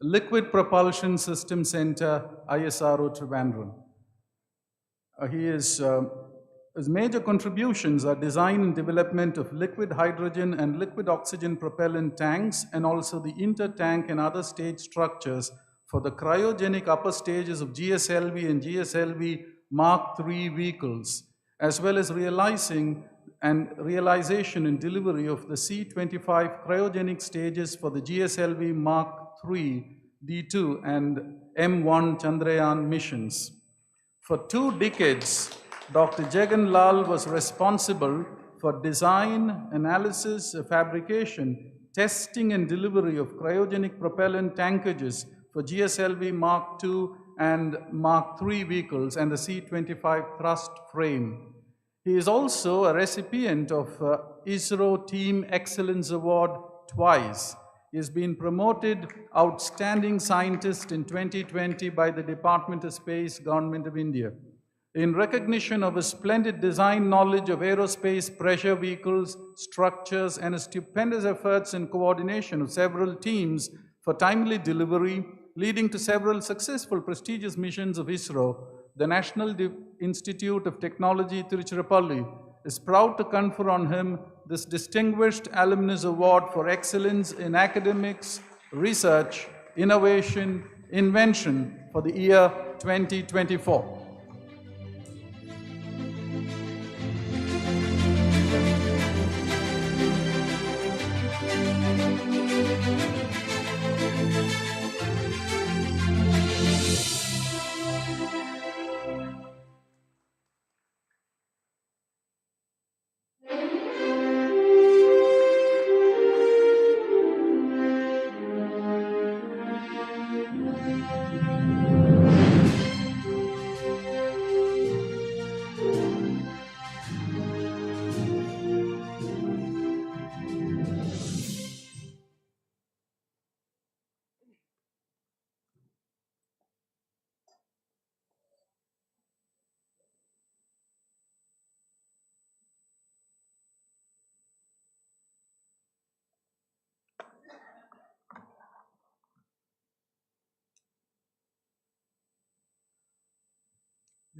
Liquid Propulsion System Center, ISRO Trivandrum. His major contributions are design and development of liquid hydrogen and liquid oxygen propellant tanks, and also the inter-tank and other stage structures for the cryogenic upper stages of GSLV and GSLV Mark III vehicles, as well as realization and delivery of the C-25 cryogenic stages for the GSLV Mark III, D2 and M1 Chandrayaan missions. For 2 decades, Dr. Jagan Lal was responsible for design, analysis, fabrication, testing and delivery of cryogenic propellant tankages for GSLV Mark II and Mark III vehicles and the C-25 thrust frame. He is also a recipient of ISRO Team Excellence Award twice. He has been promoted Outstanding Scientist in 2020 by the Department of Space, Government of India. In recognition of his splendid design knowledge of aerospace pressure vehicles, structures, and his stupendous efforts in coordination of several teams for timely delivery, leading to several successful prestigious missions of ISRO, the National Institute of Technology Tiruchirappalli is proud to confer on him this distinguished Alumnus Award for Excellence in Academics, Research, Innovation, Invention for the year 2024.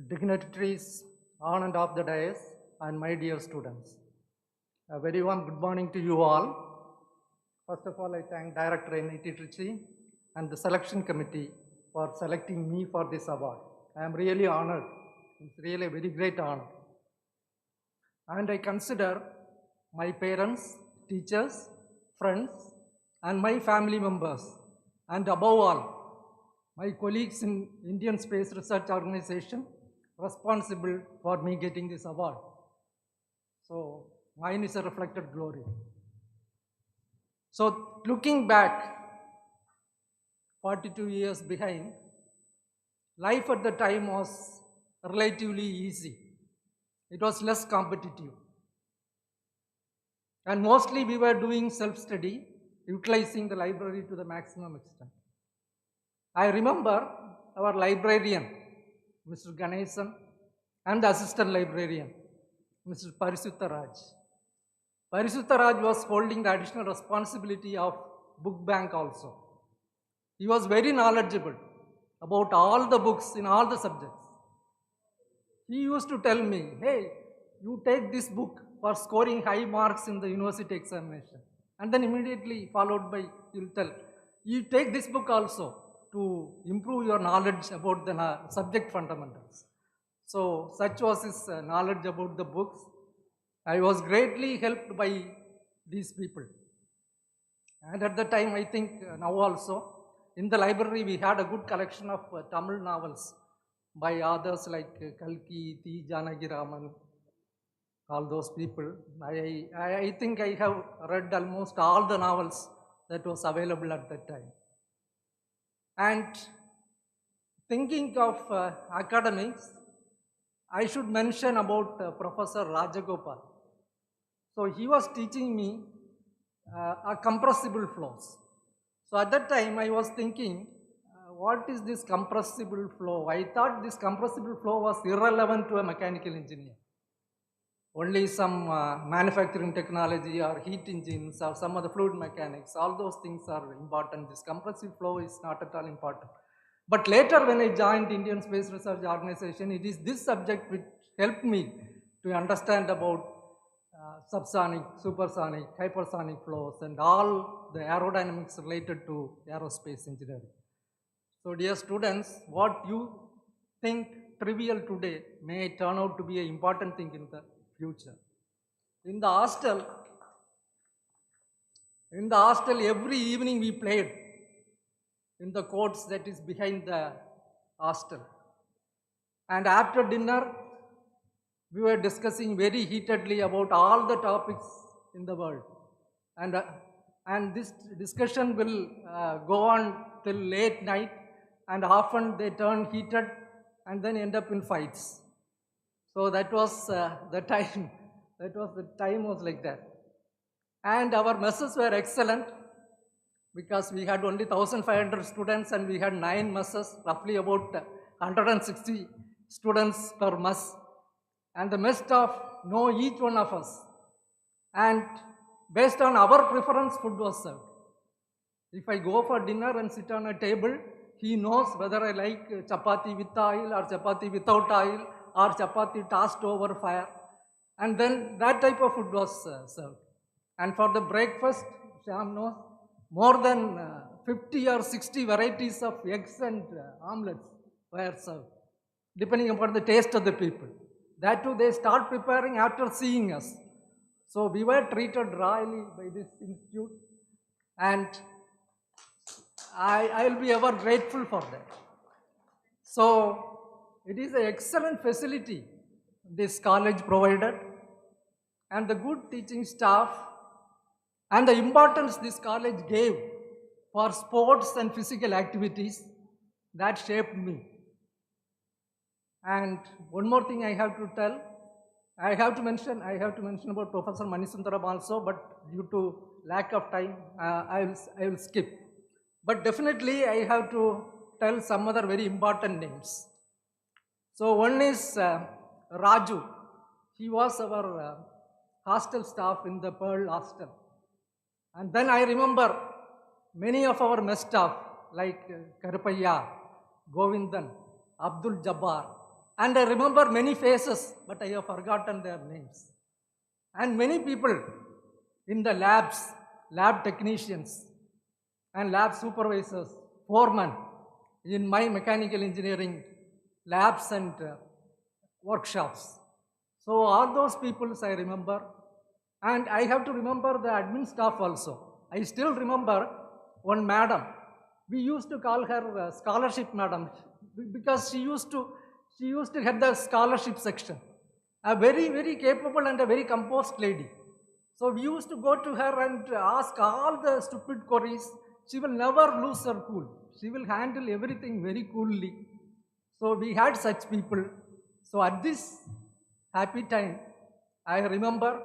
dignitaries on and off the dais, and my dear students. A very warm good morning to you all. First of all, I thank Director NIT Tiruchirappalli and the selection committee for selecting me for this award. I am really honored. It's really a very great honor. And I consider my parents, teachers, friends, and my family members, and above all, my colleagues in Indian Space Research Organization responsible for me getting this award. So mine is a reflected glory. So looking back 42 years behind, life at the time was relatively easy. It was less competitive. And mostly we were doing self-study, utilizing the library to the maximum extent. I remember our librarian, Mr. Ganesan, and the assistant librarian, Mr. Parisutta Raj. Parisutta Raj was holding the additional responsibility of book bank also. He was very knowledgeable about all the books in all the subjects. He used to tell me, hey, you take this book for scoring high marks in the university examination. And then immediately followed by, he'll tell, you take this book also to improve your knowledge about the subject fundamentals. So such was his knowledge about the books. I was greatly helped by these people. And at the time, I think now also, in the library we had a good collection of Tamil novels by authors like Kalki, T. Janagiraman, all those people. I think I have read almost all the novels that was available at that time. And thinking of academics, I should mention about Professor Rajagopal. So he was teaching me compressible flows. So at that time I was thinking, what is this compressible flow? I thought this compressible flow was irrelevant to a mechanical engineer. Only some manufacturing technology or heat engines or some other fluid mechanics, all those things are important. This compressive flow is not at all important. But later when I joined Indian Space Research Organization, it is this subject which helped me to understand about subsonic, supersonic, hypersonic flows and all the aerodynamics related to aerospace engineering. So dear students, what you think trivial today may turn out to be an important thing in the future. In the hostel every evening we played in the courts that is behind the hostel. And after dinner, we were discussing very heatedly about all the topics in the world. And this discussion will go on till late night, and often they turn heated and then end up in fights. So that was the time. The time was like that. And our messes were excellent because we had only 1,500 students and we had 9 messes, roughly about 160 students per mess. And the mess staff know each one of us. And based on our preference, food was served. If I go for dinner and sit on a table, he knows whether I like chapati with oil or chapati without oil or chapati tossed over fire. And then that type of food was served. And for the breakfast, Shyam knows, more than 50 or 60 varieties of eggs and omelets were served, depending upon the taste of the people. That too, they start preparing after seeing us. So we were treated royally by this institute, and I will be ever grateful for that. So it is an excellent facility this college provided, and the good teaching staff and the importance this college gave for sports and physical activities that shaped me. And one more thing I have to tell, I have to mention about Professor Manisundaram also, but due to lack of time, I will skip. But definitely I have to tell some other very important names. So one is Raju. He was our hostel staff in the Pearl hostel. And then I remember many of our mess staff like Karapaya, Govindan, Abdul Jabbar, And I remember many faces, but I have forgotten their names. And many people in the labs, lab technicians, and lab supervisors, foremen in my mechanical engineering labs and workshops. So all those people I remember, and I have to remember the admin staff also. I still remember one madam. We used to call her scholarship madam because she used to head the scholarship section. A very, very capable and a very composed lady. So we used to go to her and ask all the stupid queries. She will never lose her cool. She will handle everything very coolly. So we had such people. So at this happy time, I remember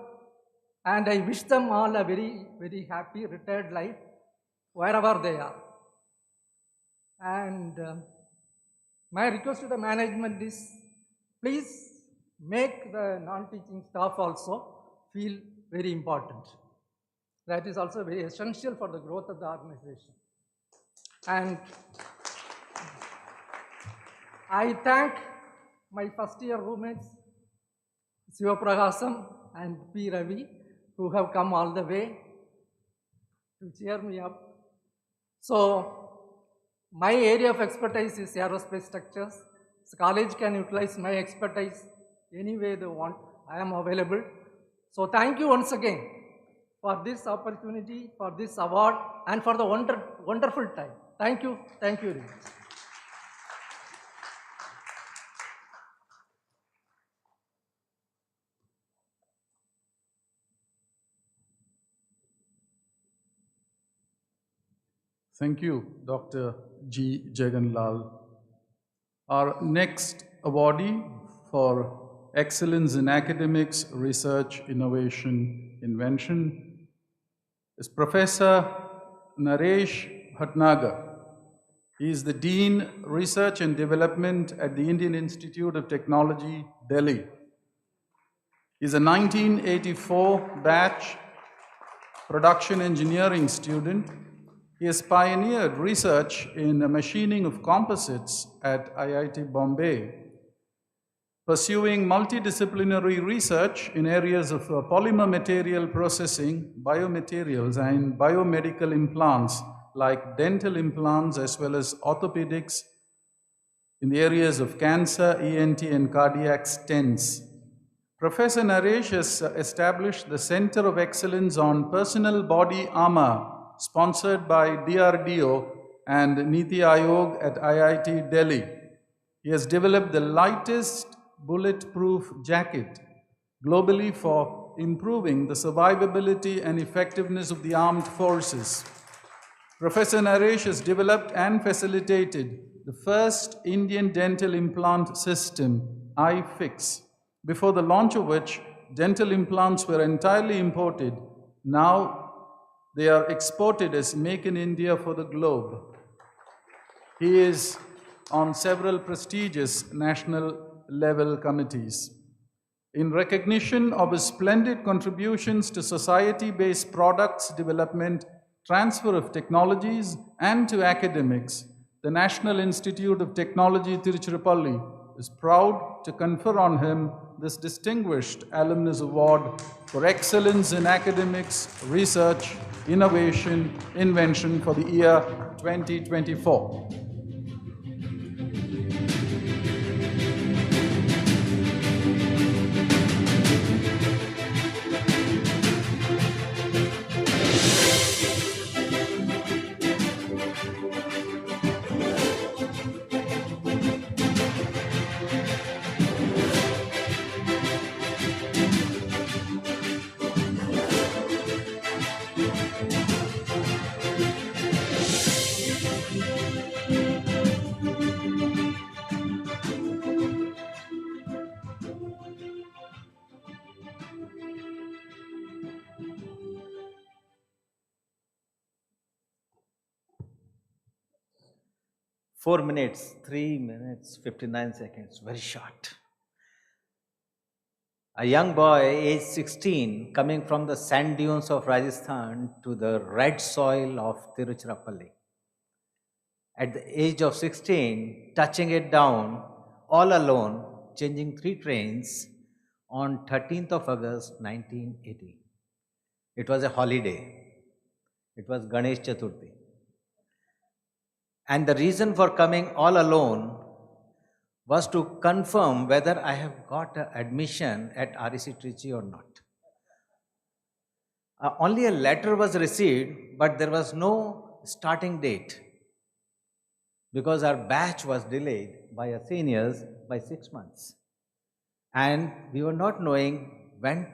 and I wish them all a very, very happy retired life wherever they are. And my request to the management is, please make the non-teaching staff also feel very important. That is also very essential for the growth of the organization. And I thank my first year roommates, Siva Prahasam and P. Ravi, who have come all the way to cheer me up. So, my area of expertise is aerospace structures. So college can utilize my expertise any way they want. I am available. So thank you once again for this opportunity, for this award, and for the wonderful time. Thank you. Thank you very much. Thank you, Dr. G. Jaganlal. Our next awardee for excellence in academics, research, innovation, invention is Professor Naresh Bhatnagar. He is the Dean, Research and Development at the Indian Institute of Technology, Delhi. He is a 1984 batch production engineering student. He has pioneered research in the machining of composites at IIT Bombay, pursuing multidisciplinary research in areas of polymer material processing, biomaterials, and biomedical implants like dental implants as well as orthopedics in the areas of cancer, ENT, and cardiac stents. Professor Naresh has established the Center of Excellence on Personal Body Armor, sponsored by DRDO and NITI Aayog at IIT Delhi. He has developed the lightest bulletproof jacket globally for improving the survivability and effectiveness of the armed forces. Professor Naresh has developed and facilitated the first Indian dental implant system, iFix, before the launch of which dental implants were entirely imported. Now they are exported as Make in India for the globe. He is on several prestigious national level committees. In recognition of his splendid contributions to society-based products development, transfer of technologies, and to academics, the National Institute of Technology Tiruchirappalli is proud to confer on him this distinguished Alumnus Award for excellence in academics, research, innovation, invention for the year 2024. Four minutes, 3 minutes, 59 seconds, very short. A young boy, age 16, coming from the sand dunes of Rajasthan to the red soil of Tiruchirappalli. At the age of 16, touching it down all alone changing 3 trains on 13th of August 1980. It was a holiday. It was Ganesh Chaturthi. And the reason for coming all alone was to confirm whether I have got an admission at REC Trichy or not. Only a letter was received, but there was no starting date because our batch was delayed by our seniors by 6 months. And we were not knowing when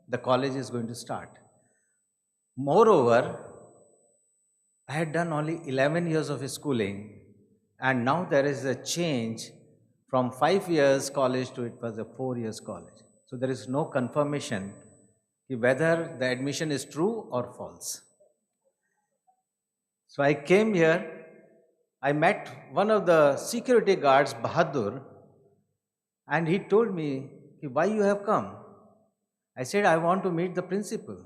the college is going to start. Moreover, I had done only 11 years of schooling, and now there is a change from 5 years college to it was a 4 years college. So there is no confirmation whether the admission is true or false. So I came here, I met one of the security guards, Bahadur, and he told me, why you have come? I said, I want to meet the principal.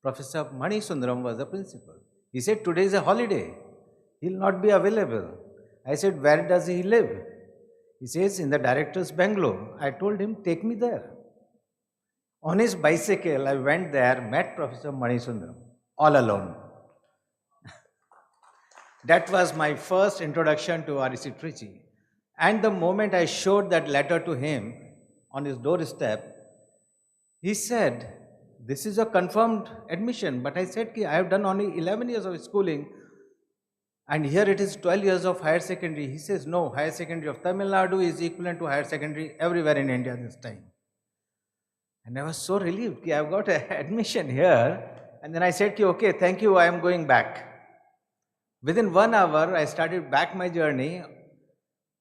Professor Mani Sundaram was the principal. He said, today is a holiday. He will not be available. I said, where does he live? He says, in the director's bungalow. I told him, take me there. On his bicycle, I went there, met Professor Mani Sundaram, all alone. That was my first introduction to REC Trichy. And the moment I showed that letter to him on his doorstep, he said, this is a confirmed admission. But I said, I have done only 11 years of schooling, and here it is 12 years of higher secondary. He says, no, higher secondary of Tamil Nadu is equivalent to higher secondary everywhere in India this time. And I was so relieved, I've got an admission here. And then I said, okay, thank you, I am going back. Within 1 hour, I started back my journey.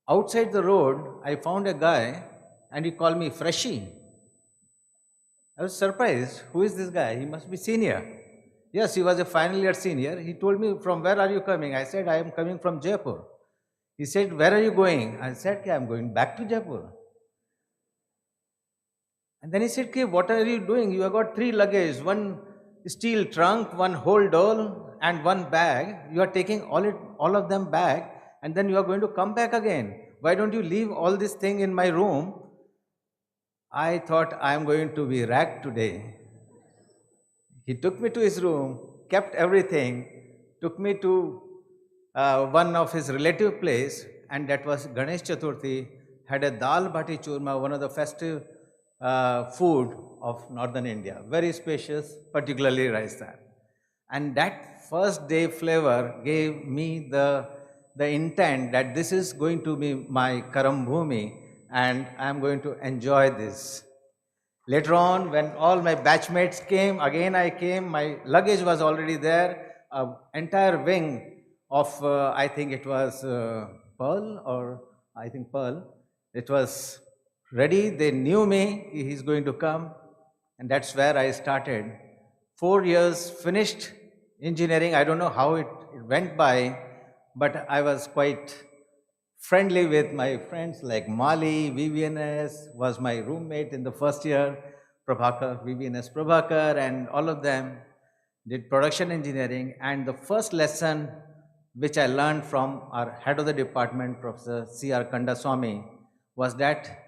Outside the road, I found a guy, and he called me Freshie. I was surprised. Who is this guy? He must be senior. Yes, he was a final year senior. He told me, from where are you coming? I said, I am coming from Jaipur. He said, where are you going? I said, I am going back to Jaipur. And then he said, what are you doing? You have got 3 luggage, 1 steel trunk, 1 whole doll, and 1 bag. You are taking all of them back, and then you are going to come back again. Why don't you leave all this thing in my room? I thought I am going to be ragged today. He took me to his room, kept everything, took me to one of his relative place, and that was Ganesh Chaturthi, had a dal bati churma, one of the festive food of northern India. Very spacious, particularly Rajasthan. And that first day flavor gave me the intent that this is going to be my Karam Bhumi, and I am going to enjoy this. Later on, when all my batchmates came, again I came, my luggage was already there, an entire wing of, I think it was Pearl. It was ready, they knew me, he's going to come, and that's where I started. 4 years, finished engineering. I don't know how it went by, but I was quite friendly with my friends like Mali, VVNS was my roommate in the first year, Prabhakar, VVNS Prabhakar, and all of them did production engineering. And the first lesson which I learned from our head of the department, Professor C.R. Kandaswamy, was that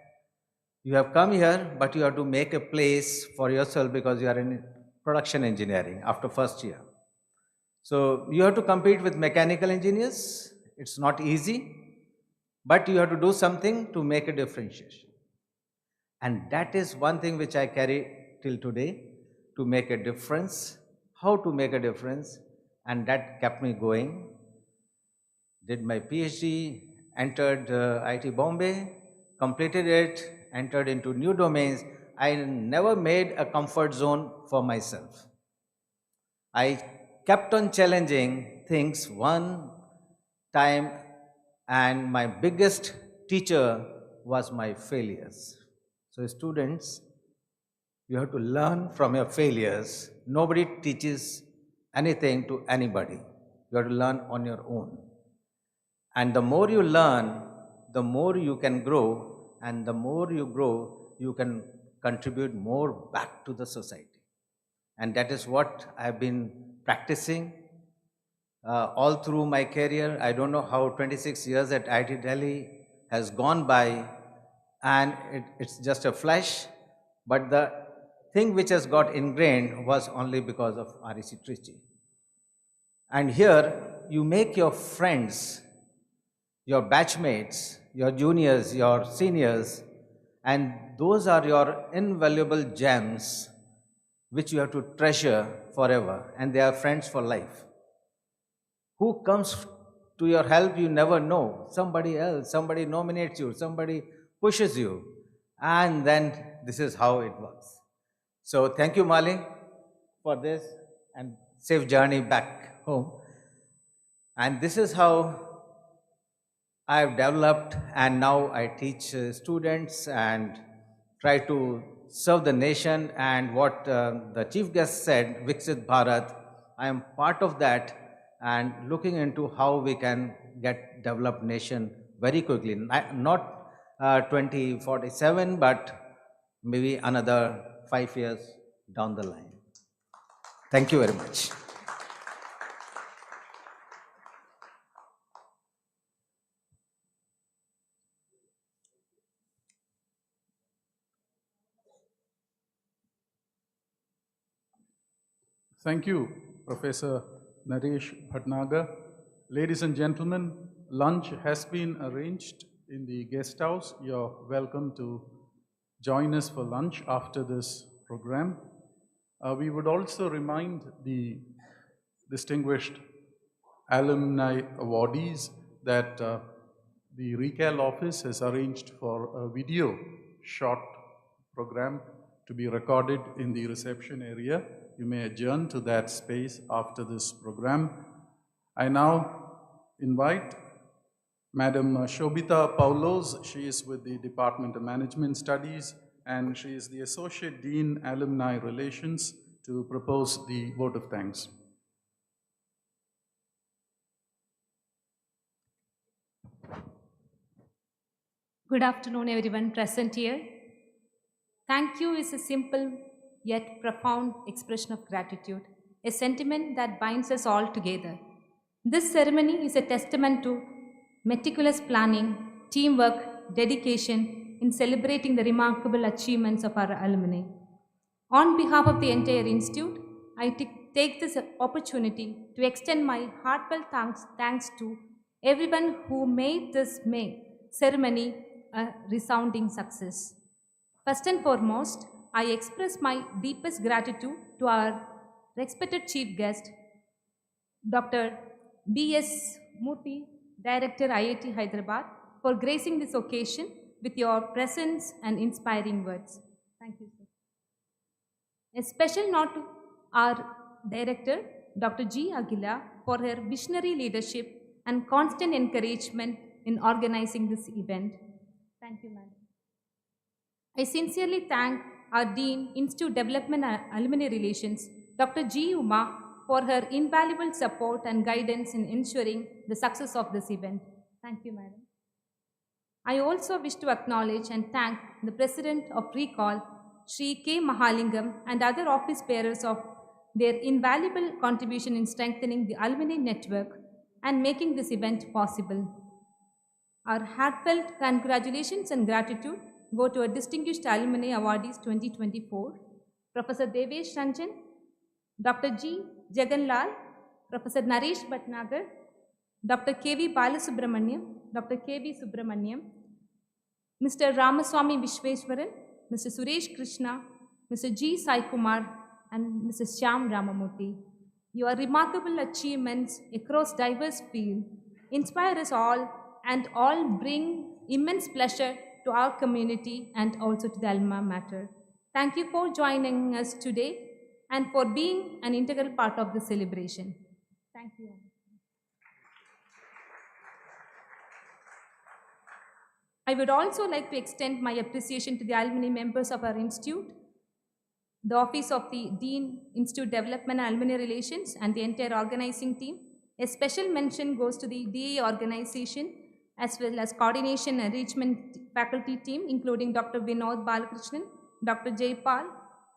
you have come here, but you have to make a place for yourself because you are in production engineering after first year. So you have to compete with mechanical engineers. It's not easy. But you have to do something to make a differentiation. And that is one thing which I carry till today, to make a difference, how to make a difference, and that kept me going. Did my PhD, entered IIT Bombay, completed it, entered into new domains. I never made a comfort zone for myself. I kept on challenging things one time, and my biggest teacher was my failures. So students, you have to learn from your failures. Nobody teaches anything to anybody. You have to learn on your own. And the more you learn, the more you can grow, and the more you grow, you can contribute more back to the society. And that is what I've been practicing all through my career. I don't know how 26 years at IIT Delhi has gone by, and it's just a flesh, but the thing which has got ingrained was only because of REC Trichy. And here you make your friends, your batchmates, your juniors, your seniors, and those are your invaluable gems which you have to treasure forever, and they are friends for life. Who comes to your help, you never know. Somebody else, somebody nominates you, somebody pushes you, and then this is how it works. So thank you, Mali, for this, and safe journey back home. And this is how I've developed, and now I teach students and try to serve the nation. And what the chief guest said, Viksit Bharat, I am part of that and looking into how we can get developed nation very quickly. Not 2047, but maybe another 5 years down the line. Thank you very much. Thank you, Professor Naresh Bhatnagar. Ladies and gentlemen, lunch has been arranged in the guest house. You're welcome to join us for lunch after this program. We would also remind the distinguished alumni awardees that the Recal office has arranged for a video short program to be recorded in the reception area. You may adjourn to that space after this program. I now invite Madam Shobita Paulos. She is with the Department of Management Studies and she is the Associate Dean, Alumni Relations, to propose the vote of thanks. Good afternoon, everyone present here. Thank you is a simple yet profound expression of gratitude, a sentiment that binds us all together. This ceremony is a testament to meticulous planning, teamwork, dedication in celebrating the remarkable achievements of our alumni. On behalf of the entire institute, I take this opportunity to extend my heartfelt thanks to everyone who made this ceremony a resounding success. First and foremost, I express my deepest gratitude to our respected chief guest, Dr. B.S. Murthy, Director IIT Hyderabad, for gracing this occasion with your presence and inspiring words. Thank you, sir. A special note to our Director, Dr. G. Aguila, for her visionary leadership and constant encouragement in organizing this event. Thank you, madam. I sincerely thank our Dean, Institute Development and Alumni Relations, Dr. G. Uma, for her invaluable support and guidance in ensuring the success of this event. Thank you, madam. I also wish to acknowledge and thank the President of Recall, Sri K. Mahalingam, and other office bearers of their invaluable contribution in strengthening the alumni network and making this event possible. Our heartfelt congratulations and gratitude go to our Distinguished Alumni Awardees 2024, Professor Devesh Ranjan, Dr. G. Jaganlal, Professor Naresh Bhatnagar, Dr. K.V. Balasubramaniam, Dr. K.B. Subramaniam, Mr. Ramaswamy Vishweshwaran, Mr. Suresh Krishna, Mr. G. Sai Kumar, and Mrs. Shyam Ramamurthy. Your remarkable achievements across diverse fields inspire us all and all bring immense pleasure to our community and also to the alma mater. Thank you for joining us today and for being an integral part of the celebration. Thank you. I would also like to extend my appreciation to the alumni members of our institute, the Office of the Dean, Institute Development and Alumni Relations, and the entire organizing team. A special mention goes to the DA organization as well as coordination and enrichment faculty team, including Dr. Vinod Balakrishnan, Dr. Jaypal,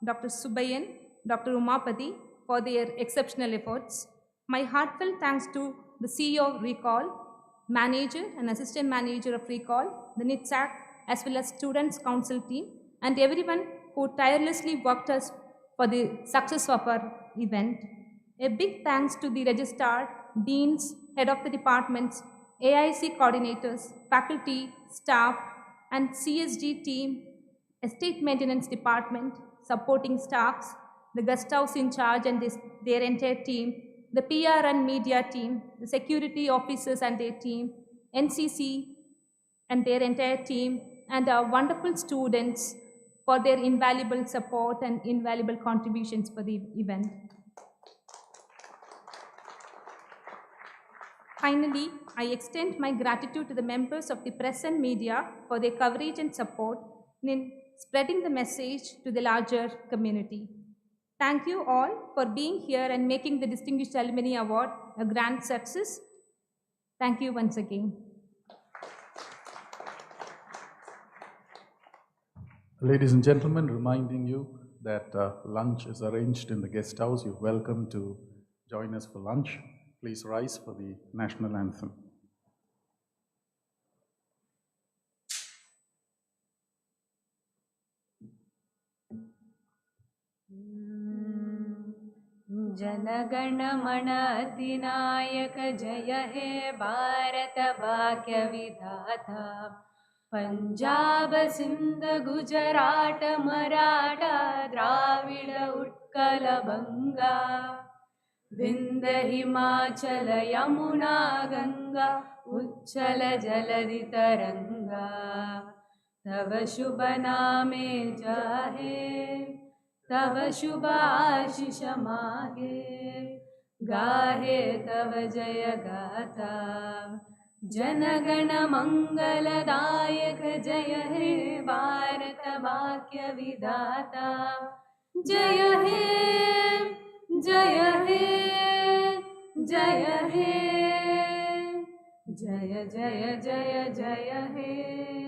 Dr. Subayan, Dr. Umapati for their exceptional efforts. My heartfelt thanks to the CEO of Recall, manager and assistant manager of Recall, the NITSAC as well as Students' Council team, and everyone who tirelessly worked us for the success of our event. A big thanks to the registrar, deans, head of the departments, AIC coordinators, faculty, staff, and CSG team, estate maintenance department, supporting staffs, the guest house in charge and their entire team, the PR and media team, the security officers and their team, NCC and their entire team, and our wonderful students for their invaluable support and invaluable contributions for the event. Finally, I extend my gratitude to the members of the press and media for their coverage and support in spreading the message to the larger community. Thank you all for being here and making the Distinguished Alumni Award a grand success. Thank you once again. Ladies and gentlemen, reminding you that lunch is arranged in the guest house. You're welcome to join us for lunch. Please rise for the national anthem. जनगण मन अधिनायक जय हे भारत भाग्य विधाता पंजाब सिंध गुजरात मराठा द्राविड उत्कल बंगा विंध्य हिमाचल यमुना गंगा उच्चल जलधि तरंगा तव शुभ नामे जाहे तव शुभ आशीष मागे गाहे तव जय गाथा जनगण मंगलदायक जय हे भारत भाग्य विधाता जय हे जय हे जय हे जय जय जय जय हे